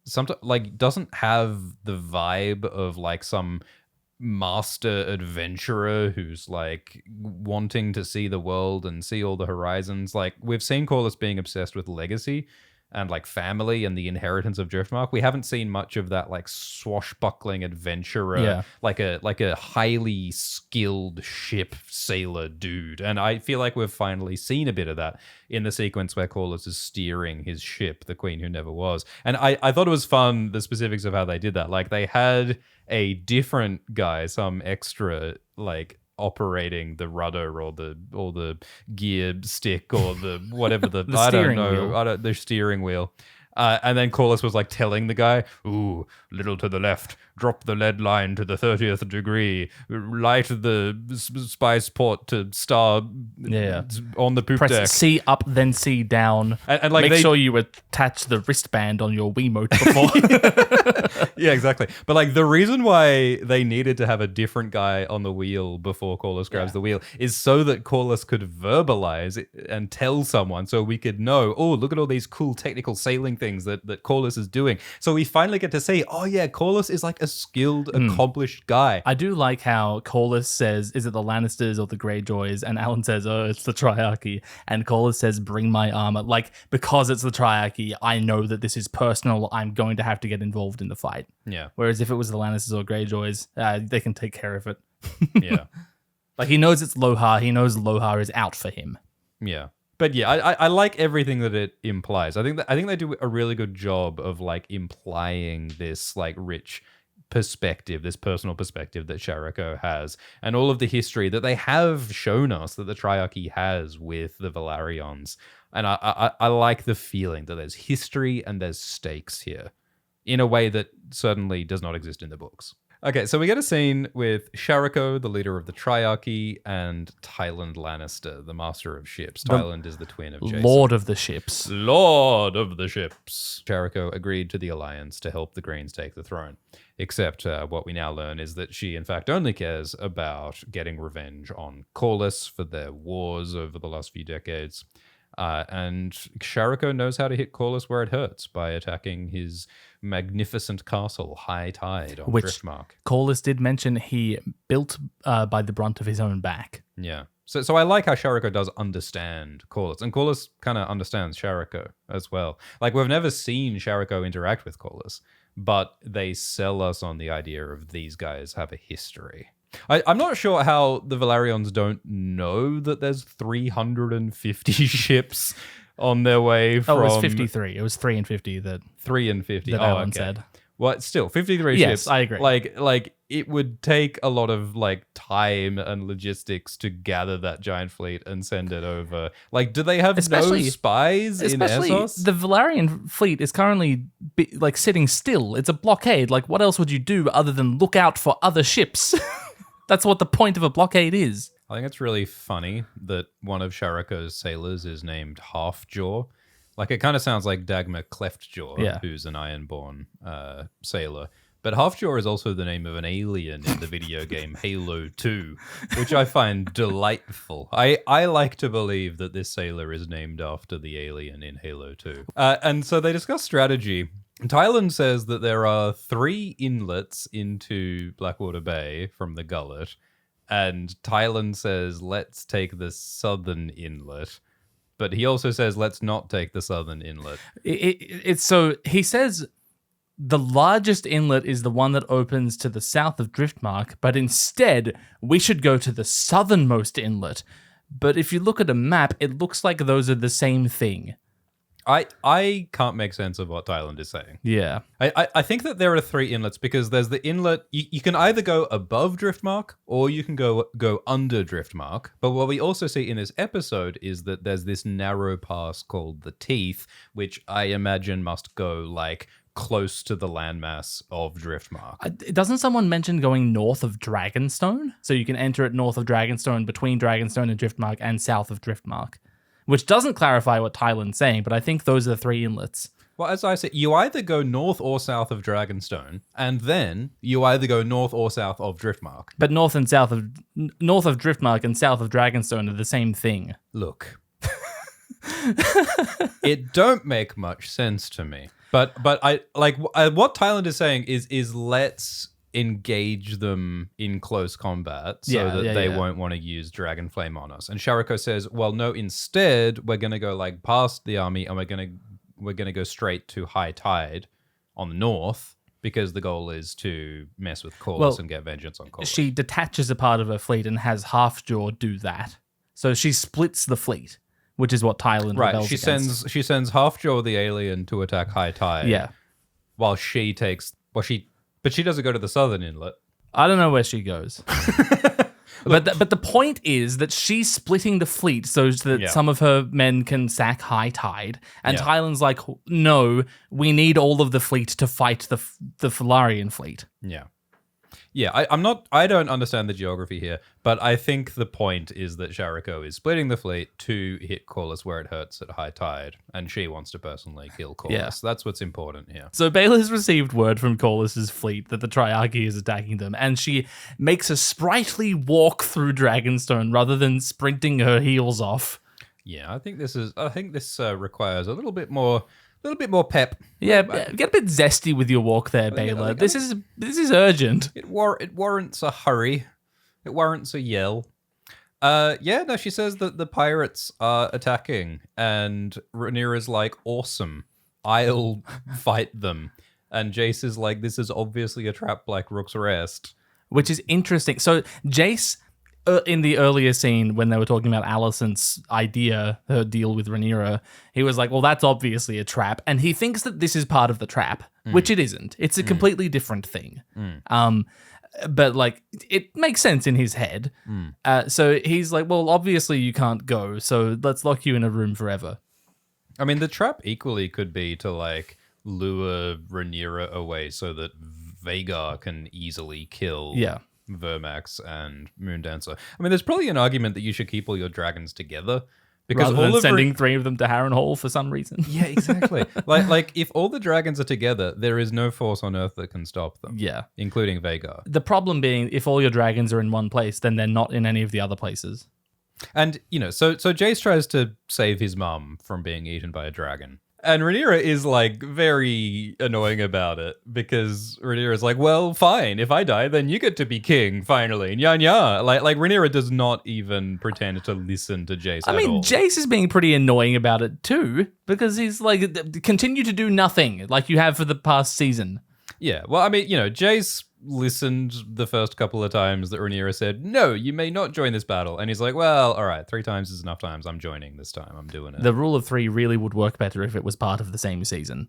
sometimes, like, doesn't have the vibe of, like, some master adventurer who's, like, wanting to see the world and see all the horizons. Like, we've seen Corlys being obsessed with legacy and, like, family and the inheritance of Driftmark. We haven't seen much of that, like, swashbuckling adventurer, like a highly skilled ship sailor dude. And I feel like we've finally seen a bit of that in the sequence where Corlys is steering his ship, the Queen Who Never Was. And I thought it was fun, the specifics of how they did that. Like, they had a different guy, some extra, like, operating the rudder or the gear stick or the whatever the I don't know the steering wheel. And then Corlys was, like, telling the guy, ooh, little to the left, drop the lead line to the 30th degree, light the spice port to star on the poop Press deck. C up, then C down. And like, make sure you attach the wristband on your Wiimote before. Yeah, exactly. But, like, the reason why they needed to have a different guy on the wheel before Corlys grabs the wheel is so that Corlys could verbalize it and tell someone, so we could know, oh, look at all these cool technical sailing things that Corlys is doing. So we finally get to see, oh yeah, Corlys is, like, a skilled, accomplished guy. I do like how Corlys says, is it the Lannisters or the Greyjoys? And Alyn says, oh, it's the triarchy. And Corlys says, bring my armor. Like, because it's the triarchy, I know that this is personal. I'm going to have to get involved in the fight. Yeah. Whereas if it was the Lannisters or Greyjoys, they can take care of it. Yeah. Like, he knows it's Lohar. He knows Lohar is out for him. Yeah. But yeah, I like everything that it implies. I think they do a really good job of, like, implying this, like, rich perspective, this personal perspective that Sharako has, and all of the history that they have shown us that the Triarchy has with the Velaryons. And I like the feeling that there's history and there's stakes here in a way that certainly does not exist in the books. Okay, so we get a scene with Sharako, the leader of the Triarchy, and Tywin Lannister, the master of ships. Tywin is the twin of Jace. Lord of the ships. Lord of the ships. Sharako agreed to the alliance to help the Greens take the throne. Except what we now learn is that she, in fact, only cares about getting revenge on Corlys for their wars over the last few decades. And Sharako knows how to hit Corlys where it hurts by attacking his magnificent castle, High Tide, on Driftmark. Corlys did mention he built by the brunt of his own back. Yeah. So I like how Sharako does understand Corlys, and Corlys kind of understands Sharako as well. Like, we've never seen Sharako interact with Corlys, but they sell us on the idea of these guys have a history. I'm not sure how the Velaryons don't know that there's 350 ships on their way from... Oh, it was 53. It was 3 and 50 that... 3 and 50. That Alyn said. Well, still, 53 yes, ships. I agree. Like, it would take a lot of, like, time and logistics to gather that giant fleet and send it over. Like, do they have no spies in Essos? The Velaryon fleet is currently, like, sitting still. It's a blockade. Like, what else would you do other than look out for other ships? That's what the point of a blockade is. I think it's really funny that one of Sharako's sailors is named Halfjaw. Like, it kind of sounds like Dagmar Cleftjaw, who's an Ironborn sailor. But Halfjaw is also the name of an alien in the video game Halo 2, which I find delightful. I like to believe that this sailor is named after the alien in Halo 2. And so they discuss strategy. Tywin says that there are 3 inlets into Blackwater Bay from the Gullet, And Tylan says, let's take the southern inlet. But he also says, let's not take the southern inlet. So he says the largest inlet is the one that opens to the south of Driftmark, but instead we should go to the southernmost inlet. But if you look at a map, it looks like those are the same thing. I can't make sense of what Tylan is saying. Yeah. I think that there are 3 inlets because there's the inlet. You can either go above Driftmark or you can go under Driftmark. But what we also see in this episode is that there's this narrow pass called the Teeth, which I imagine must go like close to the landmass of Driftmark. Doesn't someone mention going north of Dragonstone? So you can enter it north of Dragonstone, between Dragonstone and Driftmark, and south of Driftmark. Which doesn't clarify what Tylan's saying, but I think those are the 3 inlets. Well, as I said, you either go north or south of Dragonstone, and then you either go north or south of Driftmark. But north of Driftmark and south of Dragonstone are the same thing. Look, it don't make much sense to me. But I like what Tylan is saying is let's engage them in close combat so that they won't want to use Dragonflame on us. And Sharako says, well, no, instead we're going to go like past the army and we're going to go straight to High Tide on the north because the goal is to mess with Corlys and get vengeance on Corlys. She detaches a part of her fleet and has Halfjaw do that. So she splits the fleet, which is what Tylan rebels against. She sends Halfjaw the alien to attack High Tide. Yeah. While she takes but she doesn't go to the southern inlet. I don't know where she goes. but the point is that she's splitting the fleet so that some of her men can sack High Tide. And Tylan's like, no, we need all of the fleet to fight the Felarian fleet. Yeah. Yeah, I don't understand the geography here, but I think the point is that Sharako is splitting the fleet to hit Corlys where it hurts at High Tide, and she wants to personally kill Corlys. Yeah. That's what's important here. So Baela has received word from Corlys' fleet that the Triarchy is attacking them, and she makes a sprightly walk through Dragonstone rather than sprinting her heels off. Yeah, I think this requires a little bit more pep. Yeah, get a bit zesty with your walk there, Baela. This is urgent. It warrants a hurry. It warrants a yell. She says that the pirates are attacking, and Rhaenyra's like, awesome, I'll fight them. And Jace is like, this is obviously a trap like Rook's Rest. Which is interesting. So Jace, in the earlier scene when they were talking about Alicent's idea, her deal with Rhaenyra, he was like, well, that's obviously a trap. And he thinks that this is part of the trap, which it isn't. It's a completely different thing. But like, it makes sense in his head. So he's like, well, obviously you can't go, so let's lock you in a room forever. I mean, the trap equally could be to like lure Rhaenyra away so that Vhagar can easily kill Vermax and Moondancer. I mean, there's probably an argument that you should keep all your dragons together. Because rather than sending 3 of them to Harrenhal for some reason. Yeah, exactly. like if all the dragons are together, there is no force on Earth that can stop them. Yeah. Including Vhagar. The problem being, if all your dragons are in one place, then they're not in any of the other places. And, so Jace tries to save his mum from being eaten by a dragon. And Rhaenyra is like very annoying about it because Rhaenyra is like, well, fine. If I die, then you get to be king finally. Nya. Like Rhaenyra does not even pretend to listen to Jace at all. Jace is being pretty annoying about it too because he's like, continue to do nothing like you have for the past season. Yeah. Well, I mean, Jace listened the first couple of times that Rhaenyra said, no, you may not join this battle. And he's like, well, all right, 3 times is enough times. I'm joining this time. I'm doing it. The rule of 3 really would work better if it was part of the same season.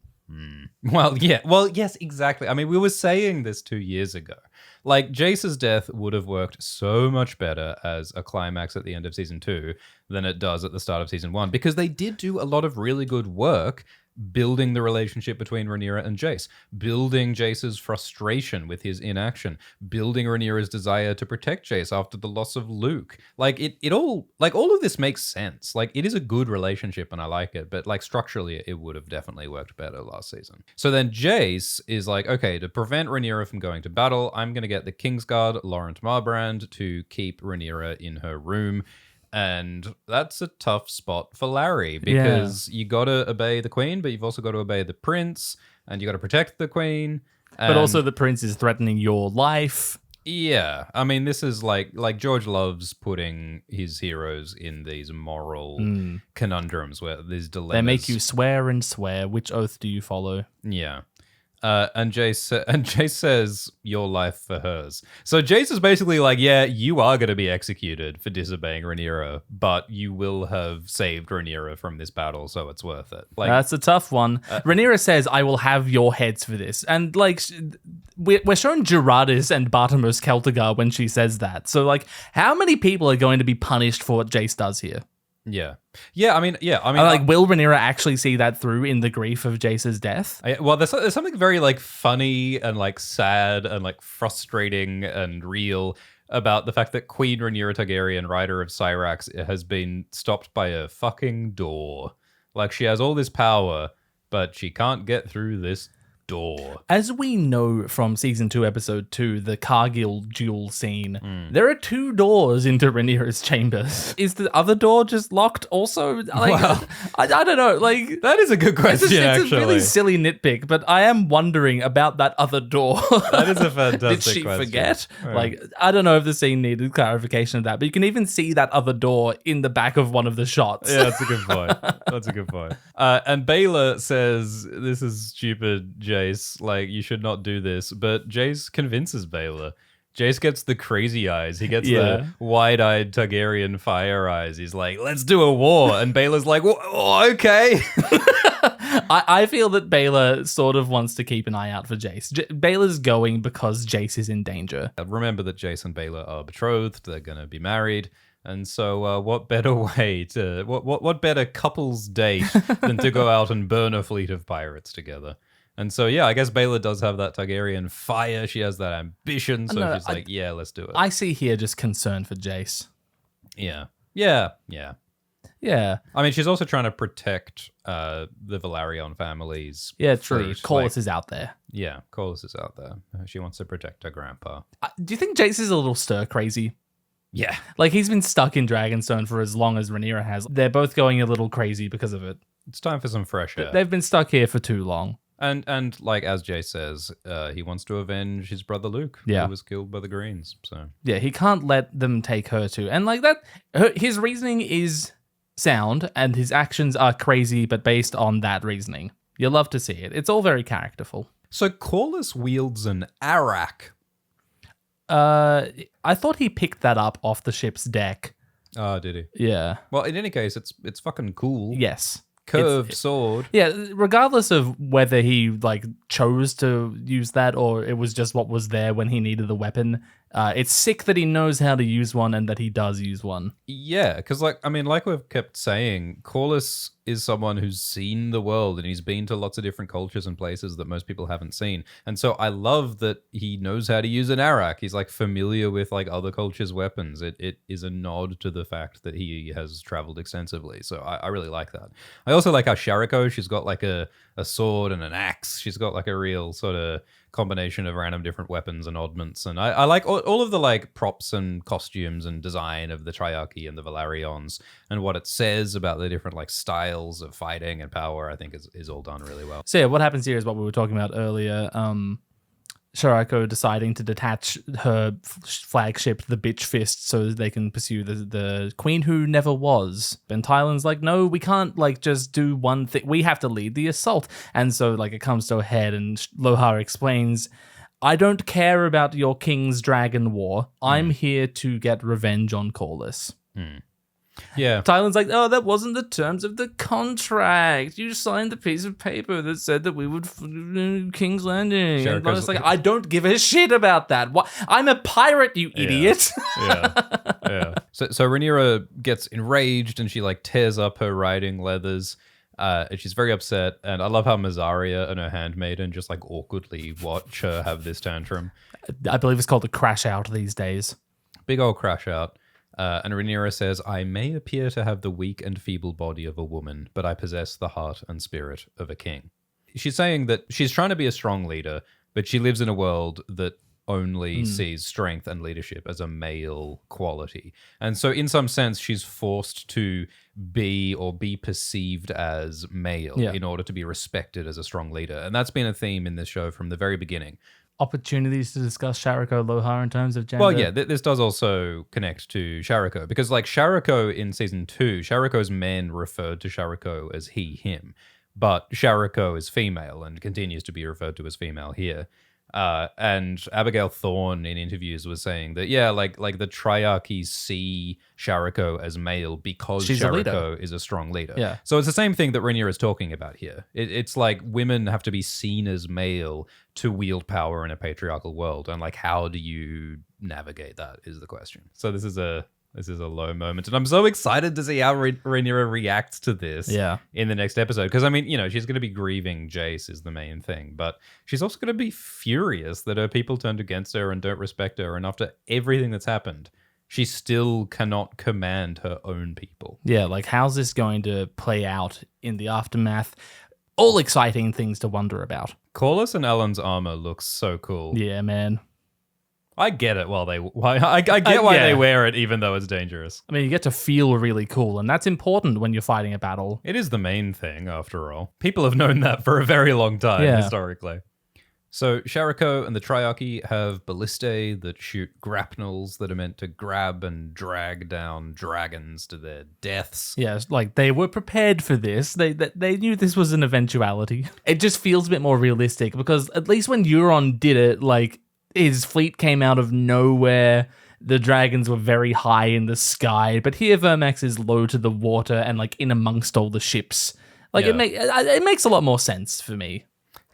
Well, yeah. Well, yes, exactly. I mean, we were saying this 2 years ago. Like, Jace's death would have worked so much better as a climax at the end of season 2 than it does at the start of season 1 because they did do a lot of really good work building the relationship between Rhaenyra and Jace, building Jace's frustration with his inaction, building Rhaenyra's desire to protect Jace after the loss of Luke. Like it all of this makes sense. Like it is a good relationship and I like it, but like structurally it would have definitely worked better last season. So then Jace is like, okay, to prevent Rhaenyra from going to battle, I'm going to get the Kingsguard, Laurent Marbrand, to keep Rhaenyra in her room. And that's a tough spot for Larry because you got to obey the queen, but you've also got to obey the prince and you got to protect the queen. But also the prince is threatening your life. Yeah, I mean, this is like George loves putting his heroes in these moral conundrums where these dilemmas. They make you swear and swear. Which oath do you follow? Yeah. And Jace says, your life for hers. So Jace is basically like, yeah, you are going to be executed for disobeying Rhaenyra, but you will have saved Rhaenyra from this battle, so it's worth it. Like, that's a tough one. Rhaenyra says, I will have your heads for this. And, like, we're shown Gerardus and Bartimaeus Celtigar when she says that. So, like, how many people are going to be punished for what Jace does here? Yeah. I mean, like, will Rhaenyra actually see that through in the grief of Jace's death? Well, there's something very like funny and like sad and like frustrating and real about the fact that Queen Rhaenyra Targaryen, Rider of Syrax, has been stopped by a fucking door. Like, she has all this power, but she can't get through this door. As we know from season 2, episode 2, the Cargill duel scene, there are 2 doors into Rhaenyra's chambers. Is the other door just locked also? Like, Well, I don't know. Like, that is a good question, it's a really silly nitpick, but I am wondering about that other door. That is a fantastic Did she question. forget? Right. Like, I don't know if the scene needed clarification of that, but you can even see that other door in the back of one of the shots. Yeah, that's a good point. That's a good point. And Baylor says, this is stupid, Jace. Like, you should not do this. But Jace convinces Baylor. Jace gets the crazy eyes. He gets the wide-eyed Targaryen fire eyes. He's like, let's do a war. And Baylor's like, okay. I feel that Baylor sort of wants to keep an eye out for Jace. Baylor's going because Jace is in danger. Remember that Jace and Baylor are betrothed. They're going to be married. And so what better way to... What better couple's date than to go out and burn a fleet of pirates together? And so, yeah, I guess Baylor does have that Targaryen fire. She has that ambition. So she's like, yeah, let's do it. I see here just concern for Jace. Yeah. I mean, she's also trying to protect the Velaryon families. Yeah, true. fleet. Corlys is out there. Yeah, Corlys is out there. She wants to protect her grandpa. Do you think Jace is a little stir crazy? Yeah. Like, he's been stuck in Dragonstone for as long as Rhaenyra has. They're both going a little crazy because of it. It's time for some fresh air. They've been stuck here for too long. And like as Jay says, he wants to avenge his brother Luke, who was killed by the Greens. So yeah, he can't let them take her too. And like that, his reasoning is sound, and his actions are crazy, but based on that reasoning. You'll love to see it. It's all very characterful. So Corlys wields an arak. I thought he picked that up off the ship's deck. Oh, did he? Yeah. Well, in any case, it's fucking cool. Yes. Curved sword. Yeah, regardless of whether he like chose to use that or it was just what was there when he needed the weapon, it's sick that he knows how to use one and that he does use one. Yeah, because like we've kept saying, Corlys is someone who's seen the world and he's been to lots of different cultures and places that most people haven't seen. And so I love that he knows how to use an arak. He's like familiar with like other cultures' weapons. It is a nod to the fact that he has traveled extensively. So I really like that. I also like how Sharako, she's got like a sword and an axe. She's got like a real sort of combination of random different weapons and oddments. And I like all of the like props and costumes and design of the triarchy and the Velaryons and what it says about the different like styles of fighting and power, I think is all done really well. So yeah, what happens here is what we were talking about earlier. Sharako deciding to detach her flagship, the Bitch Fist, so that they can pursue the queen who never was. And Tylan's like, no, we can't like just do one thing. We have to lead the assault. And so like it comes to a head and Lohar explains, I don't care about your king's dragon war. I'm here to get revenge on Corlys. Yeah. Tylan's like, oh, that wasn't the terms of the contract. You signed the piece of paper that said that we would King's Landing. And I was like, I don't give a shit about that. What? I'm a pirate, you idiot. Yeah. So Rhaenyra gets enraged and she like tears up her riding leathers. And she's very upset. And I love how Mazaria and her handmaiden just like awkwardly watch her have this tantrum. I believe it's called a crash out these days. Big old crash out. And Rhaenyra says, I may appear to have the weak and feeble body of a woman, but I possess the heart and spirit of a king. She's saying that she's trying to be a strong leader, but she lives in a world that only sees strength and leadership as a male quality. And so in some sense, she's forced to be perceived as male in order to be respected as a strong leader. And that's been a theme in this show from the very beginning. opportunities to discuss Sharako Lohar in terms of gender. Well, yeah, this does also connect to Sharako because, like, Sharako in season 2, Sharako's men referred to Sharako as he, him, but Sharako is female and continues to be referred to as female here. And Abigail Thorne in interviews was saying that, yeah, like the triarchies see Sharako as male because She's Sharako is a strong leader. Yeah. So it's the same thing that Rhaenyra is talking about here. It's like women have to be seen as male to wield power in a patriarchal world. And like, how do you navigate that is the question. So this is a low moment. And I'm so excited to see how Rhaenyra reacts to this in the next episode. Because, I mean, you know, she's going to be grieving Jace is the main thing. But she's also going to be furious that her people turned against her and don't respect her. And after everything that's happened, she still cannot command her own people. Yeah, like, how's this going to play out in the aftermath? All exciting things to wonder about. Corlys and Alyn's armor looks so cool. Yeah, man. I get it I get why they wear it, even though it's dangerous. I mean, you get to feel really cool, and that's important when you're fighting a battle. It is the main thing, after all. People have known that for a very long time, historically. So Sharako and the Triarchy have ballistae that shoot grapnels that are meant to grab and drag down dragons to their deaths. Yeah, like they were prepared for this. They knew this was an eventuality. It just feels a bit more realistic because at least when Euron did it, like, his fleet came out of nowhere. The dragons were very high in the sky, but here Vermax is low to the water and like in amongst all the ships. Like it makes a lot more sense for me.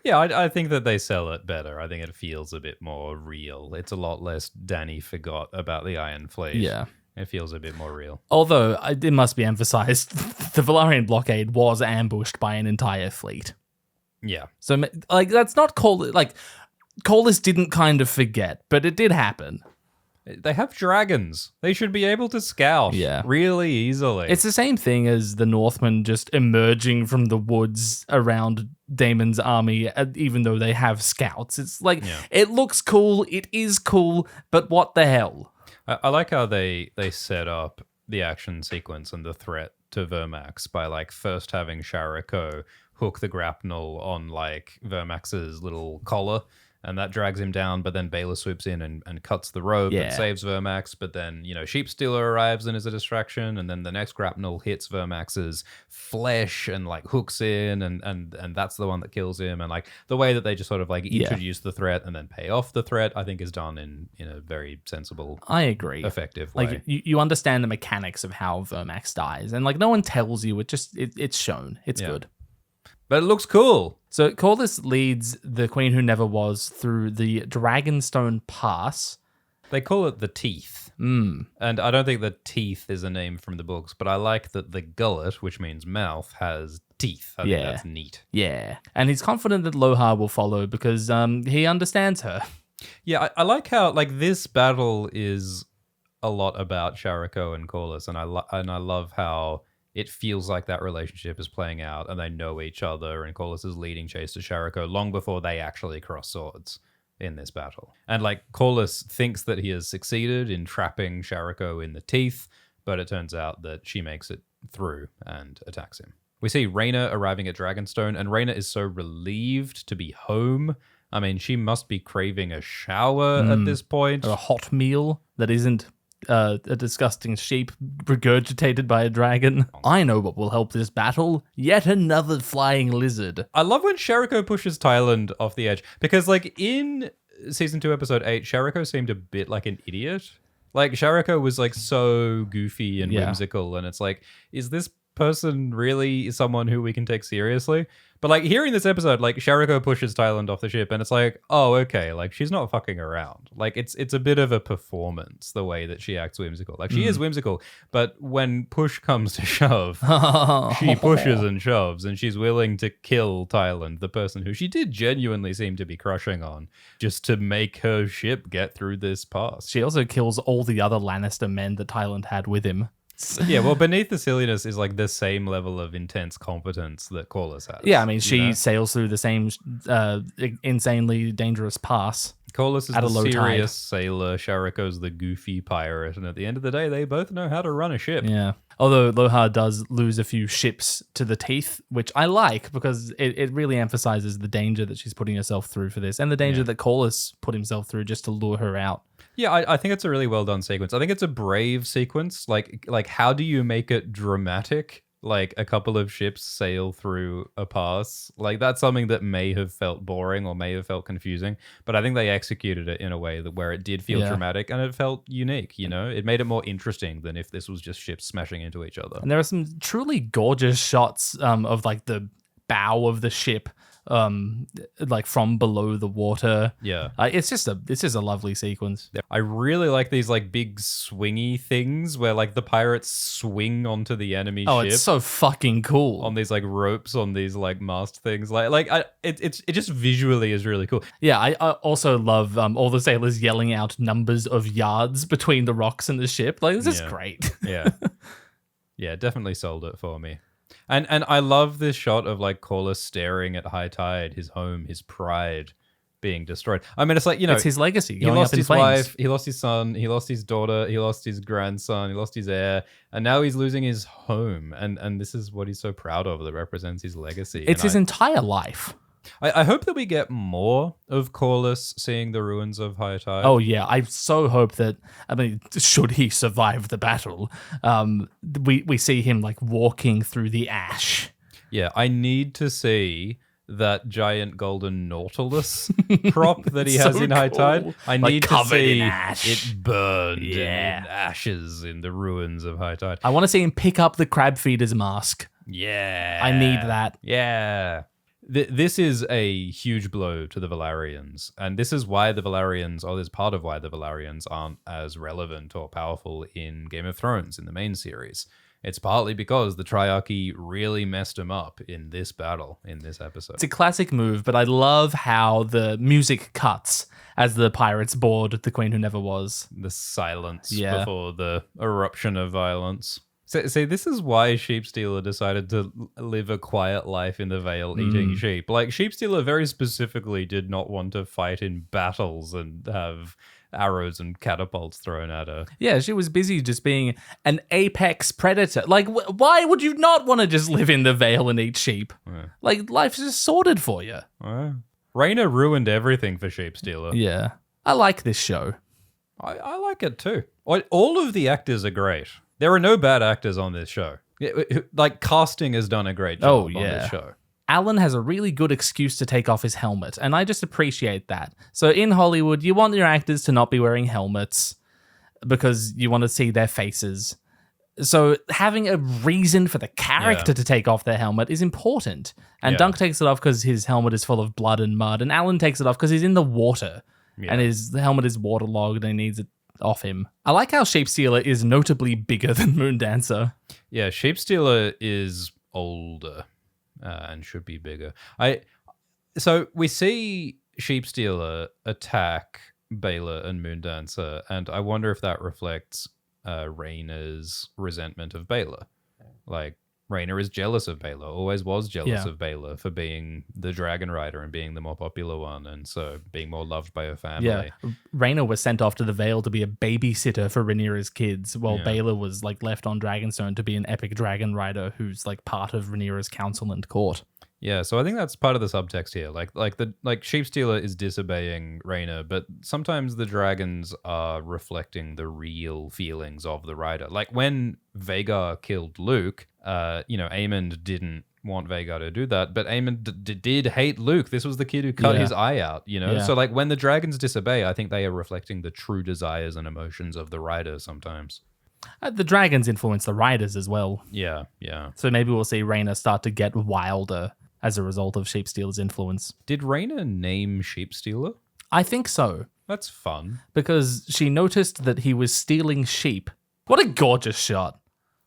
Yeah, I think that they sell it better. I think it feels a bit more real. It's a lot less Dany forgot about the Iron Fleet. Yeah. It feels a bit more real. Although it must be emphasized, the Velaryon blockade was ambushed by an entire fleet. Yeah. So like that's not called like. Corlys didn't kind of forget, but it did happen. They have dragons. They should be able to scout really easily. It's the same thing as the Northmen just emerging from the woods around Daemon's army, even though they have scouts. It's like, it looks cool, it is cool, but what the hell? I like how they set up the action sequence and the threat to Vermax by like first having Sharako hook the grapnel on like Vermax's little collar, and that drags him down, but then Baylor swoops in and cuts the rope and saves Vermax, but then, you know, Sheepstealer arrives and is a distraction, and then the next grapnel hits Vermax's flesh and, like, hooks in, and that's the one that kills him, and, like, the way that they just sort of, like, introduce the threat and then pay off the threat, I think is done in a very sensible, I agree, effective way. Like, you understand the mechanics of how Vermax dies, and, like, no one tells you, it's shown. It's good. But it looks cool. So Corlys leads the Queen Who Never Was through the Dragonstone Pass. They call it the Teeth. And I don't think the Teeth is a name from the books, but I like that the Gullet, which means mouth, has teeth. I think that's neat. Yeah. And he's confident that Lohar will follow because he understands her. Yeah, I like how, like, this battle is a lot about Sharako and Corlys, and I love how it feels like that relationship is playing out and they know each other, and Corlys is leading Jace to Sharako long before they actually cross swords in this battle. And like Corlys thinks that he has succeeded in trapping Sharako in the teeth, but it turns out that she makes it through and attacks him. We see Rhaena arriving at Dragonstone, and Rhaena is so relieved to be home. I mean, she must be craving a shower at this point. Or a hot meal that isn't a disgusting sheep regurgitated by a dragon. I know what will help this battle. Yet another flying lizard. I love when Sharako pushes Tyland off the edge, because like in season 2 episode 8, Sharako seemed a bit like an idiot. Like Sharako was like so goofy and whimsical, and it's like, is this person really someone who we can take seriously? But like here in this episode, like Sharako pushes Tyland off the ship, and it's like, oh, okay, like she's not fucking around. Like it's a bit of a performance, the way that she acts whimsical. Like she is whimsical, but when push comes to shove, she pushes and shoves, and she's willing to kill Tyland, the person who she did genuinely seem to be crushing on, just to make her ship get through this pass. She also kills all the other Lannister men that Tyland had with him. Yeah, well, beneath the silliness is like the same level of intense competence that Corlys has. Yeah, I mean, she sails through the same insanely dangerous pass. Corlys is at a the low serious sailor, Sharako's the goofy pirate, and at the end of the day, they both know how to run a ship. Yeah. Although Lohar does lose a few ships to the teeth, which I like because it really emphasizes the danger that she's putting herself through for this and the danger that Corlys put himself through just to lure her out. Yeah, I think it's a really well done sequence. I think it's a brave sequence. Like how do you make it dramatic? Like a couple of ships sail through a pass. Like that's something that may have felt boring or may have felt confusing, but I think they executed it in a way that where it did feel dramatic and it felt unique, you know? It made it more interesting than if this was just ships smashing into each other. And there are some truly gorgeous shots of like the bow of the ship like from below the water. Yeah. It's just a lovely sequence. I really like these like big swingy things where like the pirates swing onto the enemy ship. Oh, it's so fucking cool. On these like ropes on these like mast things. It just visually is really cool. Yeah, I also love all the sailors yelling out numbers of yards between the rocks and the ship. Like this is great. Yeah. Yeah, definitely sold it for me. And I love this shot of like Corlys staring at high tide, his home, his pride being destroyed. I mean, it's like, you know, it's his legacy. He lost his wife, he lost his son, he lost his daughter, he lost his grandson, he lost his heir, and now he's losing his home. And this is what he's so proud of that represents his legacy. It's his entire life. I hope that we get more of Corlys seeing the ruins of High Tide. Oh, yeah. I so hope that, I mean, should he survive the battle, we see him like walking through the ash. Yeah, I need to see that giant golden Nautilus prop that he has in High Tide. I need to see it burned in ashes in the ruins of High Tide. I want to see him pick up the crab feeder's mask. Yeah. I need that. Yeah. This is a huge blow to the Velaryons, and this is why the Velaryons, or this part of why the Velaryons aren't as relevant or powerful in Game of Thrones in the main series. It's partly because the triarchy really messed them up in this battle, in this episode. It's a classic move, but I love how the music cuts as the pirates board the Queen Who Never Was. The silence before the eruption of violence. So this is why Sheepstealer decided to live a quiet life in the Vale eating sheep. Like, Sheepstealer very specifically did not want to fight in battles and have arrows and catapults thrown at her. Yeah, she was busy just being an apex predator. Like, why would you not want to just live in the Vale and eat sheep? Yeah. Like, life's just sorted for you. Rhaena ruined everything for Sheepstealer. Yeah. I like this show. I like it too. All of the actors are great. There are no bad actors on this show. Like, casting has done a great job on this show. Alyn has a really good excuse to take off his helmet, and I just appreciate that. So in Hollywood, you want your actors to not be wearing helmets because you want to see their faces. So having a reason for the character to take off their helmet is important. And Dunk takes it off because his helmet is full of blood and mud, and Alyn takes it off because he's in the water, and his helmet is waterlogged and he needs it off him. I like how Sheepstealer is notably bigger than Moondancer. Yeah, Sheepstealer is older and should be bigger. So we see Sheepstealer attack Baela and Moondancer, and I wonder if that reflects Rhaenyra's resentment of Baela. Like, Rhaenyra is jealous of Baela, always was jealous of Baela for being the dragon rider and being the more popular one, and so being more loved by her family. Yeah, Rhaenyra was sent off to the Vale to be a babysitter for Rhaenyra's kids, while Baela was like left on Dragonstone to be an epic dragon rider who's like part of Rhaenyra's council and court. Yeah, so I think that's part of the subtext here. Like Sheepstealer is disobeying Rhaenyra, but sometimes the dragons are reflecting the real feelings of the rider. Like when Vhagar killed Luke, Aemond didn't want Vhagar to do that, but Aemond did hate Luke. This was the kid who cut his eye out, So like when the dragons disobey, I think they are reflecting the true desires and emotions of the rider sometimes. The dragons influence the riders as well. Yeah. So maybe we'll see Rhaena start to get wilder as a result of Sheepstealer's influence. Did Rhaena name Sheepstealer? I think so. That's fun. Because she noticed that he was stealing sheep. What a gorgeous shot.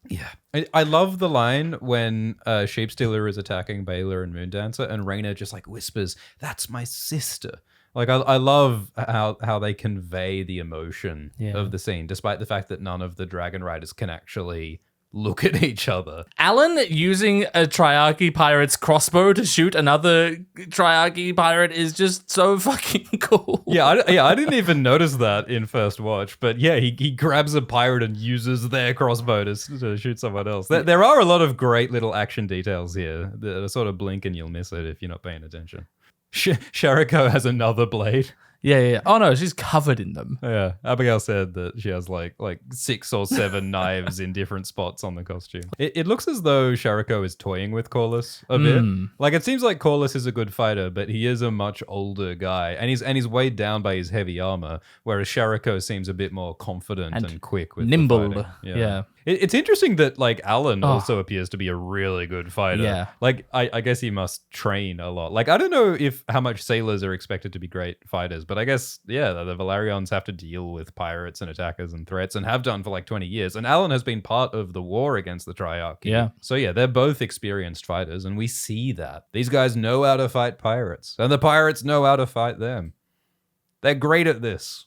Yeah. I love the line when Sheepstealer is attacking Baela and Moondancer, and Rhaena just like whispers, "That's my sister." Like, I love how they convey the emotion of the scene, despite the fact that none of the dragon riders can actually look at each other. Alyn using a triarchy pirate's crossbow to shoot another triarchy pirate is just so fucking cool. Yeah, I didn't even notice that in first watch, but yeah, he grabs a pirate and uses their crossbow to shoot someone else. There are a lot of great little action details here that are sort of blink and you'll miss it if you're not paying attention. Sharako has another blade. Yeah. Oh no, she's covered in them. Yeah, Abigail said that she has like 6 or 7 knives in different spots on the costume. It looks as though Sharako is toying with Corlys a bit. Like it seems like Corlys is a good fighter, but he is a much older guy, and he's weighed down by his heavy armor, whereas Sharako seems a bit more confident and quick with nimble. the fighting. Yeah. It's interesting that like Alyn also appears to be a really good fighter. Yeah. Like I guess he must train a lot. Like I don't know how much sailors are expected to be great fighters, but I guess the Velaryons have to deal with pirates and attackers and threats and have done for like 20 years. And Alyn has been part of the war against the triarchy. Yeah. So yeah, they're both experienced fighters, and we see that. These guys know how to fight pirates, and the pirates know how to fight them. They're great at this.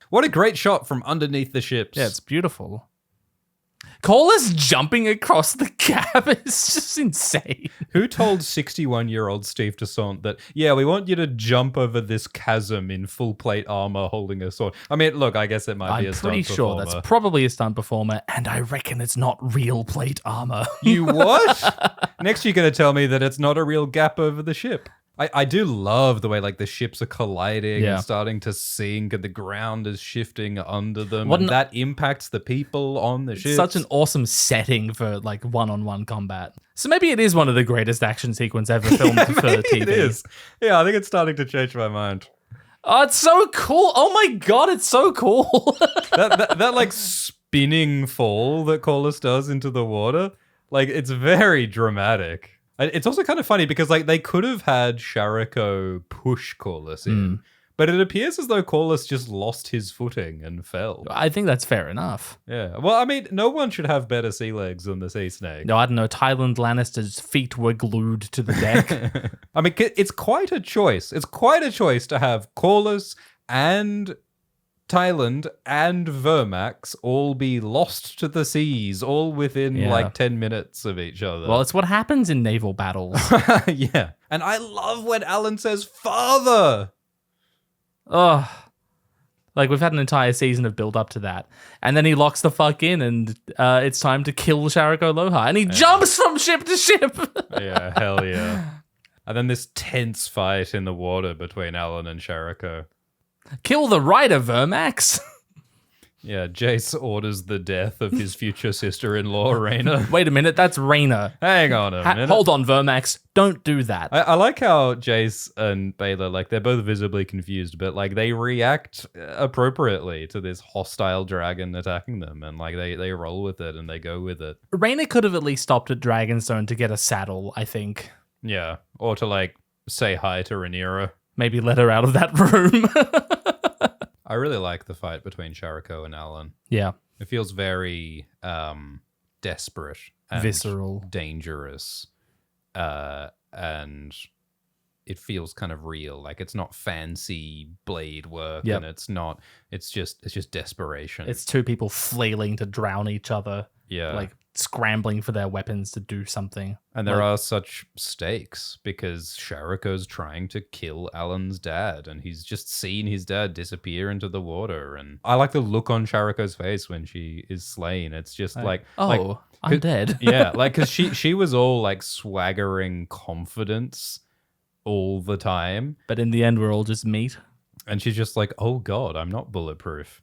What a great shot from underneath the ships. Yeah, it's beautiful. Corlys jumping across the gap is just insane. Who told 61-year-old Steve Toussaint that, yeah, we want you to jump over this chasm in full plate armor holding a sword? I mean, look, I guess it might be a stunt I'm pretty sure performer. that's probably a stunt performer, and I reckon it's not real plate armor. You what? Next you're going to tell me that it's not a real gap over the ship. I do love the way like the ships are colliding and starting to sink and the ground is shifting under them. And that impacts the people on the ships. Such an awesome setting for like one-on-one combat. So maybe it is one of the greatest action sequences ever filmed for TV. It is. Yeah, I think it's starting to change my mind. Oh, it's so cool. Oh my God, it's so cool. that like spinning fall that Corlys does into the water, like it's very dramatic. It's also kind of funny because like they could have had Sharako push Corlys in, but it appears as though Corlys just lost his footing and fell. I think that's fair enough. Yeah. Well, I mean, no one should have better sea legs than the sea snake. No, I don't know. Tywin Lannister's feet were glued to the deck. I mean, it's quite a choice. It's quite a choice to have Corlys and Thailand and Vermax all be lost to the seas, all within like 10 minutes of each other. Well, it's what happens in naval battles. Yeah. And I love when Alyn says, "Father!" Oh, like we've had an entire season of build up to that. And then he locks the fuck in and it's time to kill Sharako Loha. And he jumps from ship to ship. Yeah, hell yeah. And then this tense fight in the water between Alyn and Sharako. Kill the rider, Vermax. Yeah, Jace orders the death of his future sister-in-law, Rhaena. Wait a minute, that's Rhaena. Hang on a minute. Hold on, Vermax. Don't do that. I like how Jace and Baylor, like, they're both visibly confused, but, like, they react appropriately to this hostile dragon attacking them, and, like, they roll with it and they go with it. Rhaena could have at least stopped at Dragonstone to get a saddle, I think. Yeah, or to, like, say hi to Rhaenyra. Maybe let her out of that room. I really like the fight between Sharako and Alyn. Yeah. It feels very desperate and visceral, dangerous, and it feels kind of real. Like it's not fancy blade work, and it's just desperation. It's two people flailing to drown each other. Yeah. Like scrambling for their weapons to do something. And there are such stakes because Sharako's trying to kill Alyn's dad, and he's just seen his dad disappear into the water. And I like the look on Sharako's face when she is slain. It's just I'm dead. Yeah, like because she was all like swaggering confidence all the time, but in the end, we're all just meat. And she's just like, "Oh God, I'm not bulletproof."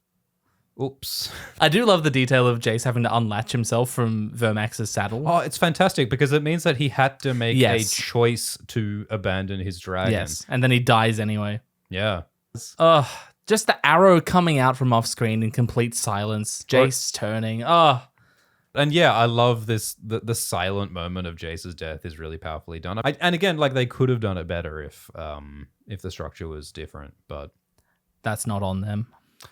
Oops. I do love the detail of Jace having to unlatch himself from Vermax's saddle. Oh, it's fantastic because it means that he had to make a choice to abandon his dragon. Yes, and then he dies anyway. Yeah. Just the arrow coming out from off screen in complete silence. Jace turning. And yeah, I love this. The silent moment of Jace's death is really powerfully done. And again, like they could have done it better if the structure was different, but that's not on them.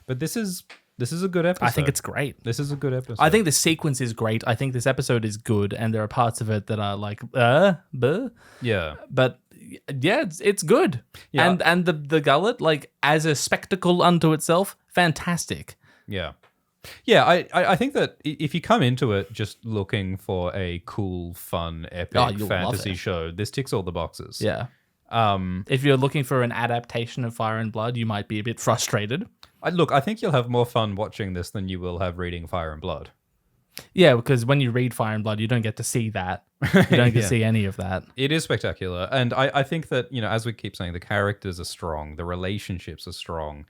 But this is a good episode. I think it's great. This is a good episode. I think the sequence is great. I think this episode is good, and there are parts of it that are like, yeah. But yeah, it's good. Yeah. And the Gullet, like as a spectacle unto itself, fantastic. Yeah. Yeah, I think that if you come into it just looking for a cool, fun, epic fantasy show, this ticks all the boxes. Yeah. If you're looking for an adaptation of Fire and Blood, you might be a bit frustrated. I think you'll have more fun watching this than you will have reading Fire and Blood. Yeah, because when you read Fire and Blood, you don't get to see that. You don't get to see any of that. It is spectacular. And I think that, as we keep saying, the characters are strong, the relationships are strong.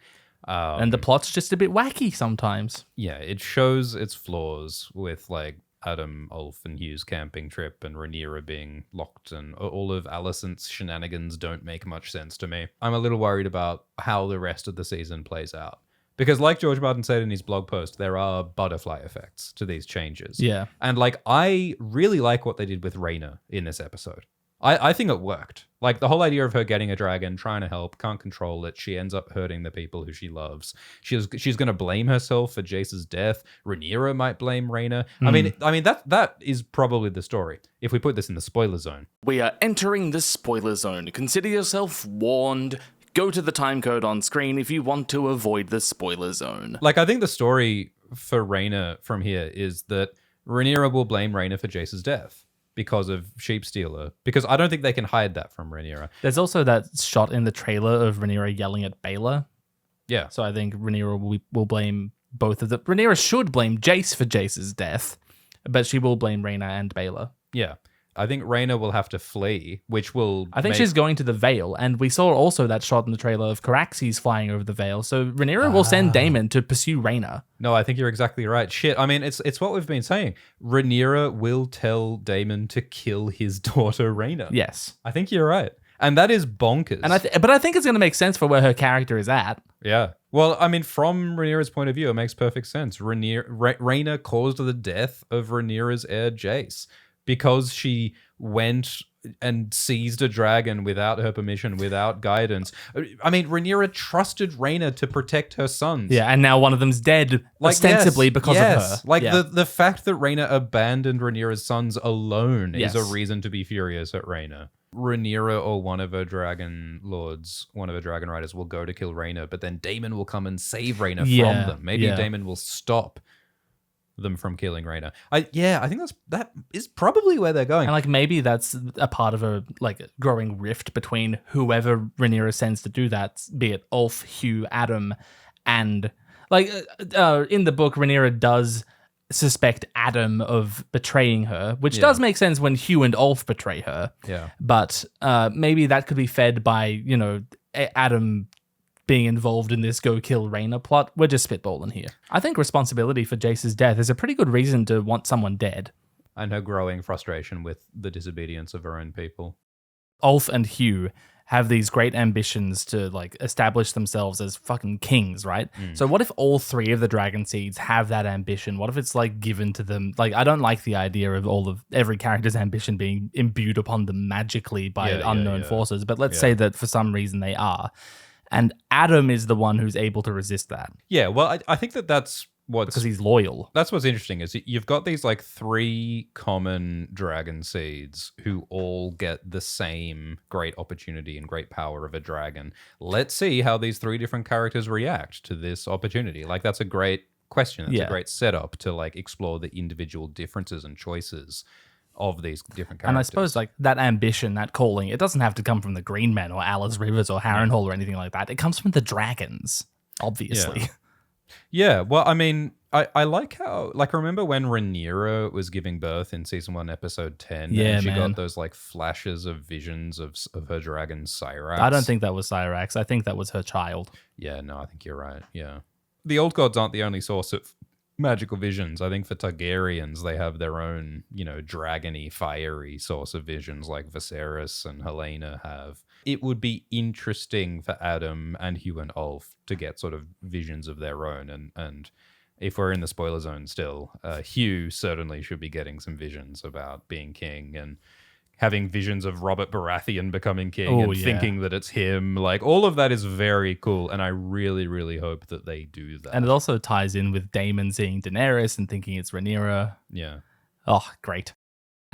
And the plot's just a bit wacky sometimes. Yeah, it shows its flaws with like Adam, Ulf, and Hugh's camping trip and Rhaenyra being locked, and all of Alicent's shenanigans don't make much sense to me. I'm a little worried about how the rest of the season plays out. Because like George Martin said in his blog post, there are butterfly effects to these changes. Yeah. And like, I really like what they did with Rhaena in this episode. I think it worked. Like the whole idea of her getting a dragon, trying to help, can't control it. She ends up hurting the people who she loves. She's going to blame herself for Jace's death. Rhaenyra might blame Rhaena. I mean that is probably the story. If we put this in the spoiler zone. We are entering the spoiler zone. Consider yourself warned. Go to the time code on screen if you want to avoid the spoiler zone. Like, I think the story for Rhaena from here is that Rhaenyra will blame Rhaena for Jace's death because of Sheepstealer. Because I don't think they can hide that from Rhaenyra. There's also that shot in the trailer of Rhaenyra yelling at Baelor. Yeah. So I think Rhaenyra will blame both of them. Rhaenyra should blame Jace for Jace's death, but she will blame Rhaena and Baelor. Yeah. I think Rhaena will have to flee, which will... I think she's going to the Vale, and we saw also that shot in the trailer of Caraxes flying over the Vale, so Rhaenyra will send Daemon to pursue Rhaena. No, I think you're exactly right. Shit, I mean, it's what we've been saying. Rhaenyra will tell Daemon to kill his daughter Rhaena. Yes. I think you're right. And that is bonkers. And but I think it's going to make sense for where her character is at. Yeah. Well, I mean, from Rhaenyra's point of view, it makes perfect sense. Rhaena caused the death of Rhaenyra's heir Jace, because she went and seized a dragon without her permission, without guidance. I mean, Rhaenyra trusted Rhaena to protect her sons. Yeah, and now one of them's dead, ostensibly because of her. Like, the fact that Rhaena abandoned Rhaenyra's sons alone is a Yes. reason to be furious at Rhaena. Rhaenyra or one of her dragon lords, one of her dragon riders, will go to kill Rhaena, but then Daemon will come and save Rhaena from them. Maybe Daemon will stop them from killing Rhaena. I think that is probably where they're going. And like maybe that's a part of a like growing rift between whoever Rhaenyra sends to do that, be it Ulf, Hugh, Adam, and like in the book, Rhaenyra does suspect Adam of betraying her, which does make sense when Hugh and Ulf betray her. Yeah, but maybe that could be fed by Adam being involved in this go kill Rhaena plot. We're just spitballing here. I think responsibility for Jace's death is a pretty good reason to want someone dead. And her growing frustration with the disobedience of her own people. Ulf and Hugh have these great ambitions to like establish themselves as fucking kings, right? So what if all three of the Dragonseeds have that ambition? What if it's like given to them? Like, I don't like the idea of every character's ambition being imbued upon them magically by unknown forces, but let's say that for some reason they are. And Adam is the one who's able to resist that. Yeah, well, I think that's because he's loyal. That's what's interesting is you've got these like three common dragon seeds who all get the same great opportunity and great power of a dragon. Let's see how these three different characters react to this opportunity. Like, that's a great question. That's a great setup to like explore the individual differences and choices of these different characters. And I suppose like that ambition, that calling, it doesn't have to come from the Green Men or Alice Rivers or Harrenhal or anything like that. It comes from the dragons, obviously. Yeah, well, I mean, I like how, like, remember when Rhaenyra was giving birth in season 1, episode 10? Yeah, and she man. got those like flashes of visions of her dragon Cyrax. I don't think that was Cyrax. I think that was her child. Yeah, no, I think you're right. Yeah. The old gods aren't the only source of magical visions. I think for Targaryens, they have their own, dragony, fiery source of visions like Viserys and Helaena have. It would be interesting for Adam and Hugh and Ulf to get sort of visions of their own. And if we're in the spoiler zone still, Hugh certainly should be getting some visions about being king and having visions of Robert Baratheon becoming king thinking that it's him. Like, all of that is very cool, and I really, really hope that they do that. And it also ties in with Daemon seeing Daenerys and thinking it's Rhaenyra. Yeah. Oh, great.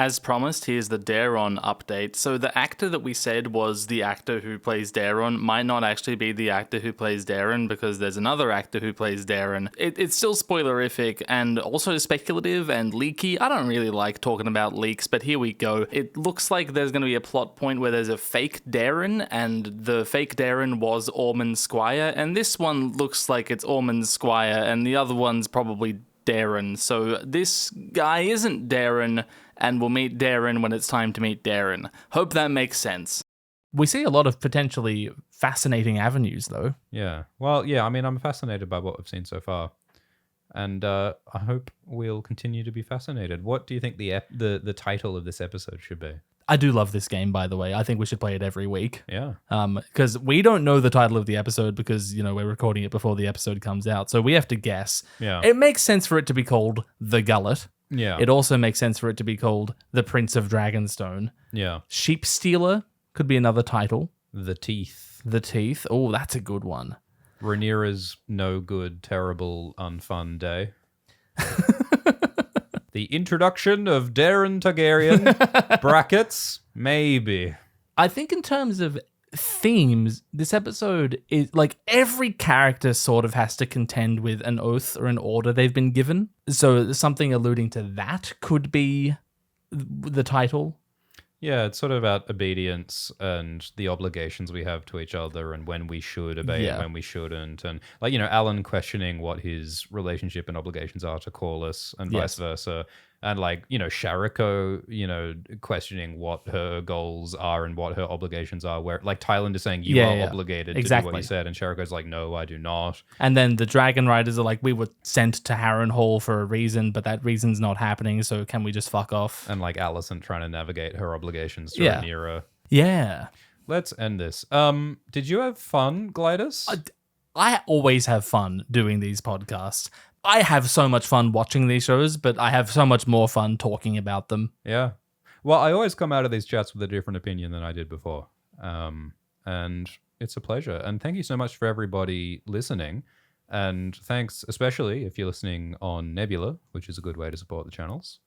As promised, here's the Daeron update. So the actor that we said was the actor who plays Daeron might not actually be the actor who plays Daeron, because there's another actor who plays Daeron. It's still spoilerific and also speculative and leaky. I don't really like talking about leaks, but here we go. It looks like there's going to be a plot point where there's a fake Daeron, and the fake Daeron was Ormund Squire, and this one looks like it's Ormund Squire, and the other one's probably Daeron. So this guy isn't Daeron, and we'll meet Daeron when it's time to meet Daeron. Hope that makes sense. We see a lot of potentially fascinating avenues, though. Yeah. Well, yeah, I mean, I'm fascinated by what we've seen so far. And I hope we'll continue to be fascinated. What do you think the title of this episode should be? I do love this game, by the way. I think we should play it every week. Yeah. Because we don't know the title of the episode because, we're recording it before the episode comes out. So we have to guess. Yeah. It makes sense for it to be called The Gullet. Yeah. It also makes sense for it to be called The Prince of Dragonstone. Yeah. Sheepstealer could be another title. The Teeth. The Teeth. Oh, that's a good one. Rhaenyra's no good, terrible, unfun day. The introduction of Daeron Targaryen, brackets, maybe. I think in terms of themes, this episode is like every character sort of has to contend with an oath or an order they've been given. So something alluding to that could be the title. Yeah, it's sort of about obedience and the obligations we have to each other and when we should obey and when we shouldn't. And like, Alyn questioning what his relationship and obligations are to Corlys and vice versa. And like, Sharako, questioning what her goals are and what her obligations are. Where like Tyland is saying you are obligated to do what you said, and Sharako's like, no, I do not. And then the Dragon Riders are like, we were sent to Harrenhal for a reason, but that reason's not happening, so can we just fuck off? And like Allicent trying to navigate her obligations to Rhaenyra. Yeah. Let's end this. Did you have fun, Glidus? I always have fun doing these podcasts. I have so much fun watching these shows, but I have so much more fun talking about them. Yeah. Well, I always come out of these chats with a different opinion than I did before. And it's a pleasure. And thank you so much for everybody listening. And thanks especially if you're listening on Nebula, which is a good way to support the channels.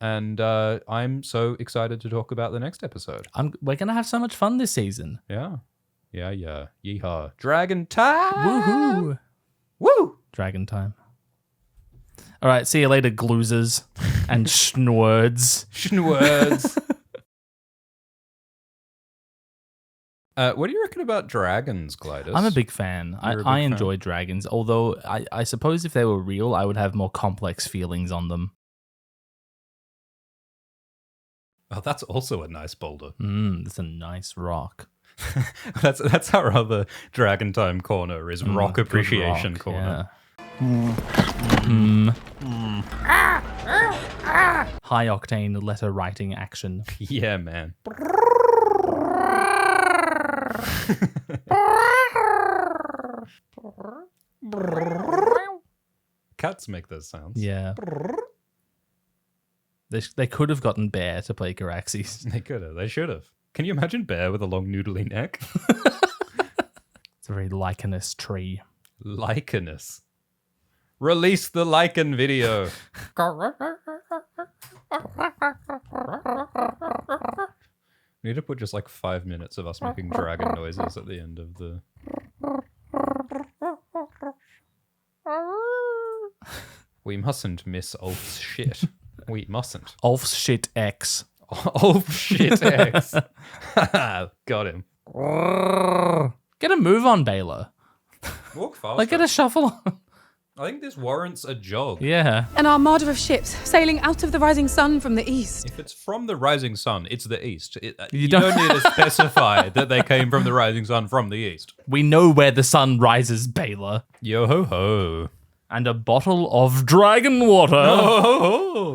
And I'm so excited to talk about the next episode. We're going to have so much fun this season. Yeah. Yeah. Yeehaw. Dragon time! Woohoo! Woo! Dragon time. All right, see you later, gloozers and schnwords. Schnwords. What do you reckon about dragons, Glidus? I'm a big fan. I enjoy dragons, although I suppose if they were real, I would have more complex feelings on them. Oh, that's also a nice boulder. That's a nice rock. That's our other Dragon Time corner, is rock appreciation corner. Yeah. High octane letter writing action. Yeah, man. Cats make those sounds. Yeah. They could have gotten Bear to play Caraxes. They could have. They should have. Can you imagine Bear with a long noodly neck? It's a very lichenous tree. Lichenous. Release the lichen video. We need to put just like 5 minutes of us making dragon noises at the end of the... We mustn't miss Ulf's shit. We mustn't. Ulf's shit X. Ulf's shit X. Got him. Get a move on, Baylor. Walk faster. Like, get a shuffle on. I think this warrants a jog. Yeah. An armada of ships sailing out of the rising sun from the east. If it's from the rising sun, it's the east. You don't- don't need to specify that they came from the rising sun from the east. We know where the sun rises, Baylor. Yo ho ho. And a bottle of dragon water. Ho ho ho.